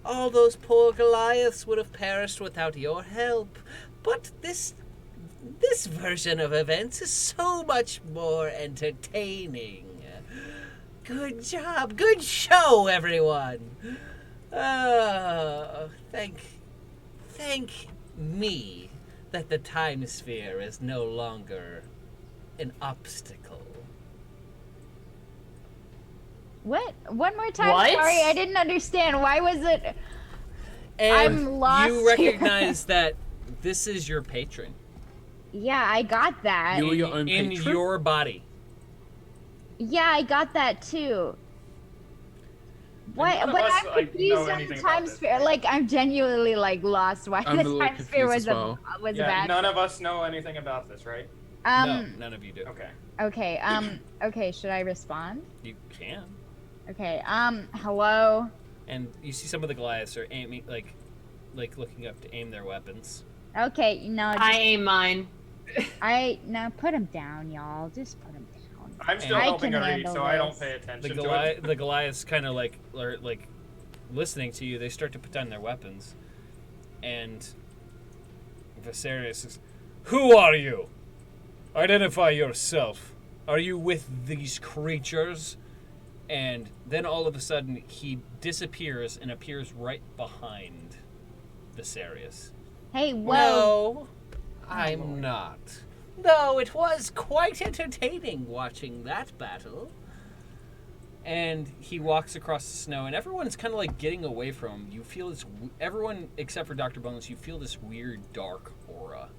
All those poor Goliaths would have perished without your help. But this version of events is so much more entertaining. Good job, good show, everyone. Thank me that the time sphere is no longer an obstacle. What? One more time. What? Sorry, I didn't understand. Why was it? And I'm lost. you here. recognize that this is your patron Yeah, I got that. You're your own in patron? your body. Yeah, I got that too. What? none of But us, I'm like, confused know on the anything about time this. sphere. Like, I'm genuinely like lost. Why I'm a the little time sphere confused was as well. was Yeah, bad? none of us know anything about this, right? No, none of you do. Okay. Okay. Okay. Should I respond? You can. Okay. Hello. And you see some of the Goliaths are aiming, like looking up to aim their weapons. Okay. No. I aim mine. No. Put him down, y'all. Just put him down. I'm still I helping can her eat, handle so I don't this. pay The attention to it. the Goliaths kind of are listening to you. They start to put down their weapons, and Viserys says, "Who are you? Identify yourself. Are you with these creatures?" And then all of a sudden, he disappears and appears right behind Viserys. Hey, whoa. No, I'm not. Though it was quite entertaining watching that battle. And he walks across the snow, and everyone's kind of like getting away from him. You feel this, everyone except for Dr. Bones, you feel this weird dark aura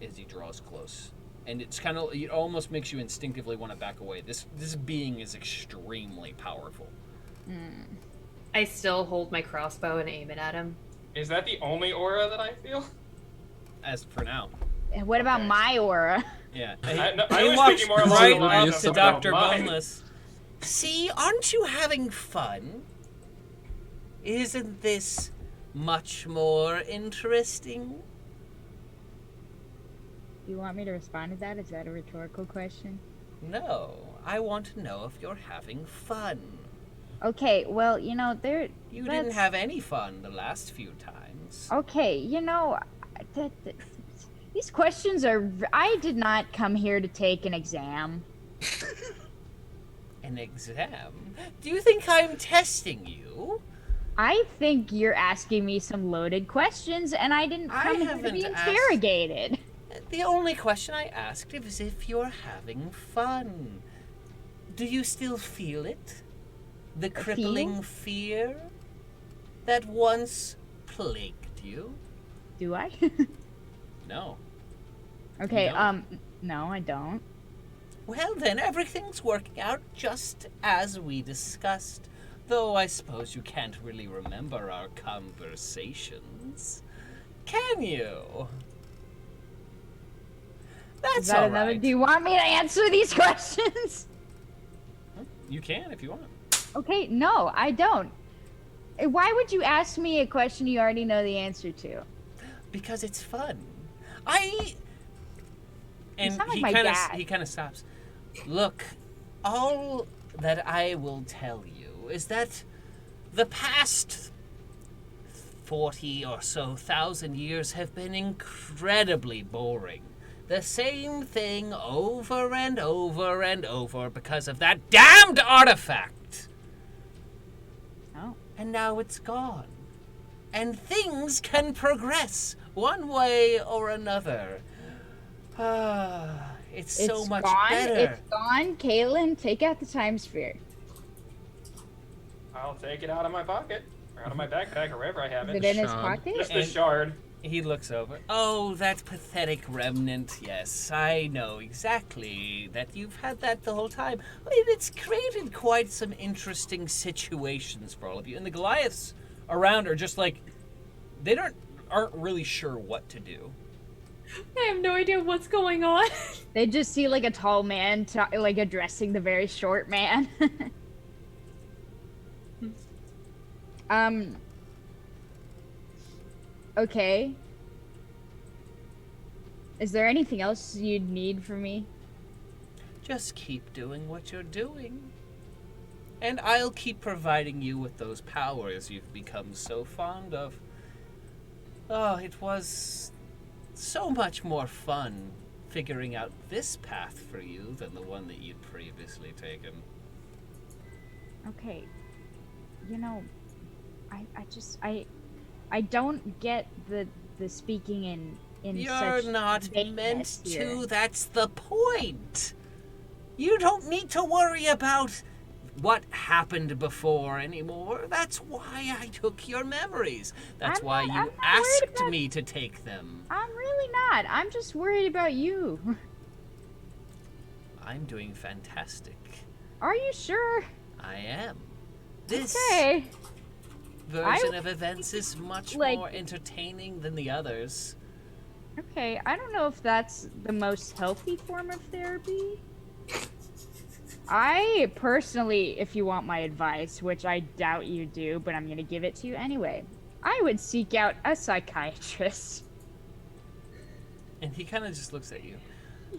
as he draws close. And it's kind of, it almost makes you instinctively want to back away. This being is extremely powerful. I still hold my crossbow and aim it at him. Is that the only aura that I feel? As for now. What about Okay. my aura? Yeah. I He was walks thinking more along right the lines up of to about Dr. mine. Boneless. See, aren't you having fun? Isn't this much more interesting? Do you want me to respond to that? Is that a rhetorical question? No, I want to know if you're having fun. Okay, well, you didn't have any fun the last few times. Okay, these questions are. I did not come here to take an exam. An exam? Do you think I'm testing you? I think you're asking me some loaded questions, and I didn't come here to be interrogated. The only question I asked is if you're having fun. Do you still feel it? The crippling fear that once plagued you? Do I? No. Okay, no, I don't. Well, then everything's working out just as we discussed. Though I suppose you can't really remember our conversations. Can you? That's all right. Do you want me to answer these questions? You can if you want. Okay, no, I don't. Why would you ask me a question you already know the answer to? Because it's fun. And sound like my dad. He kind of stops. Look, all that I will tell you is that the past 40 or so thousand years have been incredibly boring. The same thing over and over and over because of that damned artifact. Oh. And now it's gone. And things can progress one way or another. It's so much better. It's gone. Kaylin, take out the time sphere. I'll take it out of my pocket, or out of my backpack, or wherever I have Is it. it in his pocket? Just the shard. He looks over. Oh, that pathetic remnant. Yes, I know exactly that you've had that the whole time. It's created quite some interesting situations for all of you. And the Goliaths around are just like, they aren't really sure what to do. I have no idea what's going on. They just see like a tall man like addressing the very short man. Okay. Is there anything else you'd need from me? Just keep doing what you're doing. And I'll keep providing you with those powers you've become so fond of. Oh, it was so much more fun figuring out this path for you than the one that you'd previously taken. Okay. I don't get the speaking in You're such not vagueness meant here. to, that's the point. You don't need to worry about what happened before anymore. That's why I took your memories. That's why you asked me to take them. I'm really not. I'm just worried about you. I'm doing fantastic. Are you sure? I am. This Okay. version of events is much more entertaining than the others. Okay, I don't know if that's the most healthy form of therapy. I personally, if you want my advice, which I doubt you do, but I'm gonna give it to you anyway, I would seek out a psychiatrist. And he kind of just looks at you.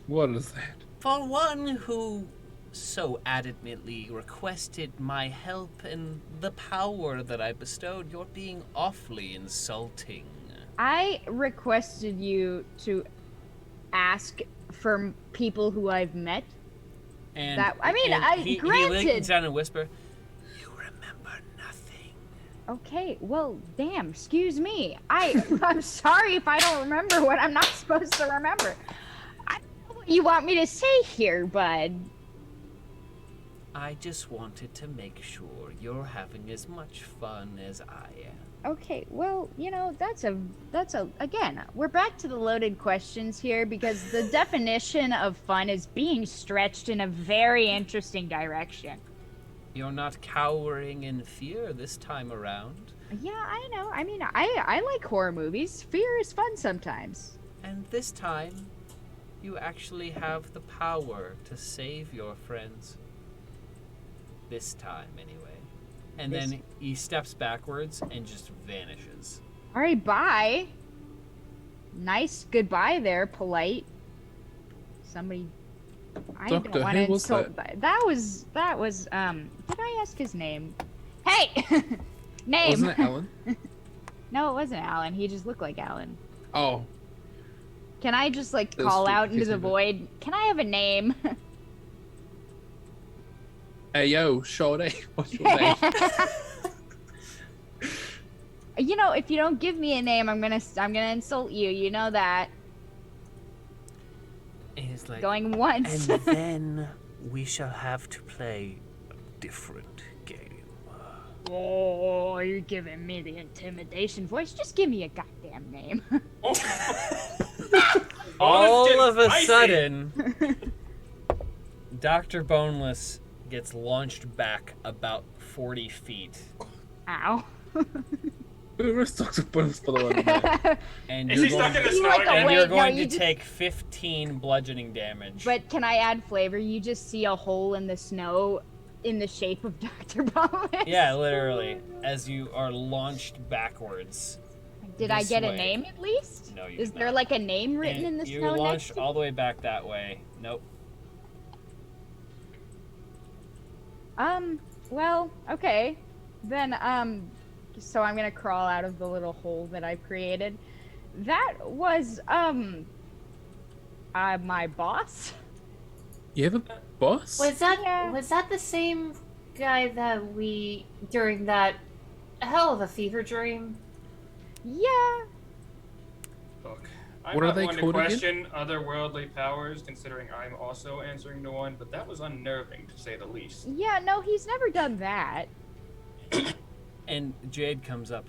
What is that? For one who so adamantly requested my help and the power that I bestowed, you're being awfully insulting. I requested you to ask for people who I've met. And Granted. he leans down and whisper, "You remember nothing." Okay, well, damn, excuse me. I'm sorry if I don't remember what I'm not supposed to remember. I don't know what you want me to say here, bud. I just wanted to make sure you're having as much fun as I am. Okay, well, that's again, we're back to the loaded questions here because the definition of fun is being stretched in a very interesting direction. You're not cowering in fear this time around. Yeah, I know. I mean, I like horror movies. Fear is fun sometimes. And this time, you actually have the power to save your friends. This time, anyway. And then he steps backwards and just vanishes. All right, bye. Nice goodbye there, polite. somebody. I Doctor, don't want to who was insult. That was. Did I ask his name? Hey, name. Wasn't it Alan? No, it wasn't Alan. He just looked like Alan. Oh, Can I just like That was call cute. out into the Confusing, but- void? Can I have a name? hey yo, Shorty, what's your name? You know, if you don't give me a name, I'm gonna insult you. You know that. And he's like, Going once. and then we shall have to play a different game. Oh, you're giving me the intimidation voice. Just give me a goddamn name. All of a spicy. sudden, Dr. Boneless gets launched back about 40 feet. Ow. Who is Dr. Bonus, by the way? And Is you're he stuck in going, the You snow like a again? and wait, you're no, going you to just- take 15 bludgeoning damage. But can I add flavor? You just see a hole in the snow in the shape of Dr. Boneless. Yeah, literally, as you are launched backwards. Did I this get a way. name at least? No, you Is did there not. like a name written And in the you snow launched next to all the way back that way. Nope. Well, okay. Then, so I'm gonna crawl out of the little hole that I created. That was, my boss? You have a boss? Was that Yeah. the same guy that we during that hell of a fever dream? Yeah. Look, I'm What are not they one to called again? question otherworldly powers, considering I'm also answering to one, but that was unnerving, to say the least. Yeah, no, he's never done that. And Jade comes up.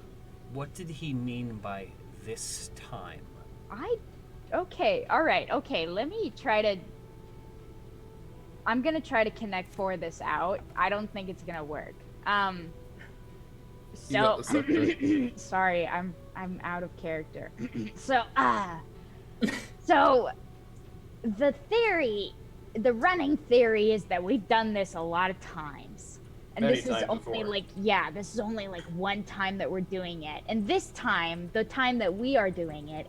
What did he mean by this time? Okay, alright, okay, let me try to... I'm gonna try to connect this out. I don't think it's gonna work. You got So... this, Doctor. Sorry, I'm out of character. So, so, the running theory is that we've done this a lot of times. And Many this is times only before. this is only like one time that we're doing it. And this time, the time that we are doing it,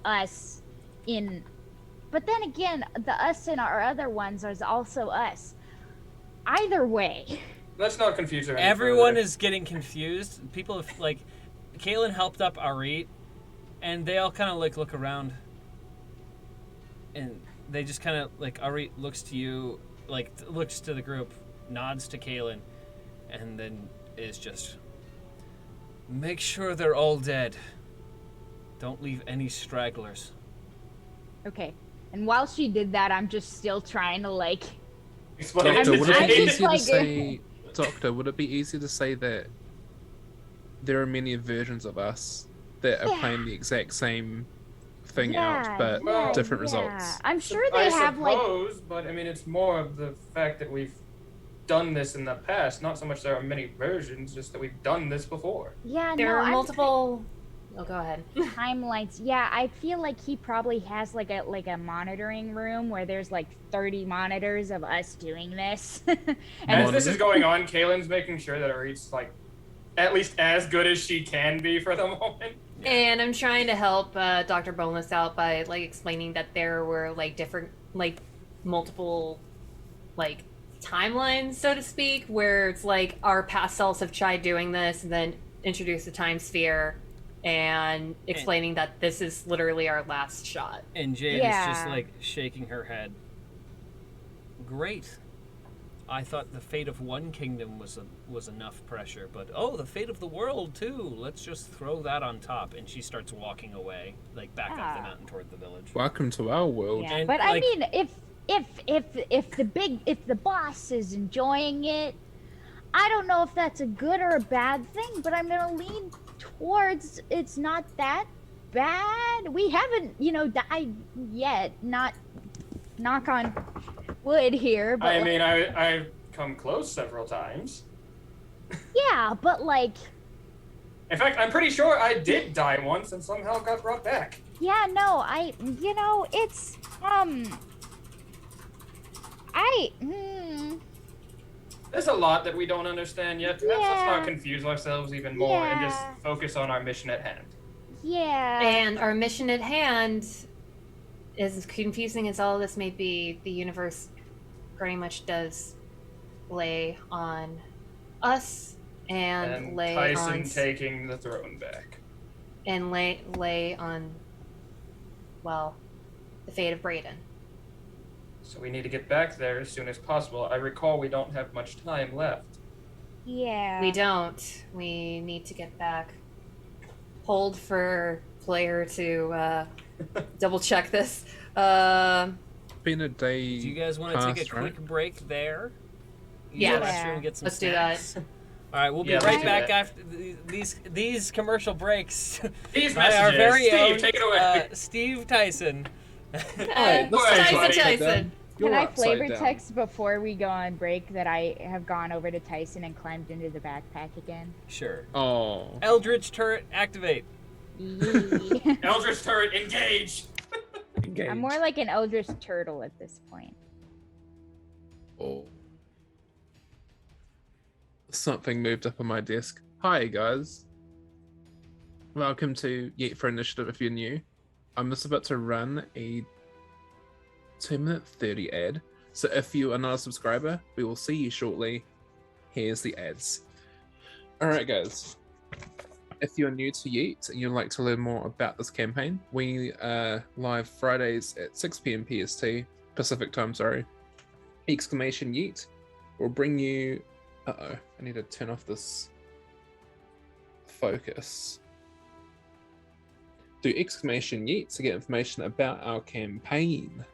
but then again, the us in our other ones is also us. Either way. Let's not confuse her. any Everyone further. is getting confused. People have, like, Kaylin helped up Arit, and they all kind of, like, look around. And they just kind of, like, Arit looks to you, like, looks to the group, nods to Kaylin, and then is just, make sure they're all dead. Don't leave any stragglers. Okay. And while she did that, I'm just still trying to like... Explain Doctor, to would it be Jade. easier to like- say... Doctor, would it be easier to say that there are many versions of us that are Yeah. playing the exact same thing Yeah, out, but yeah, different yeah. results? I'm sure I they have like... suppose, but I mean, it's more of the fact that we've done this in the past. Not so much there are many versions, just that we've done this before. Yeah, There no, are I'm- multiple. Oh, go ahead. timelines. Yeah, I feel like he probably has like a monitoring room where there's like 30 monitors of us doing this. As and this is going on, Kaylin's making sure that Arit's like at least as good as she can be for the moment. And I'm trying to help Dr. Boneless out by like explaining that there were like different, like multiple, like timelines, so to speak, where it's like our past selves have tried doing this and then introduced the time sphere and explaining that this is literally our last shot. And Jade is just, Yeah. like, shaking her head. Great. I thought the fate of one kingdom was enough pressure, but the fate of the world too. Let's just throw that on top. And she starts walking away, like back up the Ah. mountain toward the village. Welcome to our world. yeah, And, but I like- mean, if the boss is enjoying it, I don't know if that's a good or a bad thing, but I'm gonna lean towards it's not that bad. We haven't, died yet. Not knock on wood here, but I mean, I've come close several times. yeah, but like, In fact, I'm pretty sure I did die once and somehow got brought back. yeah, no, it's There's a lot that we don't understand yet. Perhaps let's Yeah. not confuse ourselves even more and just Yeah. focus on our mission at hand. yeah. And our mission at hand as confusing as all this may be, the universe pretty much does lay on us and lay Tyson on taking the throne back. and lay on, well, the fate of Brayden. So we need to get back there as soon as possible. I recall we don't have much time left. Yeah. We don't. We need to get back. Hold for player to double check this. Been a day. Do you guys want to take a past, right? quick break there? Yeah. Restroom, get some Let's do snacks? that. All right, we'll be Yeah, right let's do back that. after these commercial breaks. These by messages. our very Steve, own take it away. Steve Tyson. Hey, this Tyson, is Tyson. upside down. You're Can I upside flavor down. text before we go on break that I have gone over to Tyson and climbed into the backpack again? Sure. Oh. Eldritch turret activate. Yee. Eldritch turret, engage! Engage. I'm more like an Eldritch turtle at this point. Oh. Something moved up on my desk. Hi, guys. Welcome to Yeet for Initiative if you're new. I'm just about to run a 2-minute 30 ad. So if you are not a subscriber, we will see you shortly. Here's the ads. Alright, guys. If you're new to Yeet and you'd like to learn more about this campaign, we are live Fridays at 6 p.m. PST, Pacific time, sorry. Exclamation Yeet will bring you... Uh-oh, I need to turn off this focus. Do exclamation Yeet to get information about our campaign.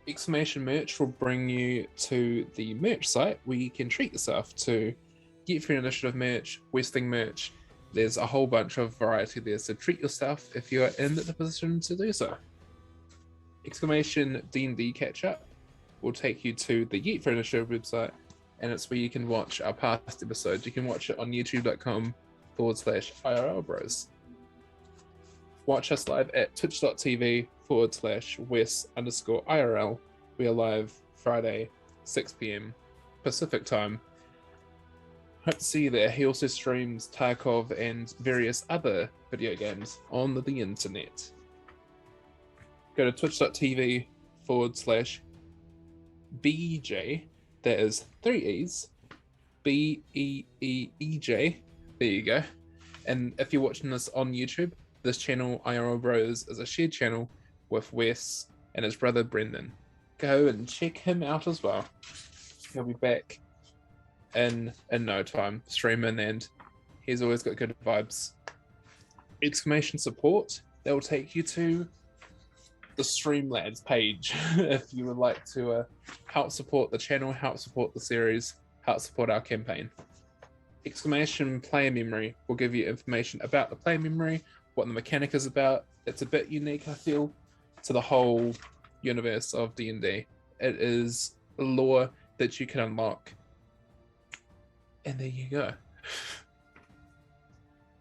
Exclamation Merch will bring you to the merch site where you can treat yourself to Get Free Initiative merch, Westing merch. There's a whole bunch of variety there, so treat yourself if you are in the position to do so. Exclamation D&D Catch Up will take you to the Yeet for Initiative website, and it's where you can watch our past episodes. You can watch it on youtube.com/IRL Bros. Watch us live at twitch.tv/Wes_IRL. We are live Friday, 6 p.m. Pacific time. Hope to see you there. He also streams Tarkov and various other video games on the internet. Go to twitch.tv/BJ. That is 3 E's. BEEEJ. There you go. And if you're watching this on YouTube, this channel, IRL Bros, is a shared channel with Wes and his brother Brendan. Go and check him out as well. He'll be back in no time, streaming, and he's always got good vibes. Exclamation support, that will take you to the Streamlabs page if you would like to help support the channel, help support the series, help support our campaign. Exclamation player memory will give you information about the player memory, what the mechanic is about. It's a bit unique, I feel, to the whole universe of D&D. It is lore that you can unlock. And there you go.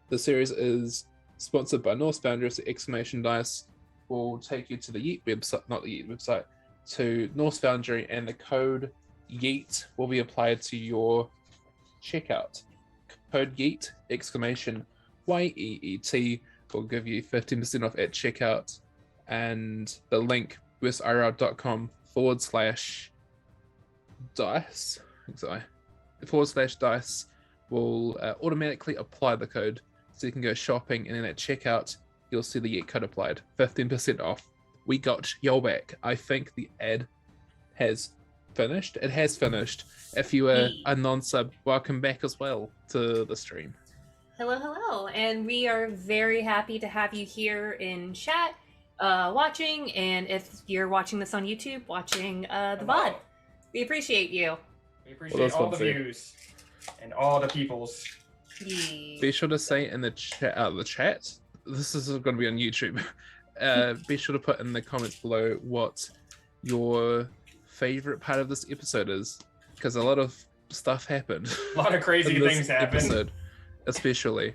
The series is sponsored by Norse Founders. Exclamation Dice will take you to the Yeet website, not the Yeet website, to Norse Foundry, and the code Yeet will be applied to your checkout. Code Yeet, exclamation YEET, will give you 15% off at checkout, and the link wesirl.com/dice, /dice will automatically apply the code, so you can go shopping, and then at checkout you'll see the Yeet code applied, 15% off. We got your back. I think the ad has finished. It has finished. If you are a non-sub, welcome back as well to the stream. Hello, hello, and we are very happy to have you here in chat, watching, and if you're watching this on YouTube, watching the VOD. We appreciate you. We appreciate all the fancy. views and all the peoples. Be sure to say in the chat, this is going to be on YouTube. Be sure to put in the comments below what your favorite part of this episode is, because a lot of stuff happened. A lot of crazy in this things happened. episode, especially.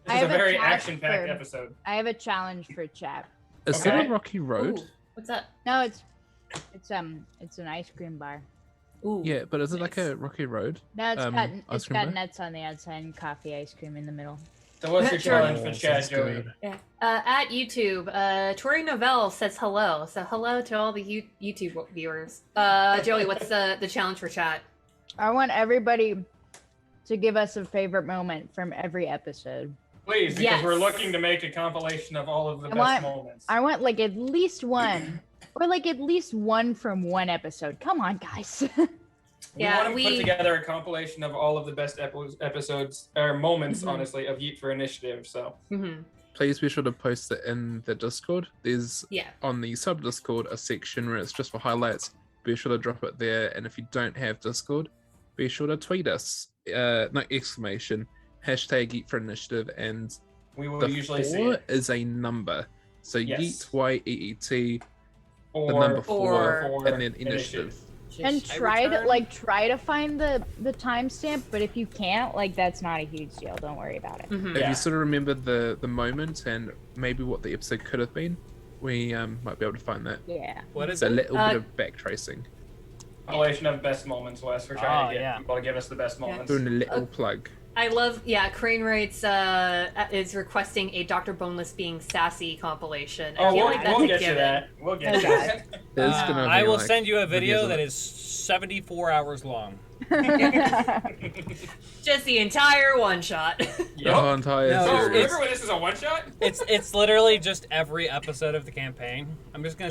This I is a have a very chat action-packed for- episode. I have a challenge for chat. Is that Okay. a rocky road? Ooh, what's that? No, it's an ice cream bar. Ooh. Yeah, but is it like nice. a rocky road? No, it's Ice got cream bar? nuts on the outside and coffee ice cream in the middle. So what's your Sure. challenge for chat, Sounds Joey? good. Yeah. At YouTube, Tori Novell says hello. So hello to all the YouTube viewers. Joey, what's the challenge for chat? I want everybody to give us a favorite moment from every episode. Please, because Yes. we're looking to make a compilation of all of the I best want- moments. I want like at least one, or like at least one from one episode. Come on, guys. We Yeah, want to put together a compilation of all of the best episodes or moments, honestly, of Yeet for Initiative. So Mm-hmm. Please be sure to post it in the Discord. There's Yeah. on the sub Discord a section where it's just for highlights. Be sure to drop it there. And if you don't have Discord, be sure to tweet us. No exclamation hashtag Yeet for Initiative, and we will the usually see 4 it. is a number. So Yes. Yeet YEET, the Or number 4, Four. and then initiative. And try to find the timestamp, but if you can't, like that's not a huge deal. Don't worry about it. Mm-hmm. If Yeah. you sort of remember the moment and maybe what the episode could have been, we might be able to find that. Yeah. What is It's a it? little bit of backtracing. Compilation of best moments, Wes. We're trying to get yeah. people to give us the best moments. Doing a little plug. I love, Crane Wrights is requesting a Dr. Boneless being sassy compilation. I Oh, feel we'll, like that's we'll a get you given. that. We'll get Oh, you God. that. It's gonna be I will like send you a video videos that of- is 74 hours long. Just the entire one shot. the Yep. whole entire No, So series. remember when this is a one shot? It's literally just every episode of the campaign. I'm just gonna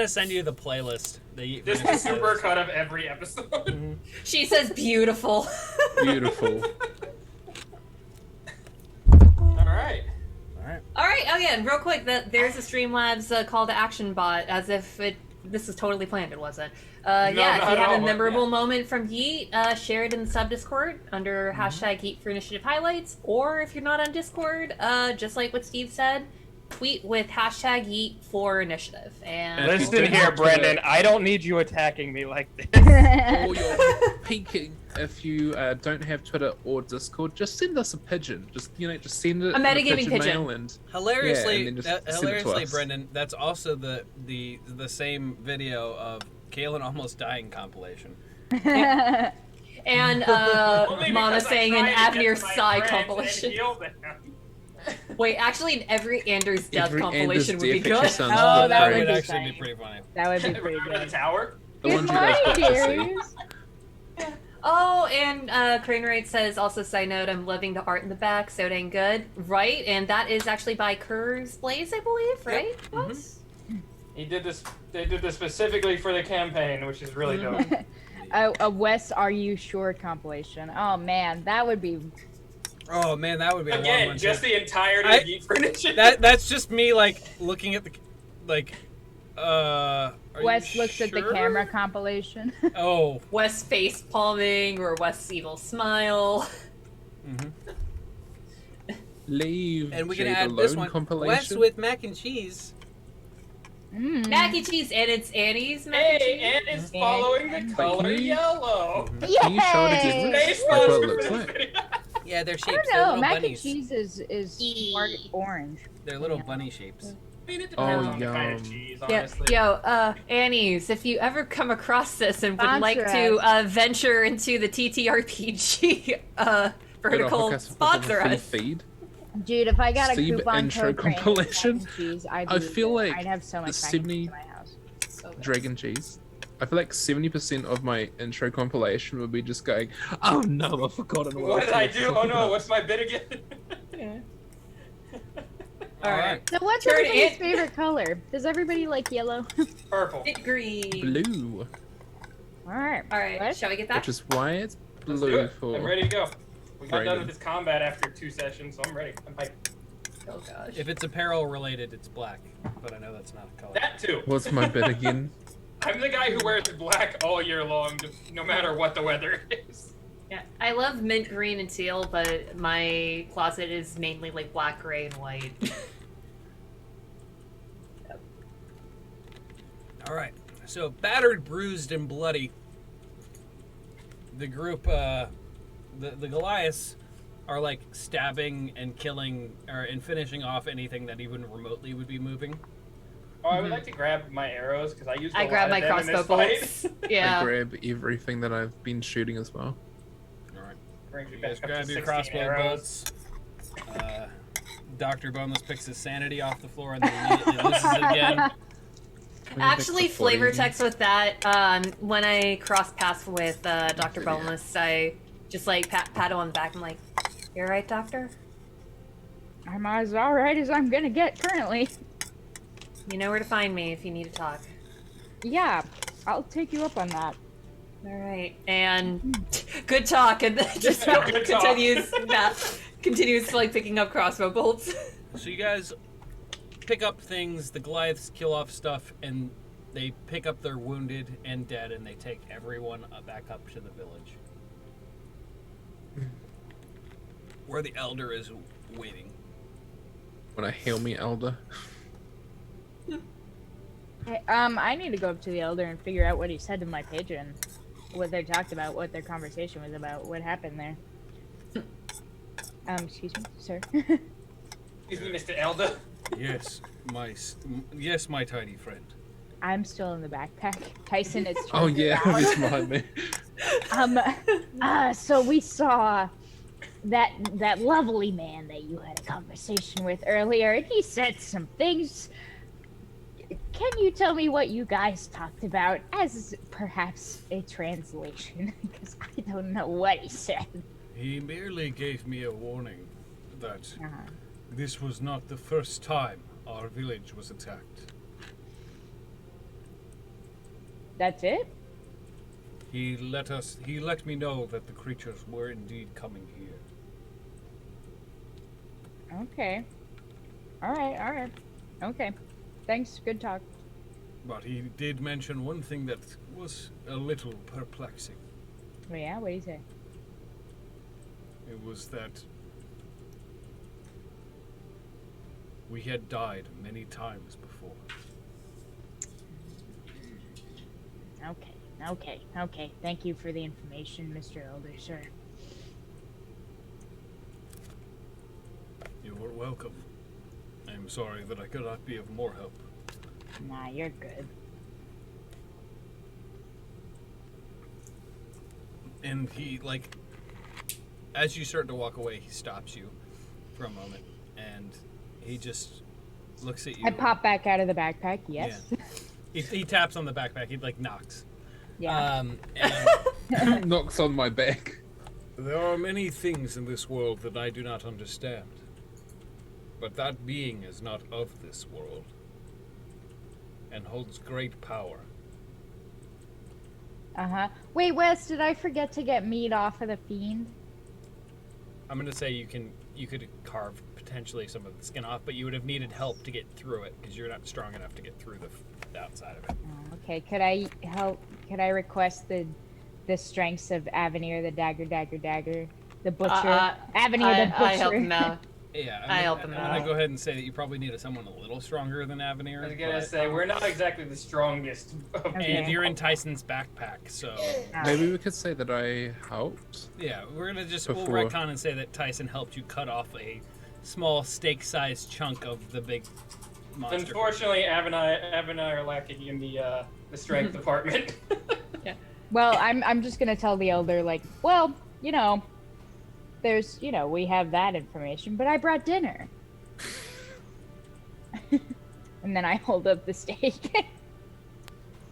send you the playlist. The Just a super cut of every episode. She says beautiful. Beautiful. All right. All right, again, real quick, there's a Streamlabs call to action bot, as if this was totally planned. It wasn't. No, If you not at have all, a but memorable yeah. moment from Yeet, share it in the sub Discord under hashtag Yeet for Initiative Highlights, or if you're not on Discord, just like what Steve said, tweet with hashtag Yeet for Initiative. And If you Listen don't here, have Twitter- Brendan. I don't need you attacking me like this. Or you're peeking. If you don't have Twitter or Discord, just send us a pigeon. Just send it. A in metagaming pigeon. mail and Hilariously, Yeah, and then just send it to us. Brendan, that's also the same video of Kaylin almost dying compilation. and Only Mama because I saying an tried to get Avnir to my Psy friends and compilation. heal them. Wait, actually, in every Anders death Every compilation Anders would be death actually good. sounds Oh, good. that That would would be actually funny. be pretty funny. That would be pretty Remember the good. tower? The Good ones you guys morning, got to see. dearies. Oh, and Crane Wright says, also side note, I'm loving the art in the back, so dang good. Right, and that is actually by Kerr's Blaze, I believe, right? Yes. He did this. They did this specifically for the campaign, which is really dope. A Wes Are You Sure compilation. Oh man, that would be. Oh man, that would be a long Again, one. just too. the entirety I- of Yeet for Initiative. That's just me like looking at the are Wes you looks at the sure? camera compilation. Oh. Wes face palming or Wes evil smile. Leave And we can Jade add this Alone one. Wes compilation. with mac and cheese. Mac and cheese, and it's Annie's mac and Hey, cheese. and it's following the color Can you- yellow. Can you show it again? They Like what it sponsored looks this like. video. Yeah, they're I shapes. don't They're know. little Mac bunnies. and cheese is more orange. They're little bunny shapes. I mean, it Oh, depends on the kind of yum. cheese, Yeah, honestly. Annie's, if you ever come across this and would Sponsor like to venture into the TTRPG It'll vertical, hook us up with sponsor a free us. feed. Dude, if I got a Steve coupon intro code for Annie's compilation. mac and cheese, I feel like I'd have so the much mac and 70 cheese in my house. So good. Dragon cheese. I feel like 70% of my intro compilation would be just going, oh no, I've forgotten What did I do? Oh no, What? what's my bit again? All right. So what's Turn everybody's it. favorite color? Does everybody like yellow? Purple. Bit green. Blue, Alright. All right, What? shall we get that? which is why it's Let's do blue it. for. I'm ready to go. We got done Brayden. with this combat after 2 sessions, so I'm ready. I'm hyped. Oh gosh. If it's apparel related, it's black. But I know that's not a color. That too. What's my bit again? I'm the guy who wears black all year long, just no matter what the weather is. Yeah, I love mint green and teal, but my closet is mainly like black, gray, and white. All right. So battered, bruised, and bloody. The group, the Goliaths, are like stabbing and killing, and finishing off anything that even remotely would be moving. Oh, I would like to grab my arrows because I used a I lot grab of my them in crossbow this bolts. fight. I Yeah. grab everything that I've been shooting as well. All right. Brings me You back guys up to grab your 16 crossbow arrows. bolts. Dr. Boneless picks his sanity off the floor and then immediately loses it again. Actually, flavor text with that. When I cross paths with Dr. Boneless, I just like pat him on the back. I'm like, "You're right, Doctor. I'm as alright as I'm gonna get currently. You know where to find me if you need to talk." Yeah, I'll take you up on that. All right, and good talk, and then just Good talk. continues like picking up crossbow bolts. So you guys pick up things, the Goliaths kill off stuff, and they pick up their wounded and dead, and they take everyone back up to the village. Where the Elder is waiting. Wanna heal me, Elder? Hey, I need to go up to the Elder and figure out what he said to my patron. What they talked about, what their conversation was about, what happened there. Excuse me, sir. Excuse me, Mr. Elder. Yes, my tiny friend. I'm still in the backpack. Tyson is Oh turned yeah, around. he's behind me. So we saw that lovely man that you had a conversation with earlier, and he said some things. Can you tell me what you guys talked about as perhaps a translation? Because I don't know what he said. He merely gave me a warning that this was not the first time our village was attacked. That's it? He let me know that the creatures were indeed coming here. Okay. Alright. Okay. Thanks, good talk. But he did mention one thing that was a little perplexing. Oh yeah, what did he say? It was that we had died many times before. Okay. Thank you for the information, Mr. Elder, sir. You are welcome. I am sorry that I could not be of more help. Nah, you're good. And he, like, as you start to walk away, he stops you for a moment, and he just looks at you. I pop back out of the backpack, yes. Yeah. He taps on the backpack. He, like, knocks. Yeah. And Knocks on my back. there are many things in this world that I do not understand. But that being is not of this world, and holds great power. Wait, Wes, did I forget to get meat off of the fiend? I'm gonna say you could carve potentially some of the skin off, but you would have needed help to get through it because you're not strong enough to get through the outside of it. Oh, okay, could I request the strengths of Avenir the dagger, the butcher? Avenir the butcher. I help him out. Yeah, I'm gonna go ahead and say that you probably need someone a little stronger than Avenir. I was gonna say, we're not exactly the strongest. And you're in Tyson's backpack, so Maybe we could say that I helped. yeah, we're gonna we'll Before. retcon and say that Tyson helped you cut off a small steak-sized chunk of the big monster. Unfortunately, Av and I are lacking in the strength department. Well, I'm just gonna tell the Elder, like, well, there's, we have that information, but I brought dinner. And then I hold up the steak.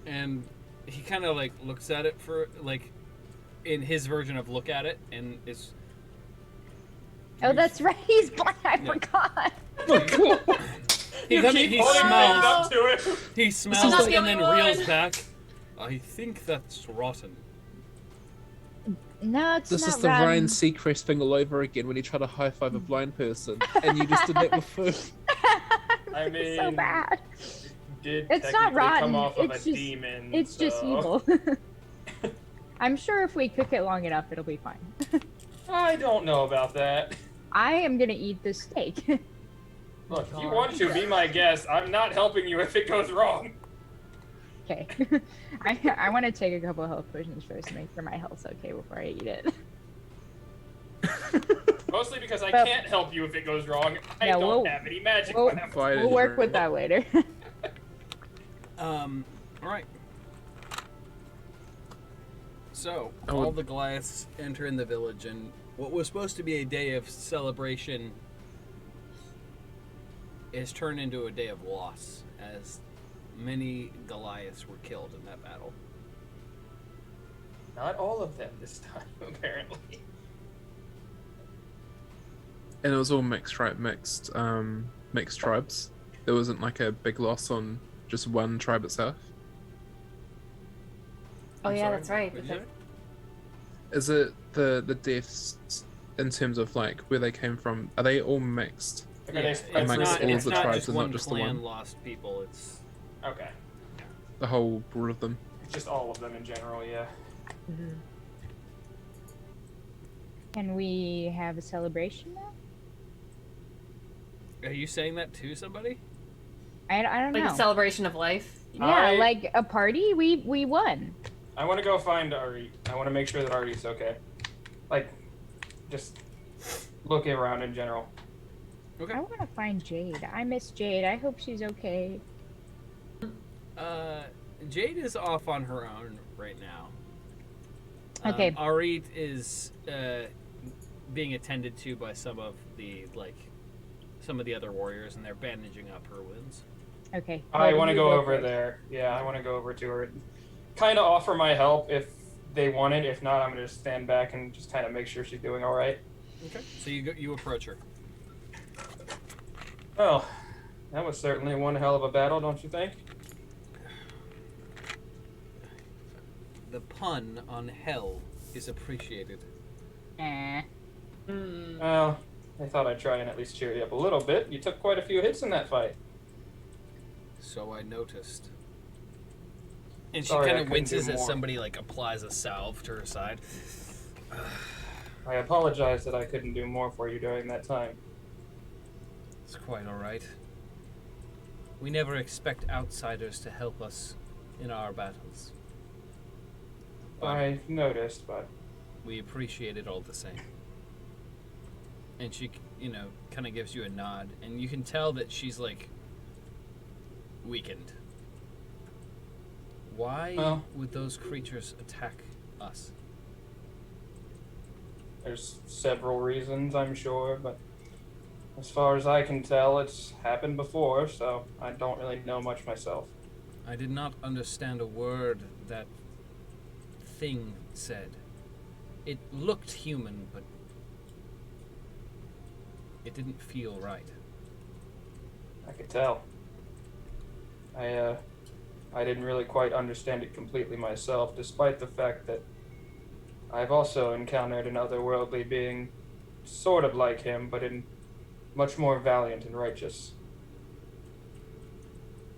And he kind of like looks at it for like in his version of look at it, and it's. Oh, that's right, he's black. I forgot. He smells. He smells not it the and then only reels one. back. I think that's rotten. No, it's This not is the rotten. Ryan Seacrest thing all over again when he tried to high five a blind person, and you just did that with food. I mean, so bad. Did It's not technically rotten. come off of It's a just- demon. It's just so- evil. I'm sure if we cook it long enough, it'll be fine. I don't know about that. I am gonna eat this steak. Look, if you want to be my guest, I'm not helping you if it goes wrong. Okay. I want to take a couple of health potions first to make sure my health's okay before I eat it. Mostly because I But- can't help you if it goes wrong. I Yeah, don't we'll- have any magic we'll- left. We'll work with that later. All right. So, I all would- the Goliaths enter in the village, and what was supposed to be a day of celebration has turned into a day of loss, as many Goliaths were killed in that battle. Not all of them this time, apparently. And it was all mixed, right? Mixed tribes. There wasn't like a big loss on just one tribe itself. Oh I'm yeah, sorry, that's right. what'd you say? Is it the deaths in terms of like where they came from? Are they all mixed? Okay, Yeah, they it's spread amongst not, all through- of it's the not tribes just and one not just the clan one? lost people. It's Okay. The whole brood of them. Just all of them in general, yeah. Can we have a celebration now? Are you saying that to somebody? I don't Like know. a celebration of life. Yeah, I- like a party. We won. I want to go find Ari. I want to make sure that Ari's okay. Like, just looking around in general. Okay. I want to find Jade. I miss Jade. I hope she's okay. Jade is off on her own right now. Okay. Arit is being attended to by some of the other warriors, and they're bandaging up her wounds. Okay. I Well, want to you go over first. there. Yeah, I want to go over to her. Kind of offer my help if they want it. If not, I'm going to just stand back and just kind of make sure she's doing all right. Okay. So you approach her. Well, that was certainly one hell of a battle, don't you think? The pun on hell is appreciated. Eh. Well, I thought I'd try and at least cheer you up a little bit. You took quite a few hits in that fight. So I noticed. And she Sorry, kind I of couldn't do winces as more. somebody applies a salve to her side. I apologize that I couldn't do more for you during that time. It's quite all right. We never expect outsiders to help us in our battles. But I noticed, but we appreciate it all the same. And she, kind of gives you a nod, and you can tell that she's weakened. Why Well- would those creatures attack us? there's several reasons, I'm sure, but as far as I can tell, it's happened before, so I don't really know much myself. I did not understand a word that thing said. It looked human, but it didn't feel right. I could tell. I didn't really quite understand it completely myself, despite the fact that I've also encountered an otherworldly being sort of like him, but in much more valiant and righteous.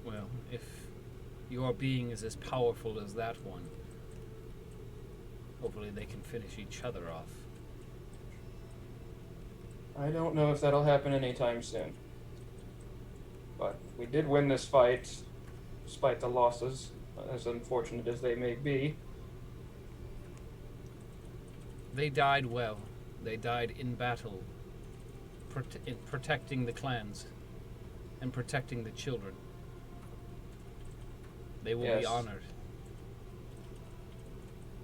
Well, if your being is as powerful as that one, hopefully they can finish each other off. I don't know if that'll happen anytime soon. But we did win this fight, despite the losses, as unfortunate as they may be. They died well. They died in battle, in protecting the clans and protecting the children. They will be Yes. honored.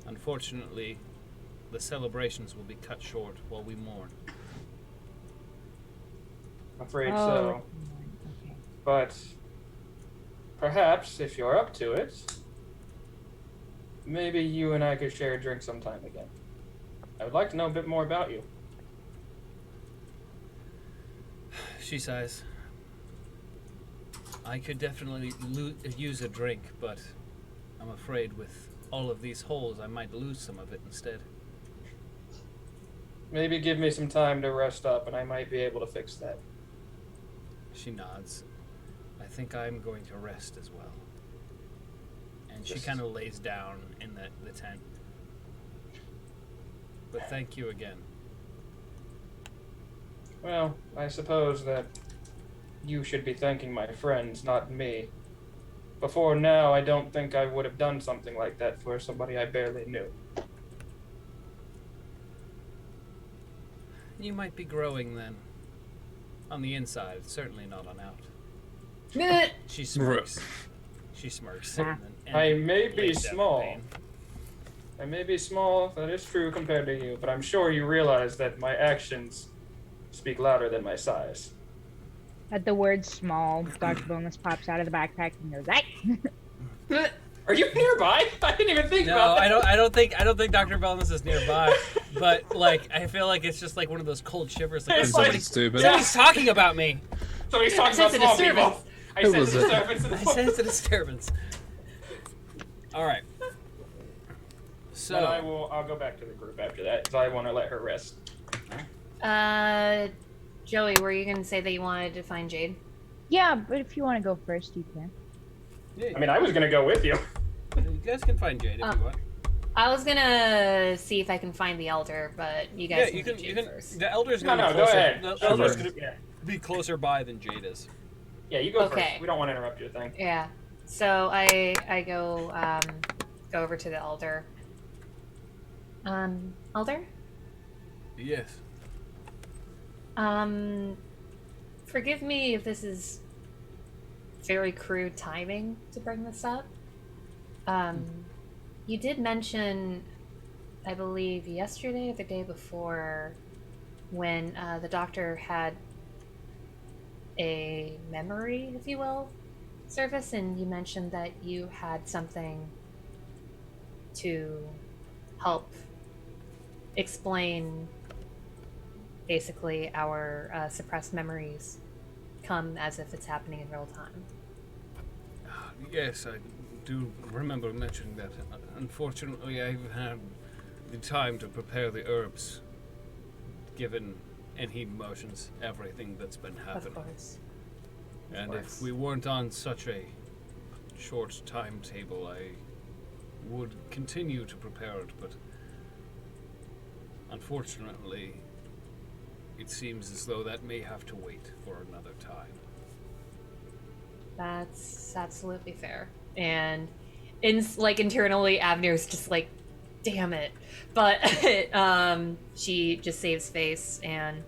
Unfortunately, the celebrations will be cut short while we mourn. I'm afraid Oh, so. okay. But perhaps, if you're up to it, maybe you and I could share a drink sometime again. I would like to know a bit more about you. She sighs. I could definitely use a drink, but I'm afraid with all of these holes, I might lose some of it instead. Maybe give me some time to rest up and I might be able to fix that. She nods. I think I'm going to rest as well. And she Just- kind of lays down in the tent. But thank you again. Well, I suppose that you should be thanking my friends, not me. Before now, I don't think I would have done something like that for somebody I barely knew. You might be growing then. On the inside, certainly not on out. She smirks. She smirks. and I may be lays down in small. pain. I may be small, that is true compared to you, but I'm sure you realize that my actions speak louder than my size. At the word small, Dr. Boneless pops out of the backpack and goes, "Hey!" Are you nearby? I didn't even think No, about that. I don't think Dr. Wellness is nearby. But like, I feel like it's just like one of those cold shivers. Like, It's somebody's stupid. talking about me. Somebody's talking about sense a small disturbance. people. I Who sense was a it? disturbance in the I sense a disturbance. All right. So But I'll go back to the group after that because I want to let her rest. Joey, were you gonna say that you wanted to find Jade? Yeah, but if you want to go first, you can. I mean, I was gonna go with you. you guys can find Jade if you want. I was gonna see if I can find the Elder, but you guys Yeah, can do you Jade can. first. The Elder's No, gonna no, be go closer. ahead. The Go Elder's first. gonna Yeah. be closer by than Jade is. Yeah, you go Okay. first. We don't want to interrupt your thing. Yeah. So I go over to the Elder. Elder? Yes. Forgive me if this is very crude timing to bring this up. You did mention, I believe, yesterday or the day before, when the doctor had a memory, if you will, surface, and you mentioned that you had something to help explain basically our suppressed memories come as if it's happening in real time. Yes, I do remember mentioning that. Unfortunately, I've had the time to prepare the herbs, given any emotions, everything that's been happening. Of course. And course. if we weren't on such a short timetable, I would continue to prepare it, but unfortunately, it seems as though that may have to wait for another time. That's absolutely fair. And internally, Avner's just like, damn it. But she just saves face and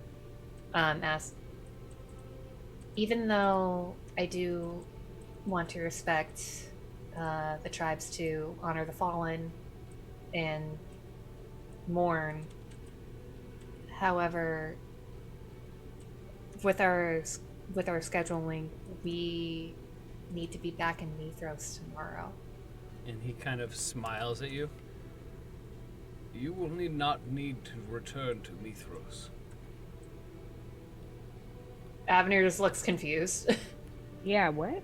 asks, even though I do want to respect the tribes to honor the fallen and mourn, however, with our scheduling, we need to be back in Mithros tomorrow. And he kind of smiles at you. You will not need to return to Mithros. Avner just looks confused. Yeah, what?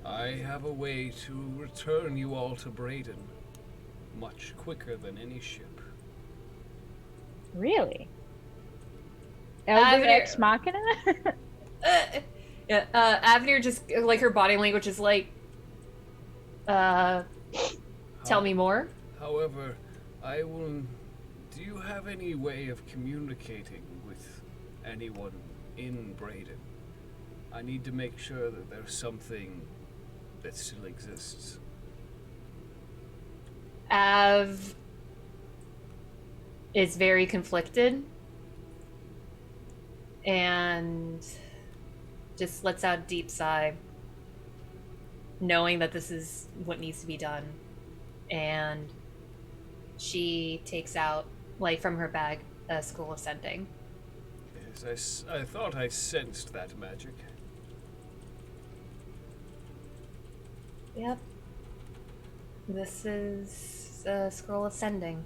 I have a way to return you all to Brayden much quicker than any ship. Really? Elder Avner- Ex Machina? Yeah, Avner just, like, her body language is like, tell me more? However, I will... Do you have any way of communicating with anyone in Brayden? I need to make sure that there's something that still exists. Av is very conflicted and just lets out a deep sigh, knowing that this is what needs to be done. And she takes out, like, from her bag, a scroll of sending. Yes, I thought I sensed that magic. Yep. This is a scroll of sending,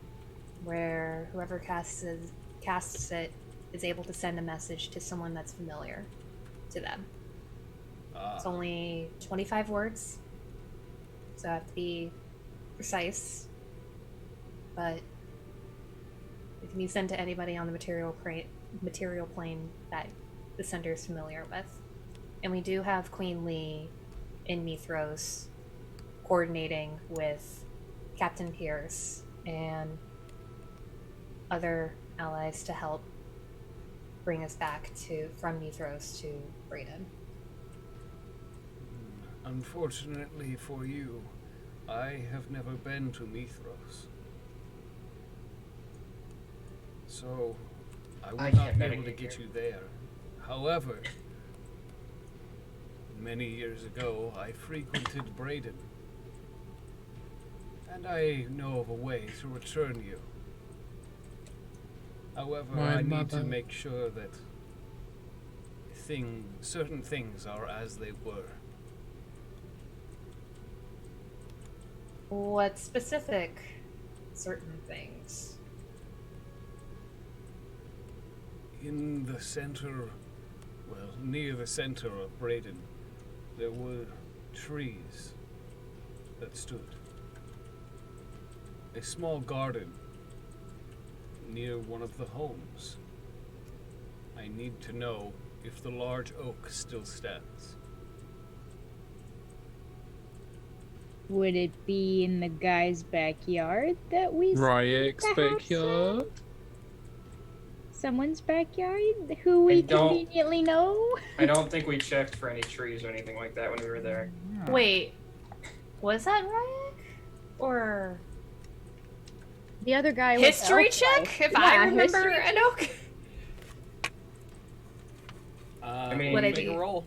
where whoever casts it is able to send a message to someone that's familiar to them. It's only 25 words, so I have to be precise. But it can be sent to anybody on the material plane that the sender is familiar with. And we do have Queen Lee in Mithros coordinating with Captain Pierce and other allies to help bring us back from Mithros to Brayden. Unfortunately for you, I have never been to Mithros. So, I would not be able to get you there. However, many years ago, I frequented Brayden. And I know of a way to return you. However, My I need to mother. make sure that certain things are as they were. What specific certain things? In the center, well, near the center of Braden, there were trees that stood. A small garden near one of the homes. I need to know if the large oak still stands. Would it be in the guy's backyard that we Ryek's perhaps backyard. Someone's backyard who we conveniently know? I don't think we checked for any trees or anything like that when we were there. Wait, was that Ryak? Or The other guy was history elf check? life. If I Yeah, remember history an oak. I mean, What I make do? a roll.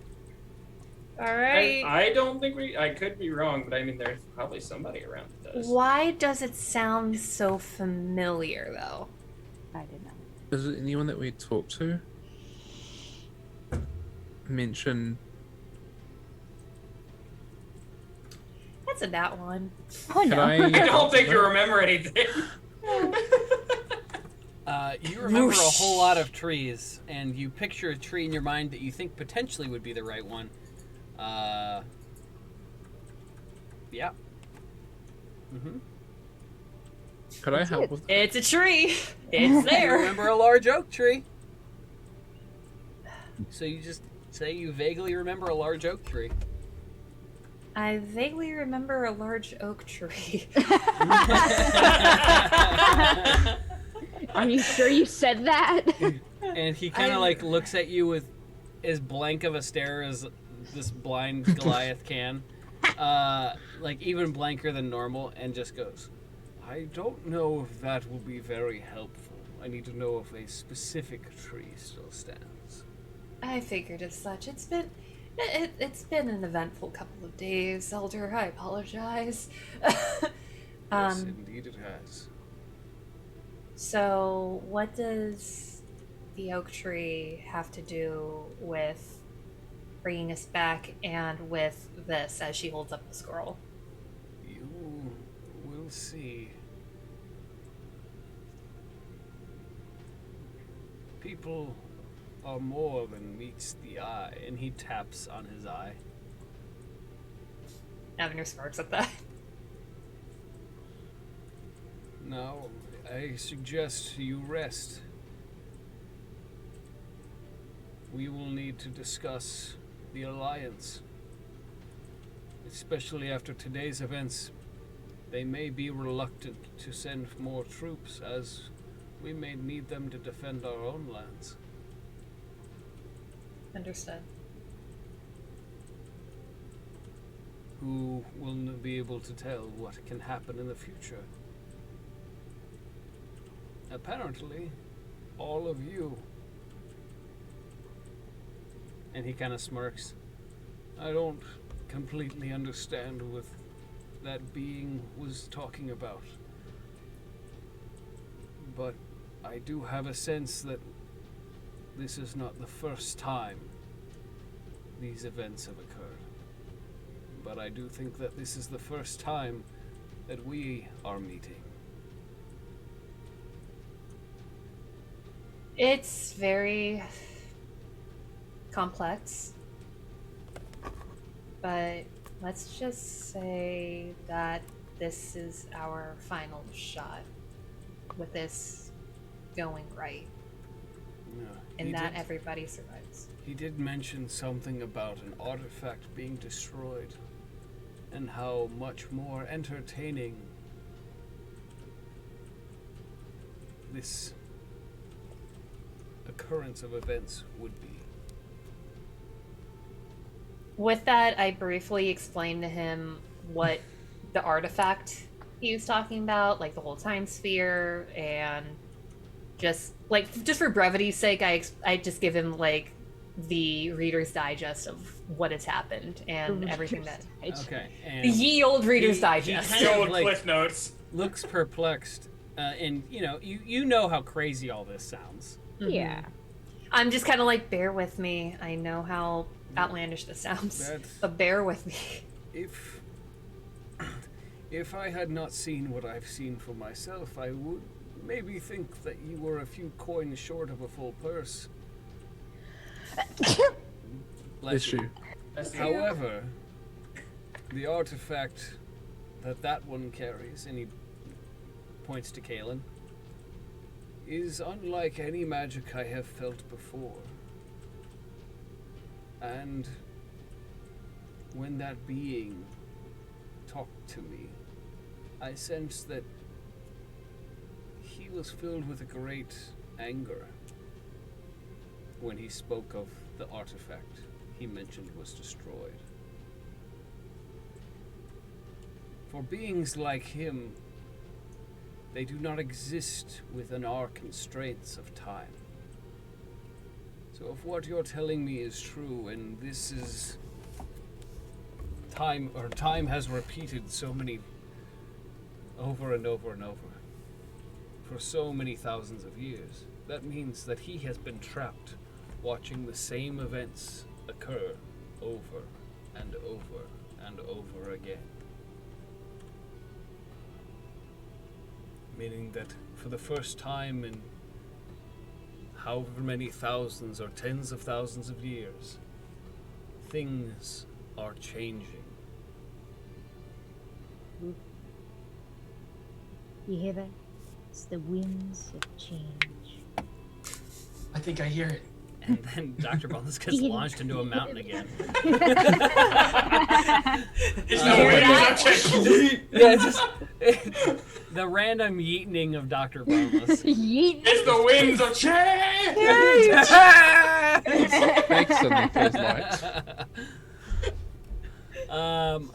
All right. I don't think I could be wrong, but I mean, there's probably somebody around that does. Why does it sound so familiar, though? I didn't know. Is it anyone that we talked to? Mention. That's a nat one. Oh Can no. I? I don't think you remember anything. You remember a whole lot of trees, and you picture a tree in your mind that you think potentially would be the right one. Yeah. Mm-hmm. Could I help with? It's a tree. It's You there. remember a large oak tree. So you just say you vaguely remember a large oak tree. I vaguely remember a large oak tree. Are you sure you said that? And he kind of like looks at you with as blank of a stare as this blind Goliath can. Like even blanker than normal, and just goes, I don't know if that will be very helpful. I need to know if a specific tree still stands. I figured as such. It's been an eventful couple of days, Elder. I apologize. Yes, indeed it has. So, what does the oak tree have to do with bringing us back and with this, as she holds up the scroll? You will see. People are more than meets the eye, and he taps on his eye. Avener smirks at that. Now, I suggest you rest. We will need to discuss the Alliance. Especially after today's events, they may be reluctant to send more troops, as we may need them to defend our own lands. Understood. Who will be able to tell what can happen in the future? Apparently, all of you. And he kind of smirks. I don't completely understand what that being was talking about. But I do have a sense that this is not the first time these events have occurred. But I do think that this is the first time that we are meeting. It's very complex, but let's just say that this is our final shot with this going right, Yeah, and that everybody survives. He did mention something about an artifact being destroyed, and how much more entertaining this occurrence of events would be. With that, I briefly explained to him what the artifact he was talking about, like the whole time sphere, and just for brevity's sake, I just give him like the Reader's Digest of what has happened and everything that. Okay, and The ye old Reader's he Digest. kind The of, old like, Cliff Notes. looks perplexed, and you know how crazy all this sounds. Yeah. I'm just kind of like, bear with me. I know how outlandish this sounds, but bear with me. If I had not seen what I've seen for myself, I would maybe think that you were a few coins short of a full purse. Bless you. However, the artifact that one carries, and he points to Kalen, is unlike any magic I have felt before. And when that being talked to me, I sensed that he was filled with a great anger when he spoke of the artifact he mentioned was destroyed. For beings like him, they do not exist within our constraints of time. So if what you're telling me is true, and this is time has repeated so many over and over and over for so many thousands of years, that means that he has been trapped watching the same events occur over and over and over again. Meaning that for the first time in however many thousands or tens of thousands of years, things are changing. You hear that? It's the winds of change. I think I hear it. And then Dr. Bones gets launched into a mountain again. Yeah, just the random yeeting of Dr. Boneless. Yeet. It's the winds of change!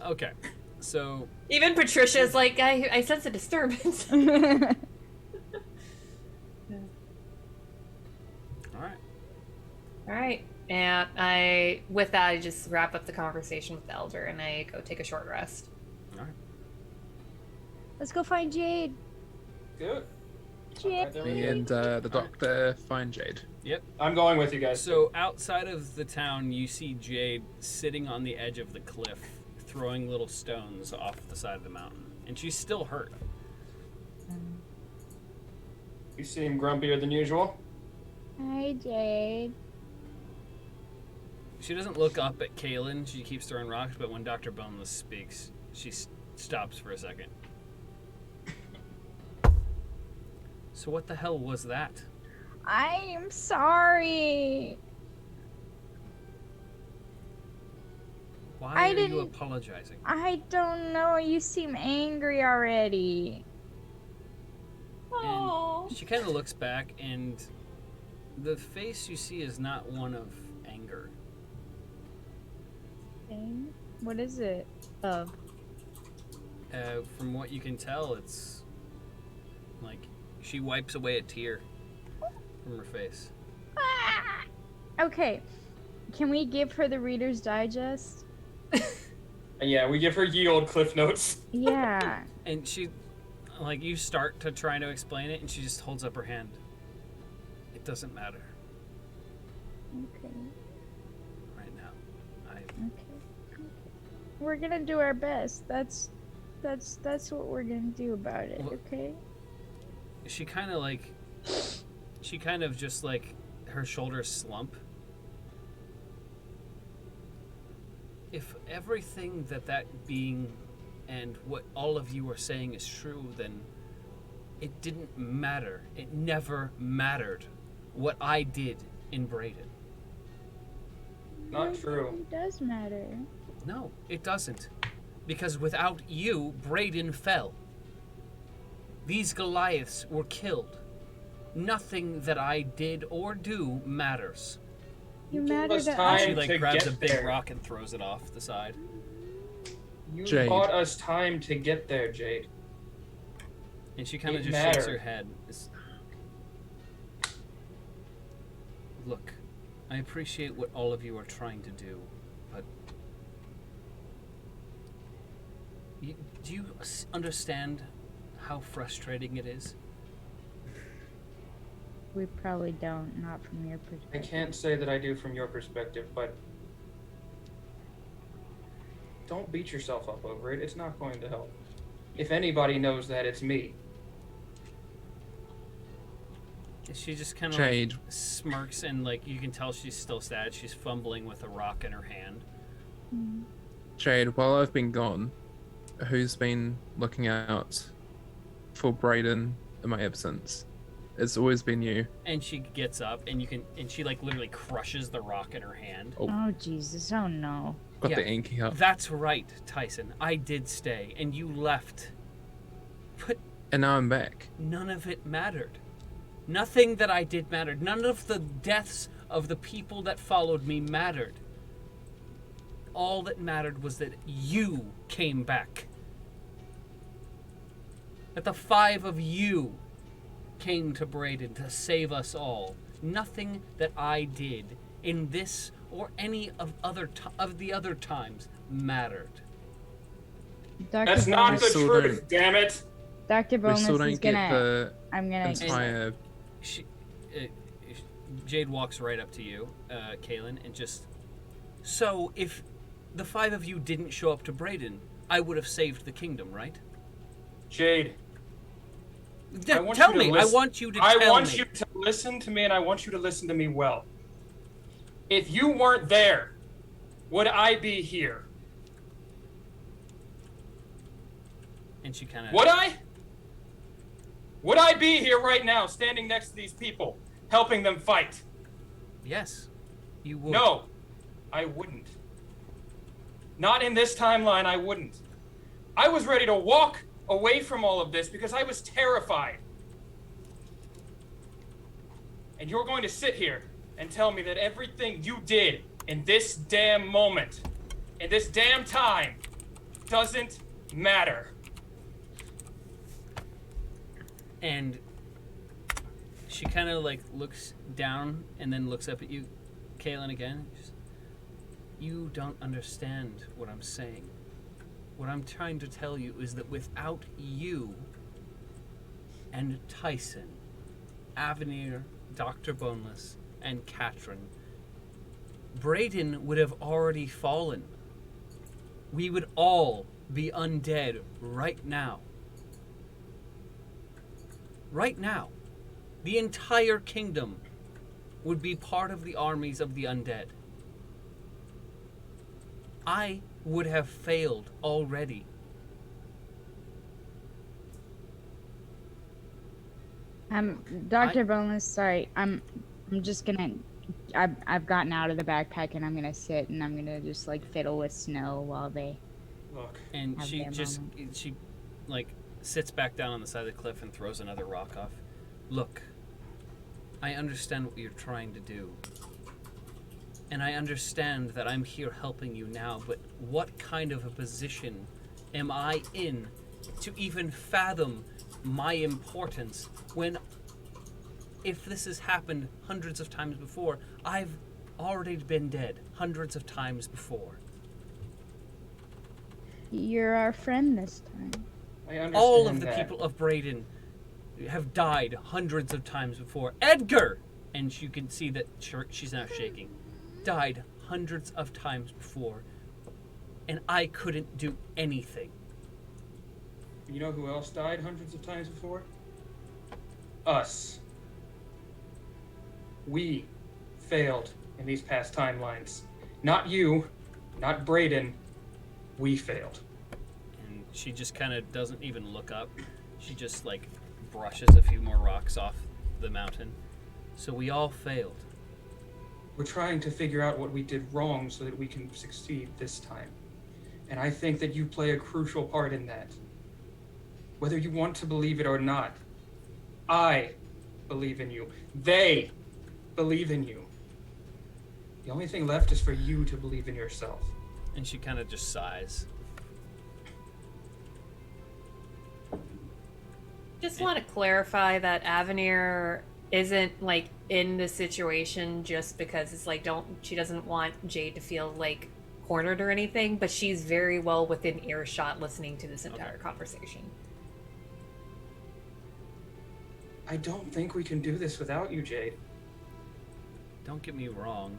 Okay. So Even Patricia's like, I sense a disturbance. All right. And with that, I just wrap up the conversation with the elder, and I go take a short rest. All right. Let's go find Jade. Good. Jade. And the doctor find Jade. Yep. I'm going with you guys. So outside of the town, you see Jade sitting on the edge of the cliff, throwing little stones off the side of the mountain, and she's still hurt. You seem grumpier than usual. Hi, Jade. She doesn't look up at Kaylin. She keeps throwing rocks, but when Dr. Boneless speaks, she stops for a second. So what the hell was that? I'm sorry. Why are you apologizing? I don't know. You seem angry already. And she kind of looks back, and the face you see is not one of anger. What is it? From what you can tell, it's like she wipes away a tear from her face. Okay. Can we give her the Reader's Digest? Yeah, we give her ye old Cliff Notes. Yeah. And she, like, you start to try to explain it, and she just holds up her hand. It doesn't matter. Okay. Right now. Okay. We're gonna do our best. That's what we're gonna do about it, okay? She kind of just like, her shoulders slump. If everything that being and what all of you are saying is true, then it didn't matter. It never mattered what I did in Brayden. Not true. It does matter. No, it doesn't. Because without you, Brayden fell. These Goliaths were killed. Nothing that I did or do matters. You matter to time us. She like to grabs get a big there. rock and throws it off the side. You Jade. bought us time to get there, Jade. And she kind of It just shakes mattered. her head. Look, I appreciate what all of you are trying to do, but do you understand how frustrating it is? We probably don't, not from your I perspective. can't say that I do from your perspective, but don't beat yourself up over it. It's not going to help. If anybody knows that, it's me. She just kind of Jade. like smirks, and like you can tell she's still sad. She's fumbling with a rock in her hand. Jade, while I've been gone, who's been looking out for Brayden in my absence? It's always been you. And she gets up, and she like literally crushes the rock in her hand. Oh, Jesus. Oh, no. Got Yeah. the inky up. That's right, Tyson. I did stay, and you left. But And now I'm back. none of it mattered. Nothing that I did mattered. None of the deaths of the people that followed me mattered. All that mattered was that you came back. That the 5 of you came to Brayden to save us all. Nothing that I did in this or any of the other times mattered. Dr. That's not Bonus, the still truth, don't- damn it! Dr. We Bonus still don't is get gonna... the I'm gonna... entire... She, Jade walks right up to you, Kaylin, and just... So, if the 5 of you didn't show up to Brayden, I would have saved the kingdom, right? Jade, I want Tell you to me. listen- I want you to I tell want me. you to listen to me, and I want you to listen to me well. If you weren't there, would I be here? And she kind of... Would I? Would I be here right now, standing next to these people, helping them fight? Yes, you would. No, I wouldn't. Not in this timeline, I wouldn't. I was ready to walk away from all of this because I was terrified. And you're going to sit here and tell me that everything you did in this damn moment, in this damn time, doesn't matter. And she kind of like looks down and then looks up at you, Kaylin, again. She's, you don't understand what I'm saying. What I'm trying to tell you is that without you and Tyson, Avenir, Dr. Boneless, and Katrin, Brayden would have already fallen. We would all be undead right now. Right now. The entire kingdom would be part of the armies of the undead. I would have failed already. Dr. Boneless, sorry. I'm just gonna... I've gotten out of the backpack, and I'm gonna sit, and I'm gonna just, like, fiddle with snow while they... Look, And Have she their just, moment. she, like, sits back down on the side of the cliff and throws another rock off. Look, I understand what you're trying to do. And I understand that I'm here helping you now, but what kind of a position am I in to even fathom my importance when, if this has happened hundreds of times before, I've already been dead hundreds of times before. You're our friend this time. I understand All of the that. people of Brayden have died hundreds of times before. Edgar! And you can see that she's now shaking. Died hundreds of times before. And I couldn't do anything. You know who else died hundreds of times before? Us. We failed in these past timelines. Not you, not Brayden. We failed. And she just kind of doesn't even look up. She just, like, brushes a few more rocks off the mountain. So we all failed. We're trying to figure out what we did wrong so that we can succeed this time. And I think that you play a crucial part in that. Whether you want to believe it or not, I believe in you. They believe in you. The only thing left is for you to believe in yourself. And she kind of just sighs. Just want to clarify that Avenir isn't like in the situation just because it's like she doesn't want Jade to feel like cornered or anything, but she's very well within earshot listening to this entire conversation. I don't think we can do this without you, Jade. Don't get me wrong.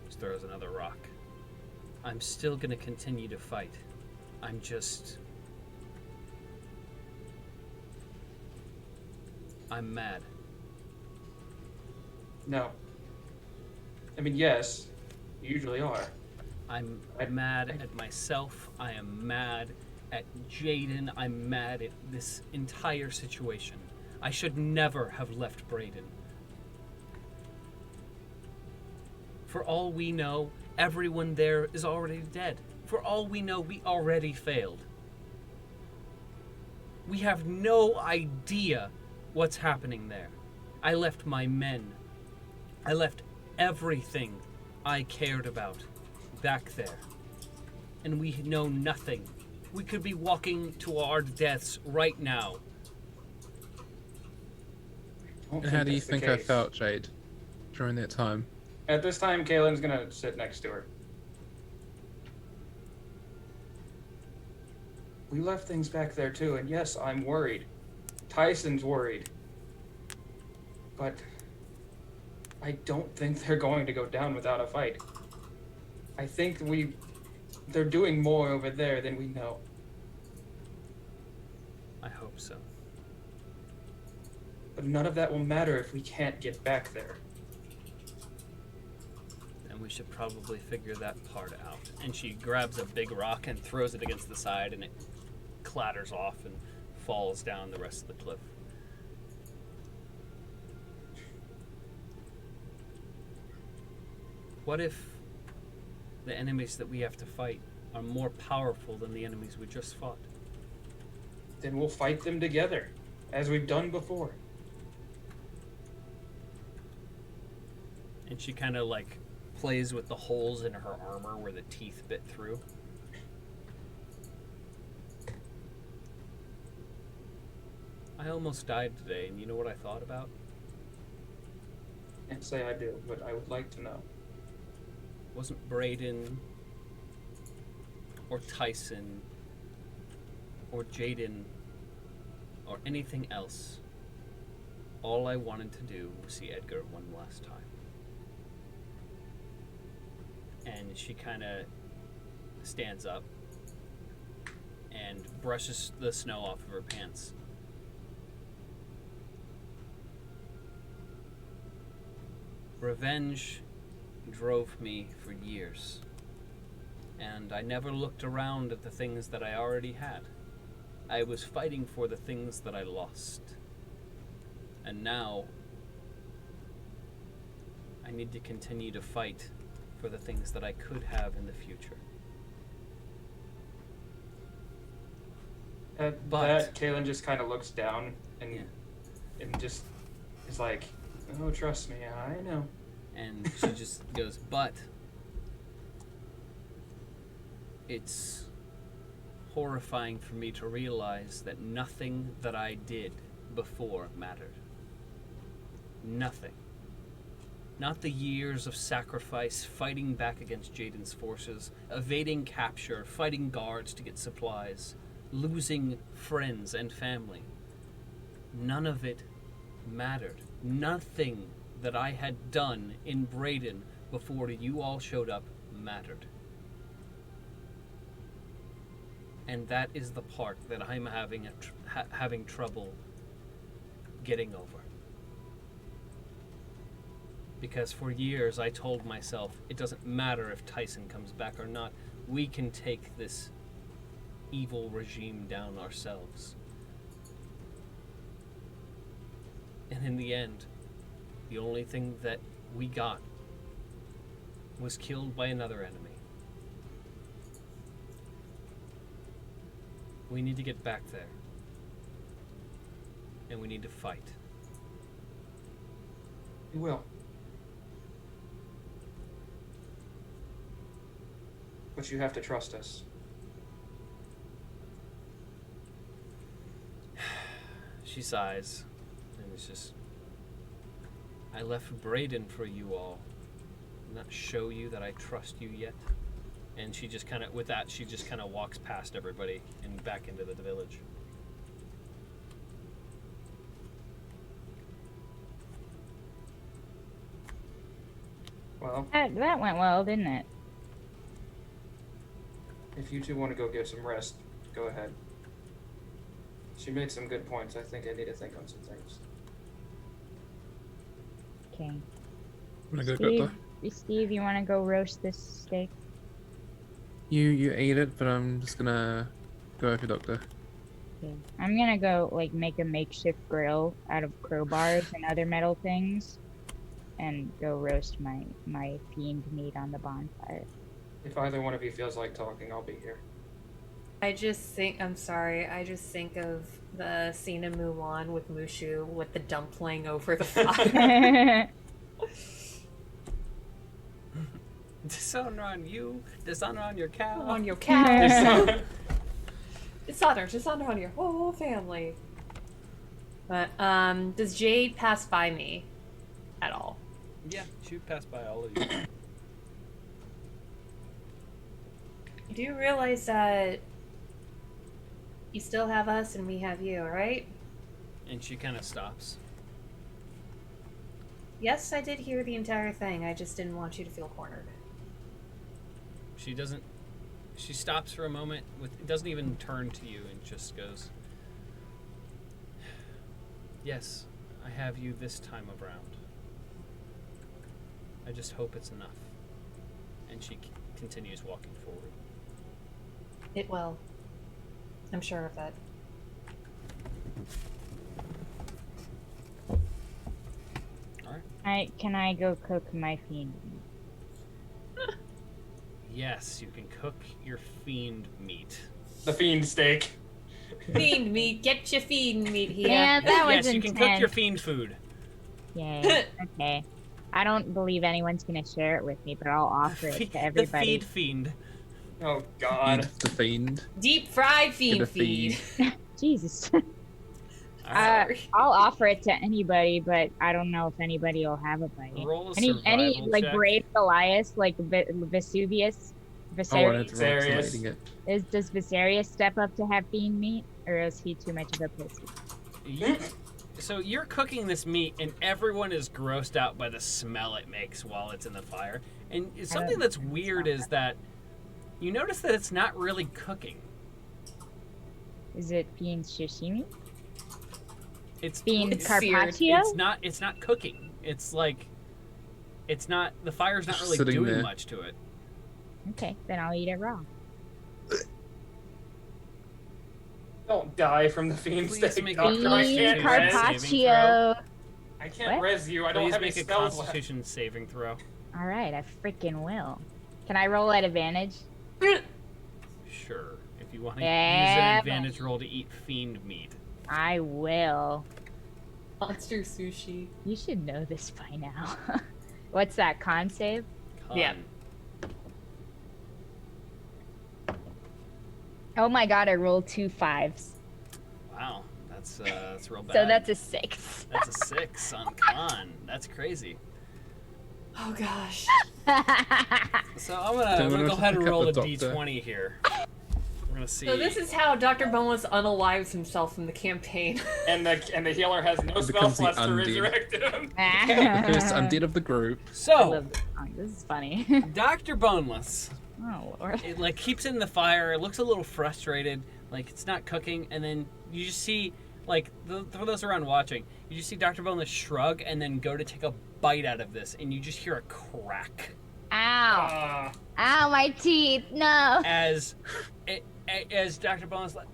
Just throws another rock. I'm still gonna continue to fight. I'm mad. No. I mean, yes, you usually are. I'm mad at myself. I am mad at Jaden. I'm mad at this entire situation. I should never have left Brayden. For all we know, everyone there is already dead. For all we know, we already failed. We have no idea what's happening there. I left my men. I left everything I cared about back there. And we know nothing. We could be walking to our deaths right now. And how do you think I felt, Jade, during that time? At this time, Kaylin's gonna sit next to her. We left things back there too, and yes, I'm worried. Tyson's worried. But I don't think they're going to go down without a fight. I think they're doing more over there than we know. I hope so. But none of that will matter if we can't get back there. And we should probably figure that part out. And she grabs a big rock and throws it against the side, and it clatters off and falls down the rest of the cliff. What if the enemies that we have to fight are more powerful than the enemies we just fought? Then we'll fight them together, as we've done before. And she kind of like plays with the holes in her armor where the teeth bit through. I almost died today, and you know what I thought about? Can't say I do, but I would like to know. Wasn't Brayden or Tyson or Jaden or anything else. All I wanted to do was see Edgar one last time. And she kind of stands up and brushes the snow off of her pants. Revenge drove me for years, and I never looked around at the things that I already had. I was fighting for the things that I lost. And now, I need to continue to fight for the things that I could have in the future. At But- that, Kaylin just kind of looks down and just is like, "Oh, trust me, I know." And she just goes, but it's horrifying for me to realize that nothing that I did before mattered. Nothing. Not the years of sacrifice, fighting back against Jaden's forces, evading capture, fighting guards to get supplies, losing friends and family. None of it mattered. Nothing that I had done in Brayden before you all showed up mattered. And that is the part that I'm having trouble getting over. Because for years I told myself, it doesn't matter if Tyson comes back or not, we can take this evil regime down ourselves. And in the end, the only thing that we got was killed by another enemy. We need to get back there. And we need to fight. You will. But you have to trust us. She sighs, and it's just, I left Brayden for you all. Not show you that I trust you yet. And she just kind of, with that, she just kind of walks past everybody and back into the village. Well, That went well, didn't it? if you two want to go get some rest, go ahead. She made some good points. I think I need to think on some things. Okay. Wanna go, Steve, Doctor? Steve, you want to go roast this steak? You eat it, but I'm just gonna go over, Doctor. Okay. I'm gonna go like make a makeshift grill out of crowbars and other metal things, and go roast my fiend meat on the bonfire. If either one of you feels like talking, I'll be here. I just think of the scene in Mulan with Mushu with the dumpling over the fire. Dishonor on you, dishonor on your cow. On your cow. Dishonor on your whole family. But does Jade pass by me at all? Yeah, she would pass by all of you. You do realize that you still have us and we have you, right? And she kind of stops. Yes, I did hear the entire thing. I just didn't want you to feel cornered. She doesn't. She stops for a moment. Doesn't even turn to you and just goes, "Yes, I have you this time around. I just hope it's enough." And she continues walking forward. It will. I'm sure of that. Can I go cook my fiend? Yes, you can cook your fiend meat. The fiend steak. Fiend meat, get your fiend meat here. Yeah, that was Yes, you can cook your intense. fiend food. Yay. Okay. I don't believe anyone's gonna share it with me, but I'll offer it to The everybody. feed fiend. Oh God. Feed the fiend. Deep fried fiend Get a feed. Jesus. Alright. I'll offer it to anybody, but I don't know if anybody will have a bite. Roll a Any survival like check. brave Goliaths, like Vesuvius, Oh, I had Viserius. to roll 'cause I'm Serious. eating it. Does Viserius step up to have fiend meat, or is he too much of a pussy? So you're cooking this meat, and everyone is grossed out by the smell it makes while it's in the fire. And something that's weird is that you notice that it's not really cooking. Is it fiend sashimi? It's Fiend It's seared. carpaccio? It's not cooking. It's like it's not. The fire's not Just really sitting doing there. much to it. Okay, then I'll eat it raw. Don't die from the fiend Please steak, make a doctor. I Fiend can't Constitution res. carpaccio. I can't What? res you. I don't Please have any make a spells left. Constitution saving throw. All right, I freaking will. Can I roll at advantage? Sure, if you want to Yeah, use an but- advantage roll to eat fiend meat. I will. Monster sushi. You should know this by now. What's that, con save? Yeah. Oh my god, I rolled 2 5s. Wow, that's real bad. So that's a 6. That's a 6 on con. That's crazy. Oh gosh. So I'm gonna gonna go ahead and pick up roll a the doctor. d20 here. We're gonna see. So this is how Dr. Boneless unalives himself from the campaign. And the healer has no It spells becomes the left to undead. resurrect him. The first undead of the group. I So love this song. This is funny. Dr. Boneless, Oh lord. it like keeps in the fire. It looks a little frustrated, like it's not cooking, and then you just see like for those around watching, you just see Dr. Boneless shrug and then go to take a bite out of this, and you just hear a crack Ow. Ow, my teeth. No. as Dr. Boneless like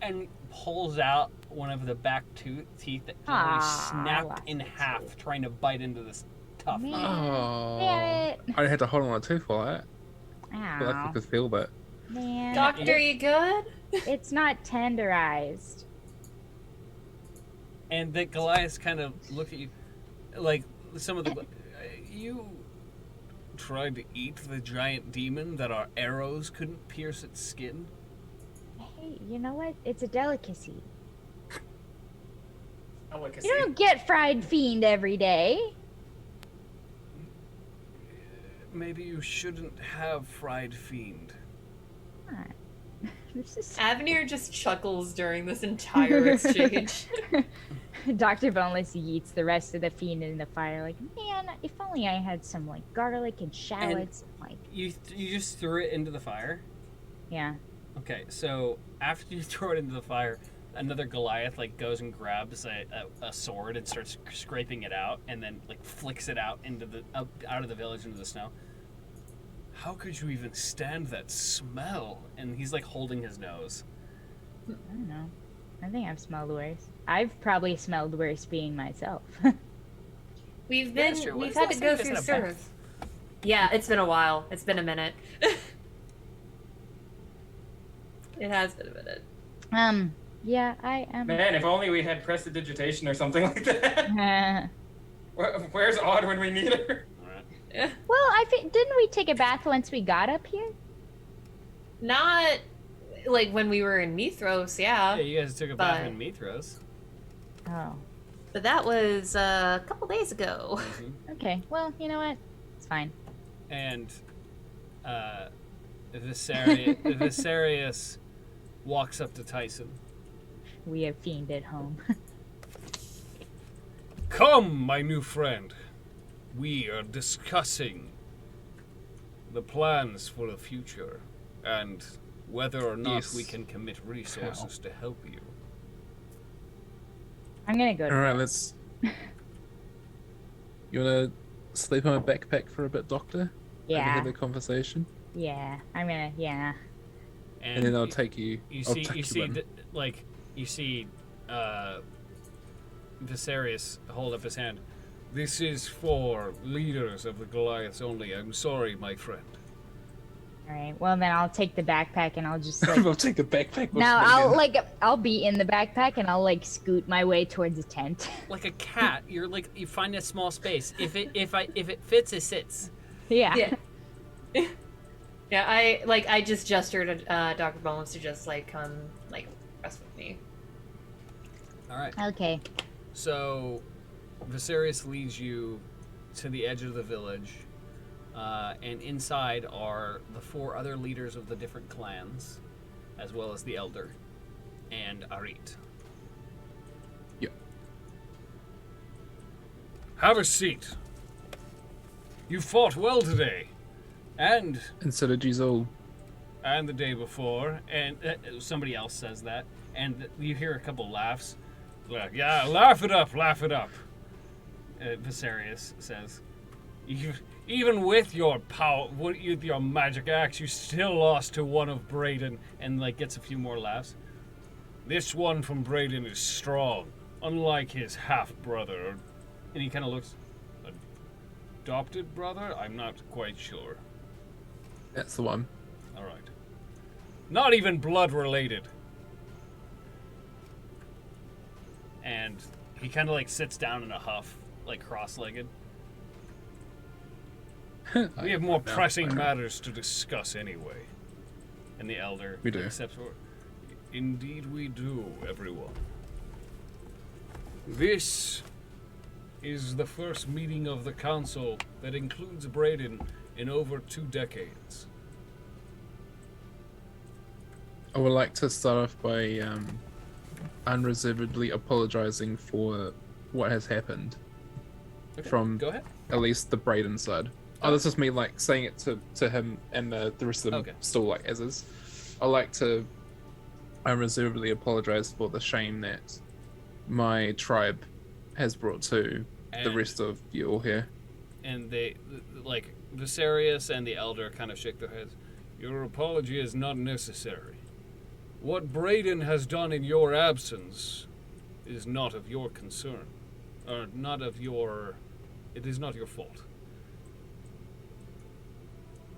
and pulls out one of the back teeth that Aw, totally snapped lost in a half, tooth. trying to bite into this tough. Man. Oh. Damn it. I had to hold on a tooth for that. But I Ow. could feel that. Man. Doctor, you good? It's not tenderized. And the Goliaths kind of look at you, like some of the. You tried to eat the giant demon that our arrows couldn't pierce its skin. Hey, you know what? It's a delicacy. Delicacy. You don't get fried fiend every day. Maybe you shouldn't have fried fiend. Alright. This is Avenir just chuckles during this entire exchange. Dr. Boneless yeets the rest of the fiend in the fire. Like, man, if only I had some like garlic and shallots. Like, You just threw it into the fire? yeah. Okay, so after you throw it into the fire, another Goliath like goes and grabs a sword and starts scraping it out, and then like flicks it out into the out of the village into the snow. How could you even stand that smell? And he's like holding his nose. I don't know. I think I've smelled worse. I've probably smelled worse being myself. We've Yeah, sure. we've When's had the to last go time you through guys had a serve. Yeah, it's been a while. It's been a minute. It has been a minute. Yeah, I am. Man, if only we had prestidigitation or something like that. Where's Odd when we need her? Yeah. Well, I think didn't we take a bath once we got up here? Not like when we were in Mithros, Yeah, you guys took a bath in Mithros. Oh. But that was a couple days ago. Okay. Well, you know what? It's fine. And Viserius walks up to Tyson. We have fiend at home. Come, my new friend. We are discussing the plans for the future and whether or not we can commit resources to help you. I'm gonna go to Alright, let's... You wanna sleep on a backpack for a bit, Doctor? Yeah. Have the conversation? Yeah. I'm gonna, yeah. And then I'll take you... You I'll see, tuck you see, in. Viserius hold up his hand. This is for leaders of the Goliaths only. I'm sorry, my friend. Alright, well then I'll take the backpack and I'll just like... I'll take the backpack. No, I'll be in the backpack and I'll like scoot my way towards a tent. Like a cat, you're like you find a small space. If it fits, it sits. Yeah. Yeah, I just gestured to Dr. Bones to just like come like rest with me. All right. Okay. So, Viserius leads you to the edge of the village, and inside are the 4 other leaders of the different clans, as well as the elder, and Arit. Yep. Have a seat. You fought well today. And so did you all. And the day before, and somebody else says that, and you hear a couple laughs. Like, yeah, laugh it up. Viserius says, even with your power, with your magic axe, you still lost to one of Brayden, and like gets a few more laughs. This one from Brayden is strong, unlike his half brother. And he kind of looks, adopted brother? I'm not quite sure. That's the one. All right. Not even blood related. And he kind of like sits down in a huff, like cross-legged. We have more pressing matters to discuss anyway. And the elder We do. steps forward. Indeed we do, everyone. This is the first meeting of the council that includes Brayden in over 2 decades. I would like to start off by unreservedly apologizing for what has happened. Okay, From go ahead. at least the Brayden side. Oh, this is me like saying it to him and the rest of them Okay. still like as is. I like to unreservedly apologize for the shame that my tribe has brought to the And- rest of you all here. And they, like, Viserius and the elder kind of shake their heads. Your apology is not necessary. What Brayden has done in your absence is not of your concern. Or not of your... It is not your fault.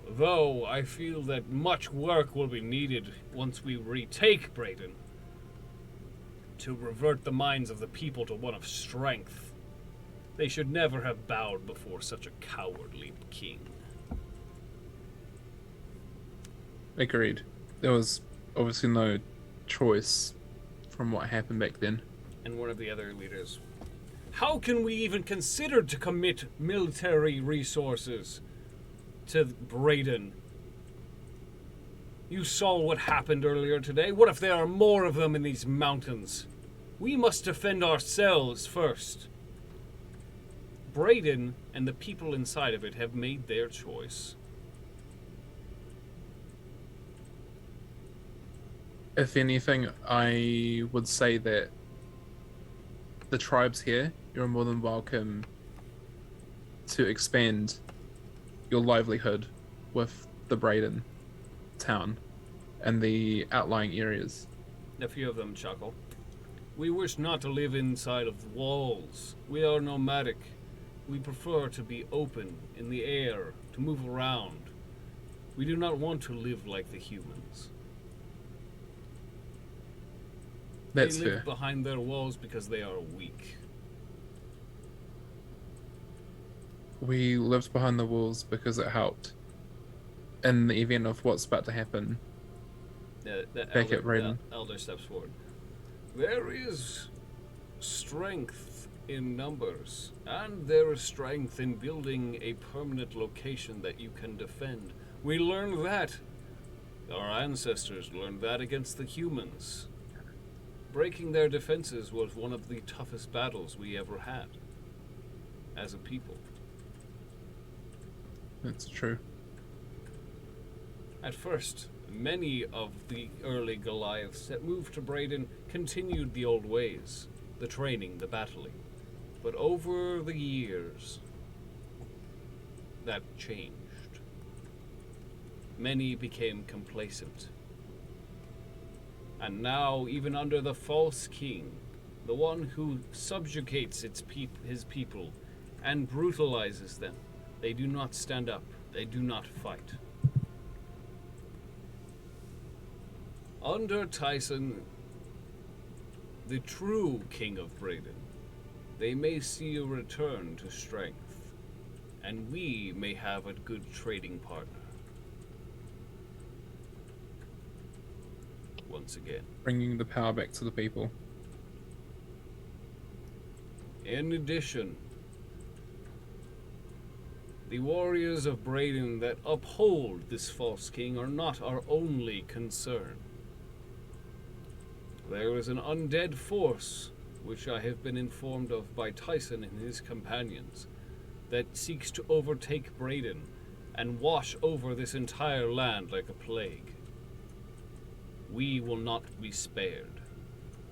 Though I feel that much work will be needed once we retake Brayden to revert the minds of the people to one of strength. They should never have bowed before such a cowardly king. Agreed. There was obviously no choice from what happened back then. And one of the other leaders, How can we even consider to commit military resources to Brayden? You saw what happened earlier today. What if there are more of them in these mountains? We must defend ourselves first. Brayden and the people inside of it have made their choice. If anything, I would say that the tribes here, you're more than welcome to expand your livelihood with the Brayden town and the outlying areas. A few of them chuckle. We wish not to live inside of walls. We are nomadic. We prefer to be open in the air, to move around. We do not want to live like the humans. That's they live fair. behind their walls because they are weak. We lived behind the walls because it helped in the event of what's about to happen. The Back at Brayden. elder steps forward. There is strength in numbers, and there is strength in building a permanent location that you can defend. We learned that. Our ancestors learned that against the humans. Breaking their defenses was one of the toughest battles we ever had as a people. That's true. At first, many of the early Goliaths that moved to Brayden continued the old ways, the training, the battling. But over the years, that changed. Many became complacent. And now, even under the false king, the one who subjugates his people and brutalizes them, they do not stand up, they do not fight. Under Tyson, the true king of Brayden, they may see a return to strength, and we may have a good trading partner. Once again. Bringing the power back to the people. In addition, the warriors of Brayden that uphold this false king are not our only concern. There is an undead force, which I have been informed of by Tyson and his companions, that seeks to overtake Brayden and wash over this entire land like a plague. We will not be spared.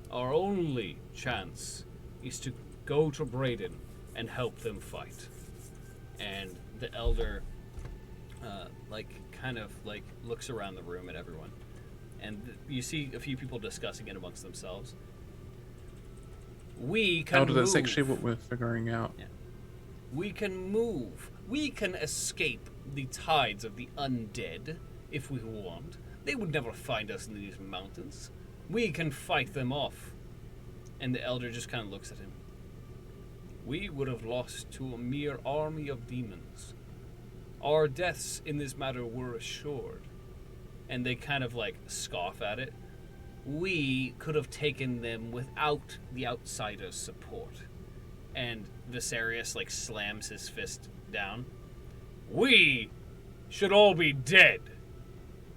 Our only chance is to go to Brayden and help them fight. And the elder, looks around the room at everyone. And you see a few people discussing it amongst themselves. We can Elder, that's move. actually what we're figuring out. Yeah. We can move. We can escape the tides of the undead if we want. They would never find us in these mountains. We can fight them off. And the elder just kind of looks at him. We would have lost to a mere army of demons. Our deaths in this matter were assured. And they kind of scoff at it. We could have taken them without the outsiders' support. And Viserys slams his fist down. We should all be dead.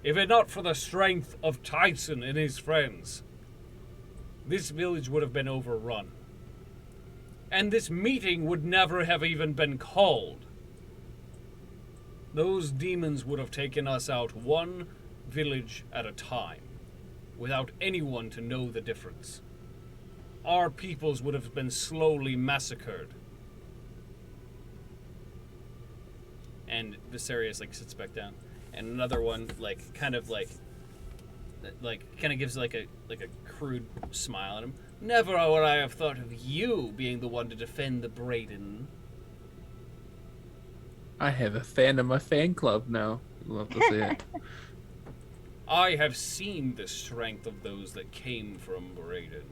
If it not for the strength of Tyson and his friends, this village would have been overrun. And this meeting would never have even been called. Those demons would have taken us out one village at a time, without anyone to know the difference. Our peoples would have been slowly massacred. And Viserys sits back down. And another one kind of gives a crude smile at him. Never would I have thought of you being the one to defend the Brayden. I have a fan of my fan club now. Love to see it. I have seen the strength of those that came from Brayden.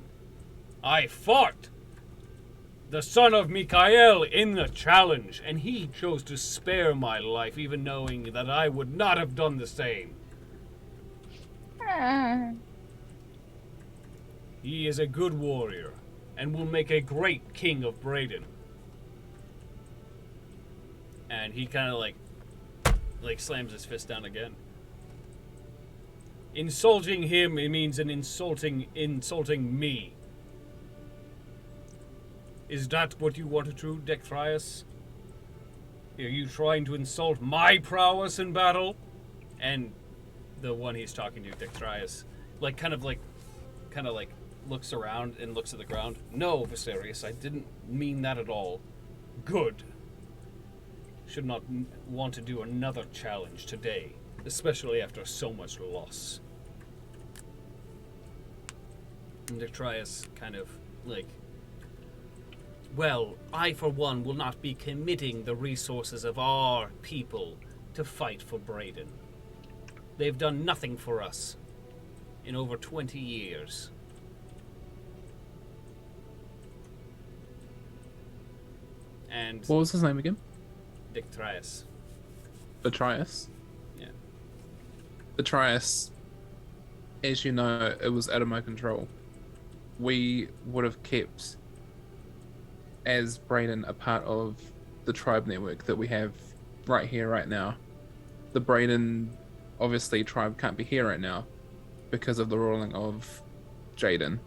I fought the son of Mikael in the challenge, and he chose to spare my life, even knowing that I would not have done the same. He is a good warrior, and will make a great king of Brayden. And he kind of slams his fist down again. Insulting him, it means insulting me. Is that what you want to do, Dectrius? Are you trying to insult my prowess in battle? And the one he's talking to, Dectrius, kind of looks around and looks at the ground. No, Viserys, I didn't mean that at all. Good. Should not want to do another challenge today, especially after so much loss. And Dectrius kind of well, I for one will not be committing the resources of our people to fight for Brayden. They've done nothing for us in over 20 years. And What was his name again? Dectrius. Betrius? Yeah. Betrius, as you know, it was out of my control. We would have kept, as Brayden, a part of the tribe network that we have right here, right now. The Brayden, obviously, tribe can't be here right now because of the ruling of Jaden.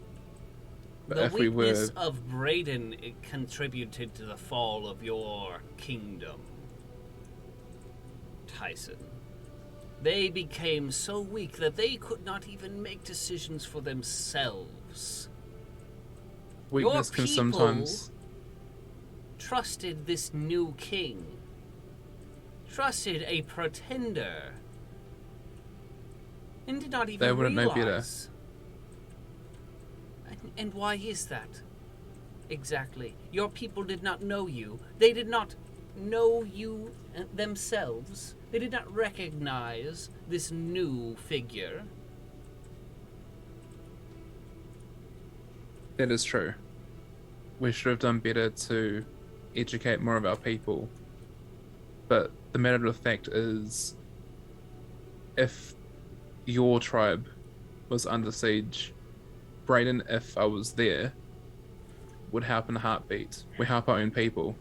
But The if we weakness were... of Brayden it contributed to the fall of your kingdom, Tyson. They became so weak that they could not even make decisions for themselves. Weakness Your can people sometimes... trusted this new king. Trusted a pretender. And did not even They wouldn't know better. realize. And why is that? Exactly. Your people did not know you. They did not know you themselves. They did not recognize this new figure. That is true. We should have done better to educate more of our people. But the matter of the fact is, if your tribe was under siege, Brayden, if I was there, would help in a heartbeat. We help our own people.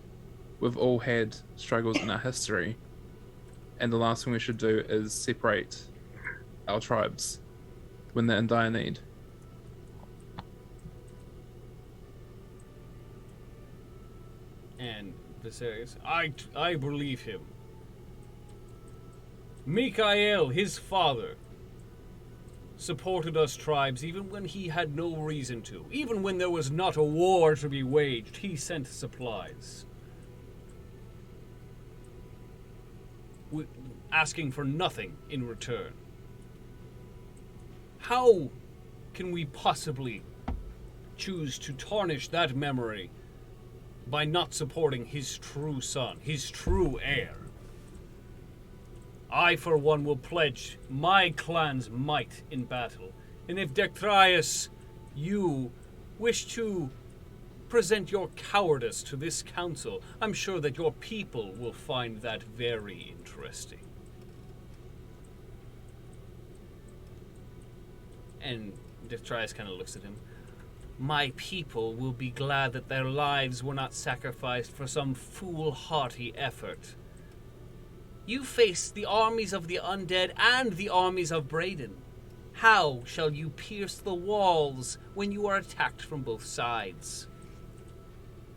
We've all had struggles in our history, and the last thing we should do is separate our tribes when they're in dire need. And Viserys, I believe him. Mikael, his father, supported us tribes even when he had no reason to. Even when there was not a war to be waged, he sent supplies. Asking for nothing in return. How can we possibly choose to tarnish that memory by not supporting his true son, his true heir? I, for one, will pledge my clan's might in battle. And if Dectrius, you wish to present your cowardice to this council, I'm sure that your people will find that very interesting. And Dectrius kind of looks at him. My people will be glad that their lives were not sacrificed for some foolhardy effort. You face the armies of the undead and the armies of Brayden. How shall you pierce the walls when you are attacked from both sides?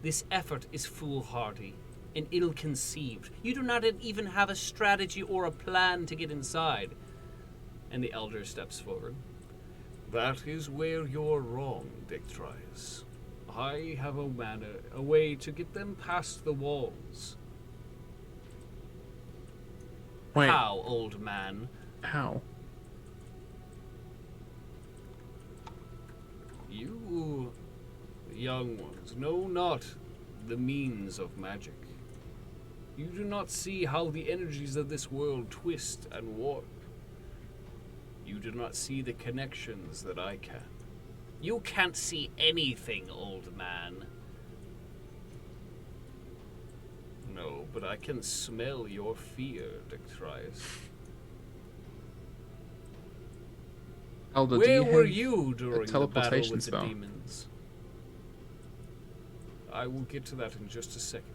This effort is foolhardy and ill-conceived. You do not even have a strategy or a plan to get inside. And the elder steps forward. That is where you're wrong, Dectrius. I have a way to get them past the walls. Wait, How, old man? how? You, young ones, know not the means of magic. You do not see how the energies of this world twist and warp. You do not see the connections that I can. You can't see anything, old man. No, but I can smell your fear, Dectrius. Elder, do Where you were have you a during the battle teleportation with the spell? demons? I will get to that in just a second.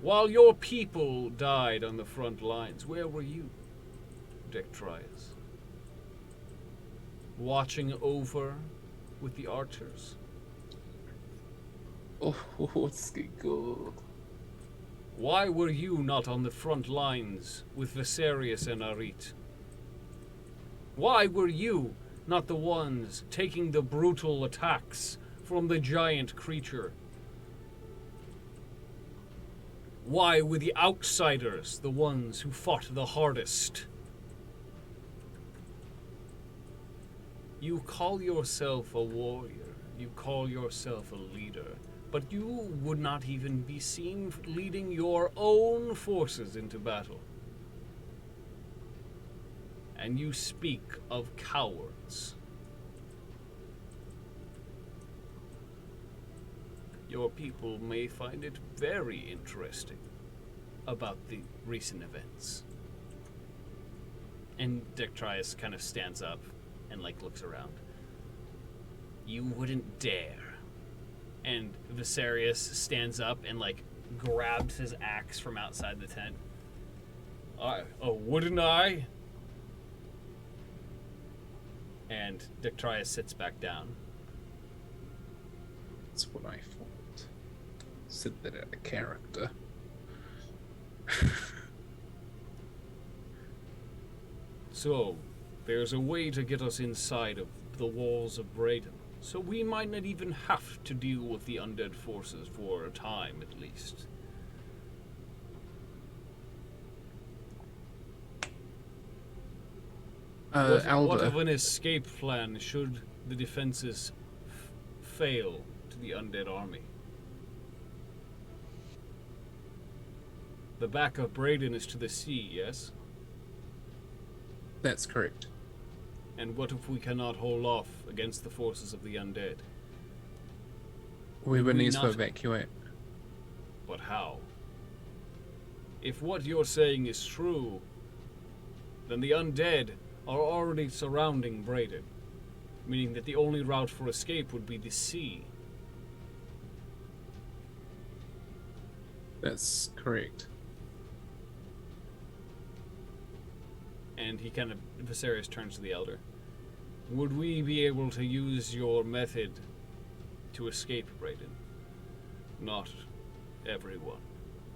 While your people died on the front lines, where were you, Dectrius? watching over with the archers? Oh, it's good. Why were you not on the front lines with Viserys and Arit? Why were you not the ones taking the brutal attacks from the giant creature? Why were the outsiders the ones who fought the hardest? You call yourself a warrior, you call yourself a leader, but you would not even be seen leading your own forces into battle. And you speak of cowards. Your people may find it very interesting about the recent events. And Dectrius kind of stands up and looks around. You wouldn't dare. And Viserys stands up and grabs his axe from outside the tent. Wouldn't I? And Dectrius sits back down. That's what I thought. Sit there at a character. So, there's a way to get us inside of the walls of Brayden, so we might not even have to deal with the undead forces for a time at least. What of an escape plan should the defenses fail to the undead army? The back of Brayden is to the sea, yes? That's correct. And what if we cannot hold off against the forces of the undead? We would need to evacuate. But how? If what you're saying is true, then the undead are already surrounding Brayden, meaning that the only route for escape would be the sea. That's correct. And he Viserys turns to the Elder. Would we be able to use your method to escape Brayden? Not everyone,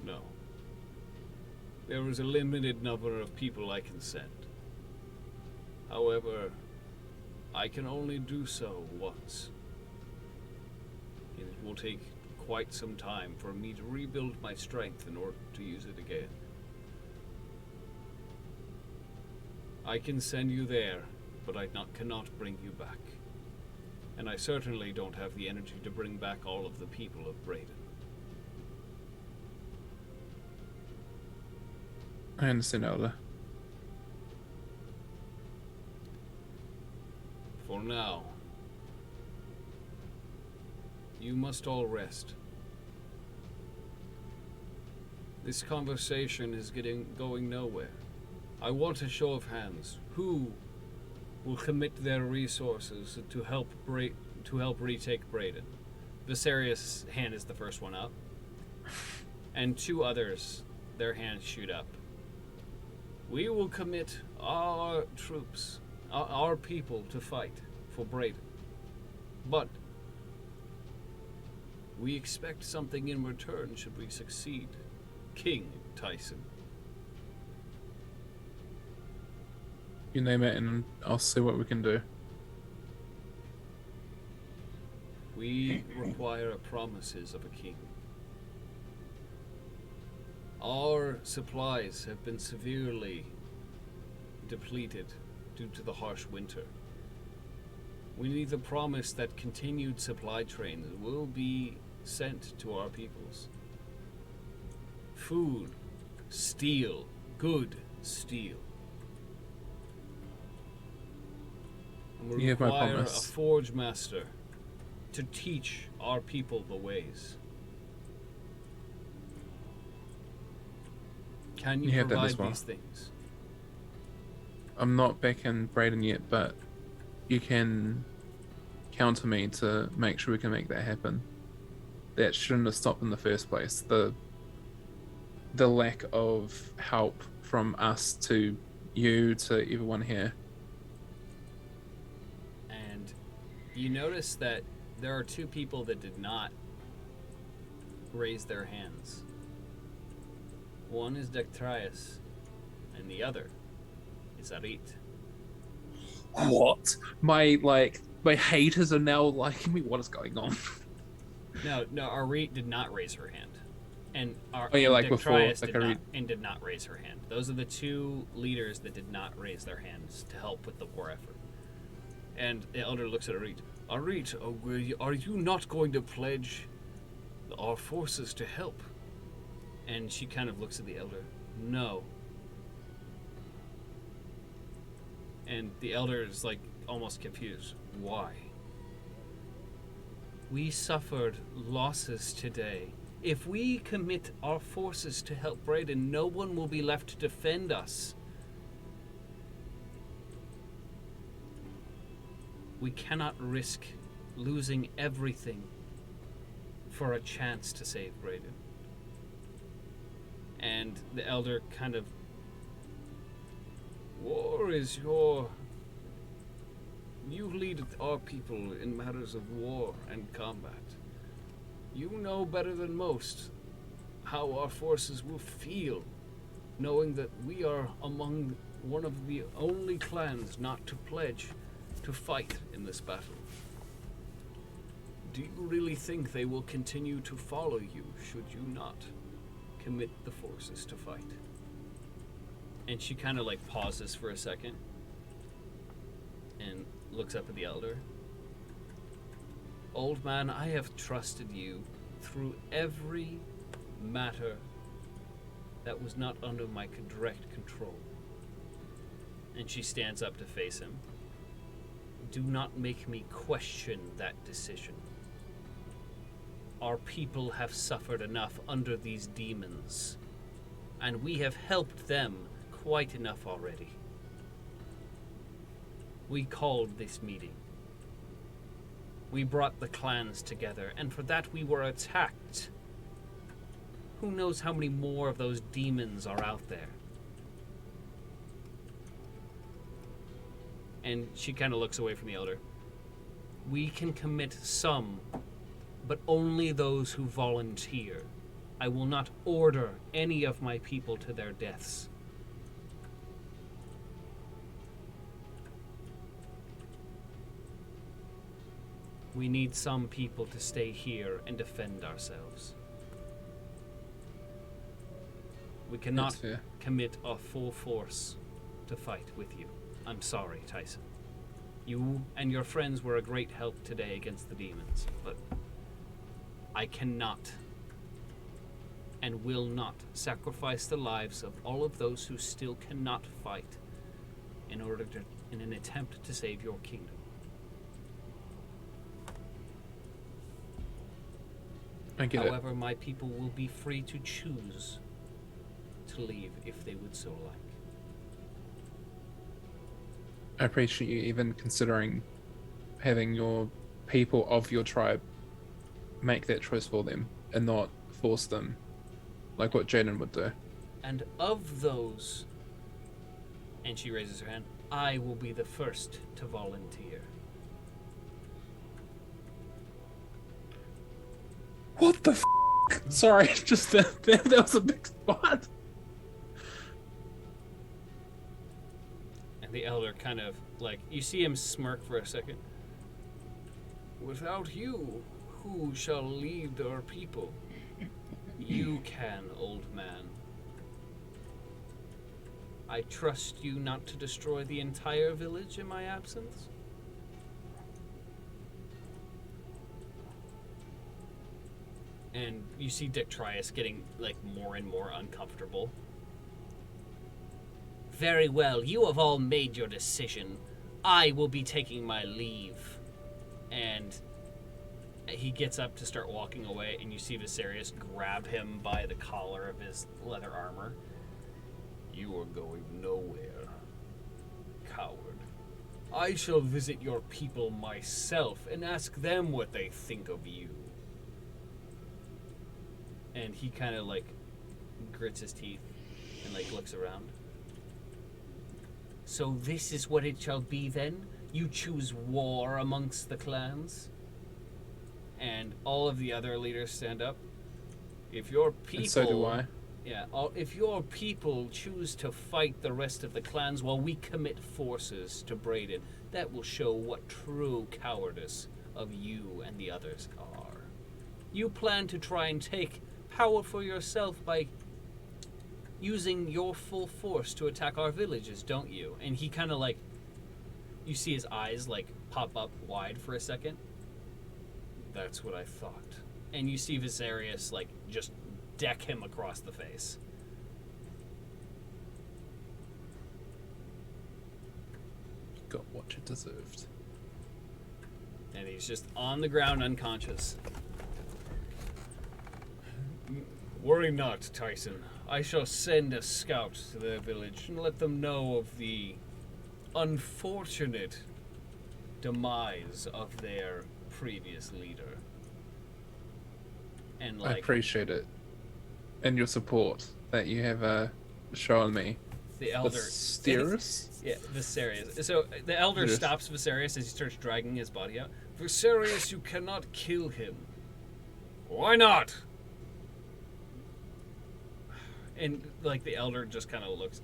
no. There is a limited number of people I can send. However, I can only do so once. And it will take quite some time for me to rebuild my strength in order to use it again. I can send you there, but I cannot bring you back. And I certainly don't have the energy to bring back all of the people of Brayden. I understand, Elder. For now, you must all rest. This conversation is going nowhere. I want a show of hands. Who will commit their resources to help retake Brayden? Viserys' hand is the first one up, and two others, their hands shoot up. We will commit our troops, our people, to fight for Brayden. But we expect something in return should we succeed. King Tyson. You name it and I'll see what we can do. We require promises of a king. Our supplies have been severely depleted due to the harsh winter. We need the promise that continued supply trains will be sent to our peoples. Food, steel, good steel. And we You have my require a promise. forge master to teach our people the ways. Can you have that as provide well. these things? I'm not back in Brayden yet, but you can counter me to make sure we can make that happen. That shouldn't have stopped in the first place. The lack of help from us to you to everyone here. You notice that there are two people that did not raise their hands. One is Dectrius, and the other is Arit. What? My haters are now liking me. What is going on? No, Arit did not raise her hand. And before, Dectrius did not raise her hand. Those are the two leaders that did not raise their hands to help with the war effort. And the elder looks at Arit. Arit, are you not going to pledge our forces to help? And she kind of looks at the elder. No. And the elder is like almost confused. Why? We suffered losses today. If we commit our forces to help Brayden, no one will be left to defend us. We cannot risk losing everything for a chance to save Brayden. And the elder kind of... War is your... You lead our people in matters of war and combat. You know better than most how our forces will feel, knowing that we are among one of the only clans not to pledge to fight in this battle. Do you really think they will continue to follow you should you not commit the forces to fight? And she kind of like pauses for a second and looks up at the elder. Old man, I have trusted you through every matter that was not under my direct control. And she stands up to face him. Do not make me question that decision. Our people have suffered enough under these demons, and we have helped them quite enough already. We called this meeting. We brought the clans together, and for that we were attacked. Who knows how many more of those demons are out there? And she kind of looks away from the elder. We can commit some, but only those who volunteer. I will not order any of my people to their deaths. We need some people to stay here and defend ourselves. We cannot commit our full force to fight with you. I'm sorry, Tyson. You and your friends were a great help today against the demons, but I cannot and will not sacrifice the lives of all of those who still cannot fight in an attempt to save your kingdom. However, my people will be free to choose to leave if they would so like. I appreciate you even considering having your people of your tribe make that choice for them and not force them like what Jaden would do. And of those, and she raises her hand, I will be the first to volunteer. What the f***? Sorry, just that was a big spot. And the elder kind of, like, you see him smirk for a second. Without you, who shall lead our people? You can, old man. I trust you not to destroy the entire village in my absence? And you see Dectrius getting, like, more and more uncomfortable. Very well, you have all made your decision. I will be taking my leave. And he gets up to start walking away, and you see Viserys grab him by the collar of his leather armor. You are going nowhere, coward. I shall visit your people myself and ask them what they think of you. And he kind of, like, grits his teeth and, like, looks around. So this is what it shall be, then? You choose war amongst the clans. And all of the other leaders stand up. If your people... And so do I. Yeah, if your people choose to fight the rest of the clans while we commit forces to Brayden, that will show what true cowardice of you and the others are. You plan to try and take power for yourself by using your full force to attack our villages, don't you? And he kind of like, you see his eyes like pop up wide for a second. That's what I thought. And you see Viserys like just deck him across the face. Got what you deserved. And he's just on the ground unconscious. Worry not, Tyson. I shall send a scout to their village and let them know of the unfortunate demise of their previous leader. And I appreciate it. And your support that you have shown me. The elder. Viserys? Yeah, Viserys. So the elder stops Viserys as he starts dragging his body out. Viserys, you cannot kill him. Why not? And like the elder just kind of looks.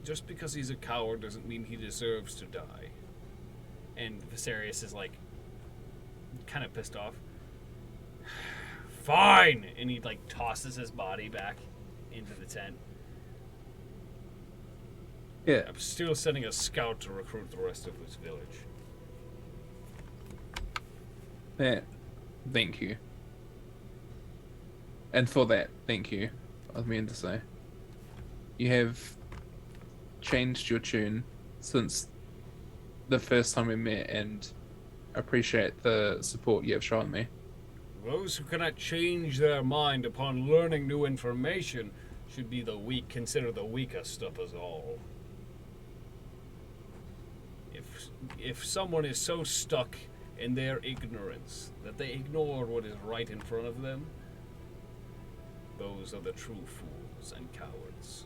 Just because he's a coward doesn't mean he deserves to die. And Viserys is like kind of pissed off. Fine! And he like tosses his body back into the tent. Yeah. I'm still sending a scout to recruit the rest of this village. Yeah. Thank you. And for that, thank you. I was meant to say. You have changed your tune since the first time we met, and I appreciate the support you have shown me. Those who cannot change their mind upon learning new information should be the weak, consider the weakest of us all. If someone is so stuck in their ignorance that they ignore what is right in front of them, those are the true fools and cowards.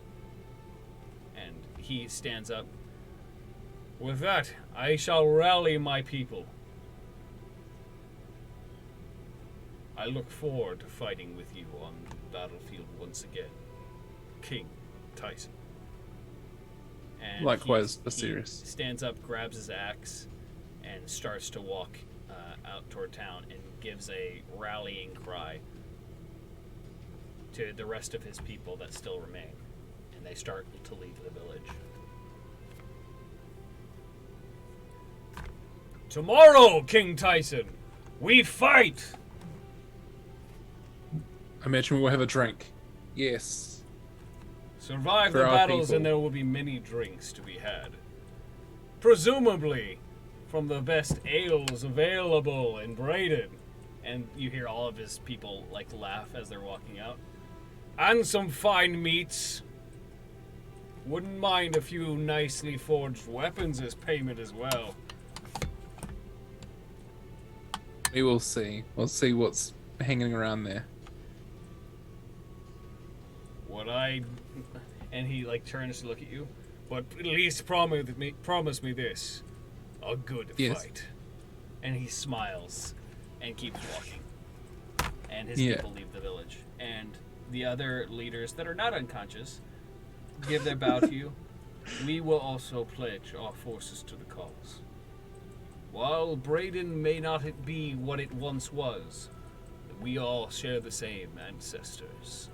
And he stands up. With that, I shall rally my people. I look forward to fighting with you on the battlefield once again. King Tyson. And Likewise, he Viserys. stands up, grabs his axe, and starts to walk out toward town and gives a rallying cry to the rest of his people that still remain. And they start to leave the village. Tomorrow, King Tyson, we fight! I imagine we'll have a drink. Yes. Survive For the our battles people. and there will be many drinks to be had. Presumably from the best ales available in Brayden. And you hear all of his people like laugh as they're walking out. And some fine meats. Wouldn't mind a few nicely forged weapons as payment as well. We will see. We'll see what's hanging around there. And he like turns to look at you. But at least promise me this. A good fight. And he smiles and keeps walking. And his people leave the village. And the other leaders that are not unconscious give their bow to you. We will also pledge our forces to the cause. While Brayden may not be what it once was, we all share the same ancestors.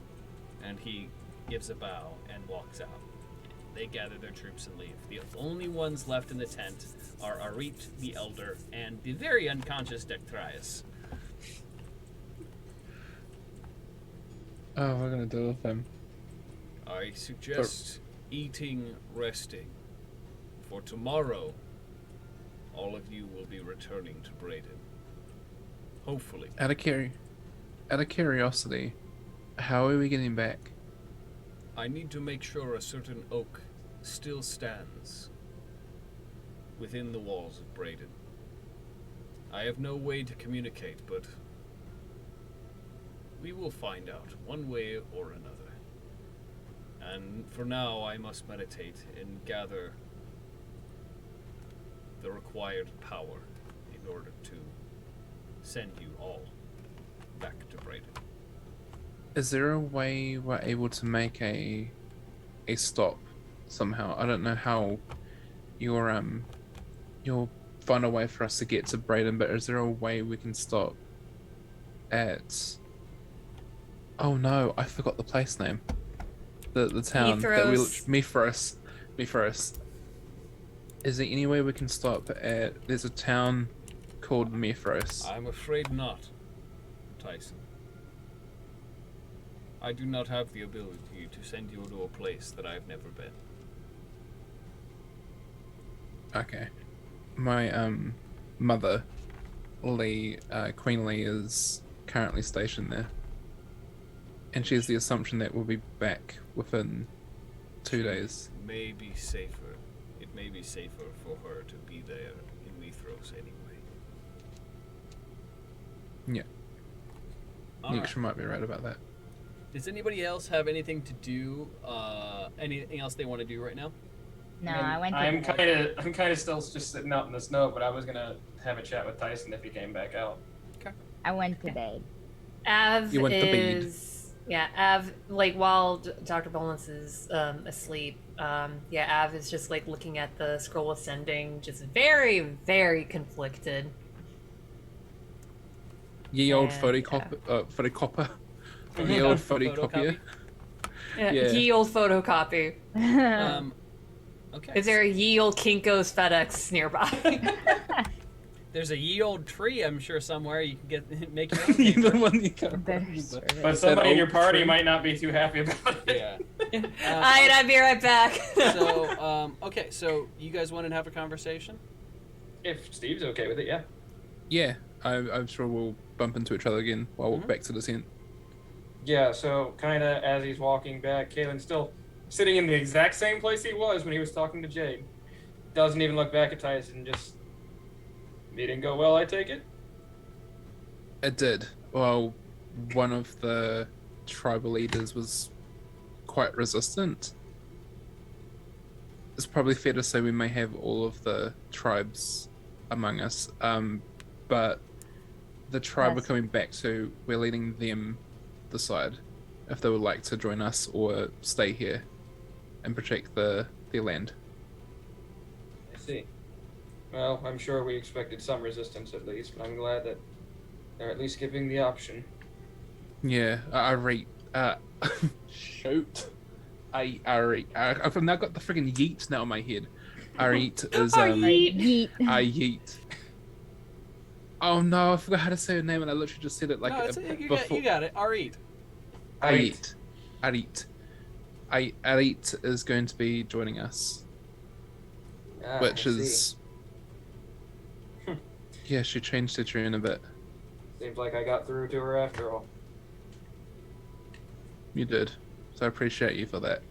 And he gives a bow and walks out. They gather their troops and leave. The only ones left in the tent are Arit, the Elder, and the very unconscious Dectrius. Oh, we're gonna deal with him. I suggest eating, resting. For tomorrow, all of you will be returning to Brayden. Hopefully. Out of curiosity, how are we getting back? I need to make sure a certain oak still stands within the walls of Brayden. I have no way to communicate, but we will find out one way or another. And for now, I must meditate and gather the required power in order to send you all back to Brayden. Is there a way we're able to make a stop somehow? I don't know how you'll find a way for us to get to Brayden, but is there a way we can stop at... Oh no, I forgot the place name. The town that we... Mithras. Is there any way we can stop at... There's a town called Mithras. I'm afraid not, Tyson. I do not have the ability to send you to a place that I've never been. Okay. My mother, Lee, Queen Lee, is currently stationed there. And she has the assumption that we'll be back within 2 days. May be safer. It may be safer for her to be there in Mithros anyway. Yeah. Alright. Niksha might be right about that. Does anybody else have anything to do? Anything else they want to do right now? No, I went to I'm kind of still just sitting out in the snow, but I was gonna have a chat with Tyson if he came back out. I went to bed. Av You went to bed. is Av, like, while Dr. Bolins is asleep, Av is just like looking at the scroll ascending, just very, very conflicted. Ye old And, photocopper. Ye old photocopier. Yeah. Ye old photocopy. Okay. Is there a ye old Kinko's FedEx nearby? There's a ye old tree, I'm sure, somewhere you can get make your own The paper. one you got. But somebody in your oak party tree. might not be too happy about it. Yeah. Alright, I'll be right back. So, okay, so you guys want to have a conversation? If Steve's okay with it, yeah. Yeah, I'm sure we'll bump into each other again while I walk back to the tent. Yeah, so kind of as he's walking back, Kalen's still sitting in the exact same place he was when he was talking to Jade. Doesn't even look back at Tyson, just... Meeting go well, I take it? It did. Well, one of the tribal leaders was quite resistant. It's probably fair to say we may have all of the tribes among us, but the tribe we're coming back to, we're letting them decide if they would like to join us or stay here and protect their land. I see. Well, I'm sure we expected some resistance at least, but I'm glad that they're at least giving the option. Yeah, I read. Shoot. I've now got the friggin' yeet now in my head. Arit is Yeet. Yeet. Oh no, I forgot how to say her name, and I literally just said it like before. You got it. Arit. Arit. Arit is going to be joining us, which I is. see. Yeah, she changed her tune a bit. Seems like I got through to her after all. You did, so I appreciate you for that.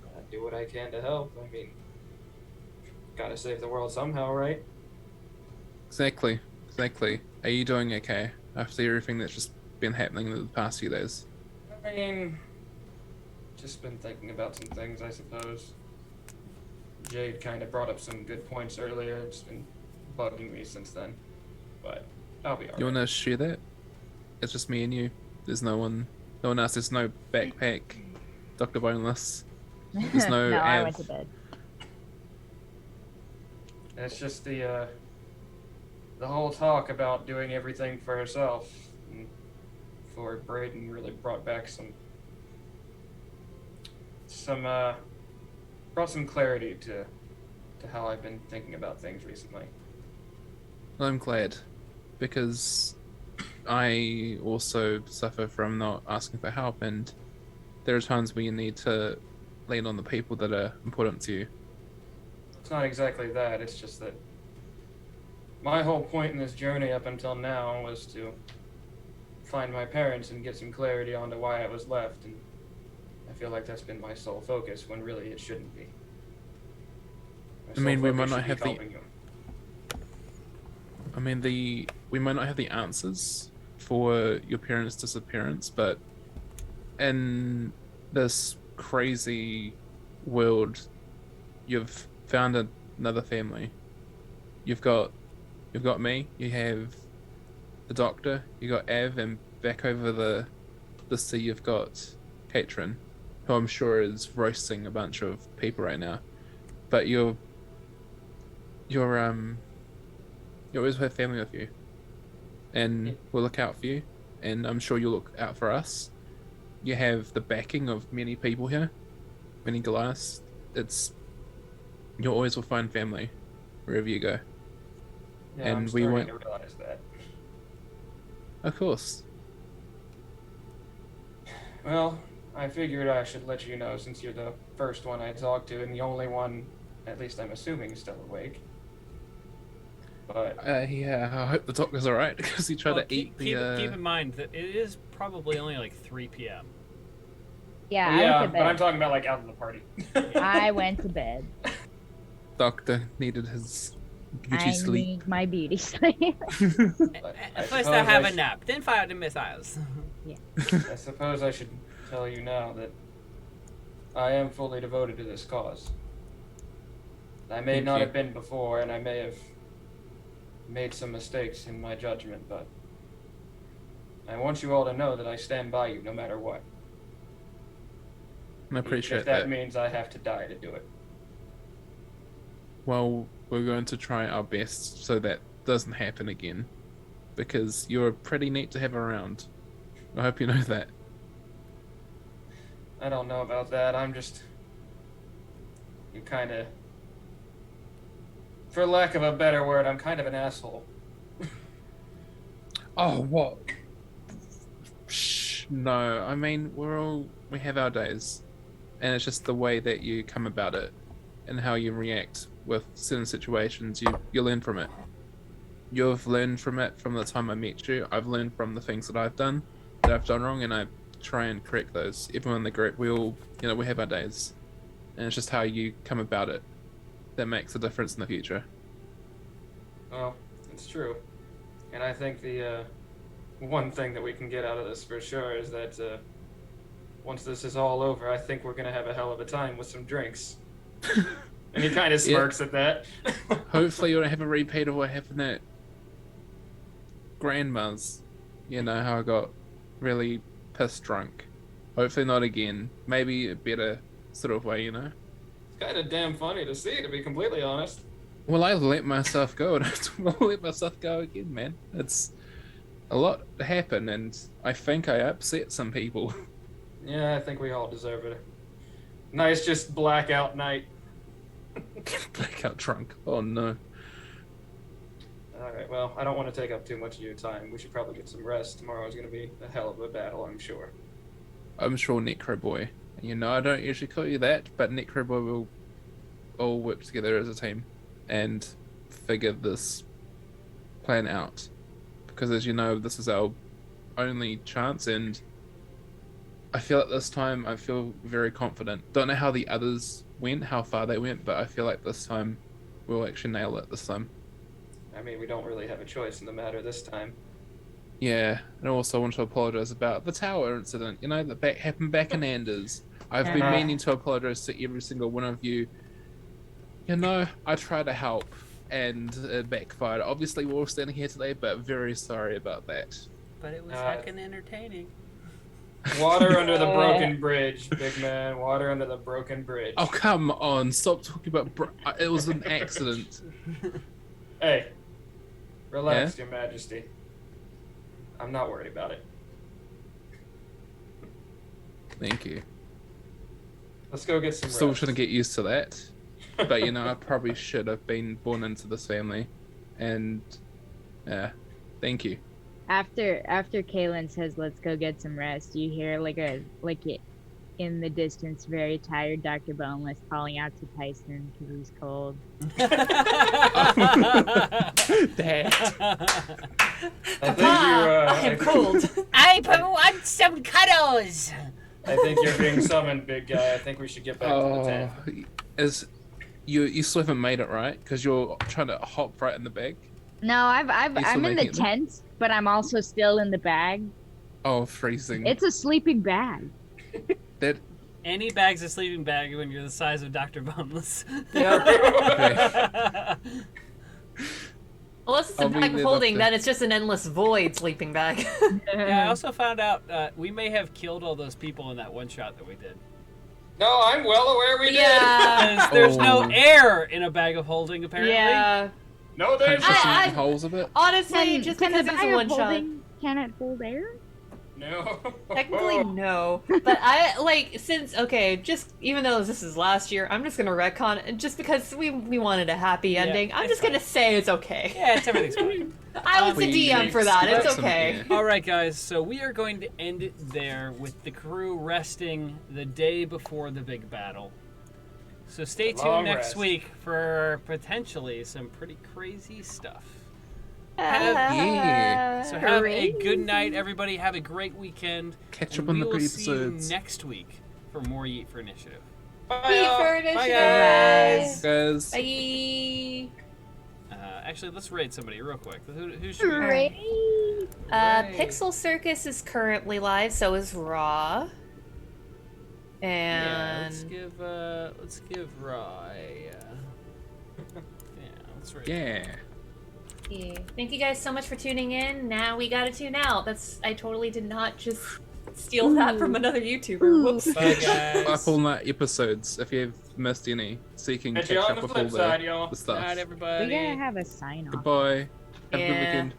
I do what I can to help. I mean, gotta save the world somehow, right? Exactly. Are you doing okay after everything that's just been happening in the past few days? I mean, just been thinking about some things, I suppose. Jade kind of brought up some good points earlier. It's been bugging me since then, but I'll be alright. You wanna share that? It's just me and you. There's no one else. There's no backpack, Dr. Boneless. There's no No, I Av. went to bed. It's just the whole talk about doing everything for herself. And for Brayden really brought back brought some clarity to how I've been thinking about things recently. I'm glad, because I also suffer from not asking for help, and there are times where you need to lean on the people that are important to you. It's not exactly that, it's just that my whole point in this journey up until now was to find my parents and get some clarity onto why I was left, and I feel like that's been my sole focus when really it shouldn't be. I mean, we might not have we might not have the answers for your parents' disappearance, but in this crazy world, you've found another family, You've got me. You have the doctor. You got Av, and back over the sea you've got Katrin, who I'm sure is roasting a bunch of people right now. But you always have family with you, and we'll look out for you, and I'm sure you'll look out for us. You have the backing of many people here, many Goliaths. You always will find family wherever you go. Yeah, And I'm we starting won't. to realize that. Of course. Well, I figured I should let you know since you're the first one I talked to and the only one, at least I'm assuming, is still awake. But Yeah, I hope the doctor's alright because he tried Well, to eat keep the. in mind that it is probably only like 3 p.m. Yeah, well, I yeah, went to but I'm bed. talking about like out of the party. I went to bed. Doctor needed his beauty I sleep. need my beauty sleep. But First I have a nap, then fire the missiles. I suppose I should tell you now that I am fully devoted to this cause. I may Thank not you. have been before, and I may have made some mistakes in my judgment, but I want you all to know that I stand by you no matter what. I appreciate If that that. means I have to die to do it. Well, we're going to try our best so that doesn't happen again, because you're pretty neat to have around. I hope you know that. I don't know about that. You kind of, for lack of a better word, I'm kind of an asshole. Oh, what? Shh, no, I mean, we have our days, and it's just the way that you come about it and how you react with certain situations. You learn from it. You've learned from it from the time I met you. I've learned from the things that I've done wrong, and I try and correct those. Everyone in the group, we all, we have our days, and it's just how you come about it that makes a difference in the future. Well, it's true. And I think the one thing that we can get out of this for sure is that once this is all over, I think we're going to have a hell of a time with some drinks. And he kind of smirks at that. Hopefully you don't have a repeat of what happened at Grandma's. You know, how I got really pissed drunk. Hopefully not again. Maybe a better sort of way, It's kind of damn funny to see, to be completely honest. Well, I let myself go, and I'll let myself go again, man. It's a lot happened, and I think I upset some people. Yeah, I think we all deserve it. Nice, just blackout night. Blackout drunk. Oh no. Alright, well, I don't want to take up too much of your time. We should probably get some rest. Tomorrow is going to be a hell of a battle, I'm sure. I'm sure Necro Boy. I don't usually call you that, but Necro Boy will all work together as a team and figure this plan out. Because as you know, this is our only chance, and I feel at this time, I feel very confident. Don't know how the others went, how far they went, but I feel like this time we'll actually nail it this time. I mean, we don't really have a choice in the matter this time. Yeah, and also I want to apologize about the tower incident, that happened back in Anders. I've been meaning to apologize to every single one of you. I tried to help, and it backfired. Obviously, we're all standing here today, but very sorry about that. But it was heckin' entertaining. Water under the broken bridge, big man. Water under the broken bridge. Oh, come on. Stop talking about... it was an accident. Hey, relax, Yeah? Your Majesty. I'm not worried about it. Thank you. Let's go get some Still rest. trying to get used to that. But, I probably should have been born into this family. And, yeah, thank you. After Kaylin says, "Let's go get some rest," you hear in the distance, very tired Dr. Boneless calling out to Tyson because he's cold. Dad. I think I'm cold. I want some cuddles. I think you're being summoned, big guy. I think we should get back to the tent. You still haven't made it, right? Because you're trying to hop right in the bag. No, I'm in the tent, but I'm also still in the bag. Oh, freezing. It's a sleeping bag. That Any bag's a sleeping bag when you're the size of Dr. Boneless. Yeah. the I'll be bag of there holding, after. then it's just an endless void sleeping bag. Yeah, I also found out we may have killed all those people in that one shot that we did. No, I'm well aware we Yeah. Because there's no Oh. air in a bag of holding, apparently. Yeah. did. No, there's Punch I- some holes a bit. Honestly, just Can because the it's a bag of one shot. holding, can it hold air? no. Technically, no. But I, like, since, okay, just, even though this is last year, I'm just gonna retcon it, just because we wanted a happy Yeah, ending. I'm it's just gonna say it's okay. Yeah, everything's fine. I was the Please DM for that, give it's us some okay. air. All right, guys. So we are going to end it there with the crew resting the day before the big battle. So stay tuned Long next rest. week for potentially some pretty crazy stuff. Yeah. So have a good night, everybody. Have a great weekend. Catch and up on we the will pretty see you episodes. next week for more Yeet for Initiative. Yeet y'all. for initiative. Bye, guys. Guys. Bye. Actually, let's raid somebody real quick. Who should we Great. Right. Pixel Circus is currently live, so is Raw. Yeah, And let's give Raw a yeah, let's raid. Yeah. yeah. Thank you guys so much for tuning in. Now we gotta tune out. I totally did not just steal that from another YouTuber. Whoops. Bye, guys. Up all night episodes if you've missed any, so you can Catch catch you on up the with flip all side, y'all. the Good stuff. night, everybody. We gotta have a sign off. Goodbye. Have a good Yeah. weekend.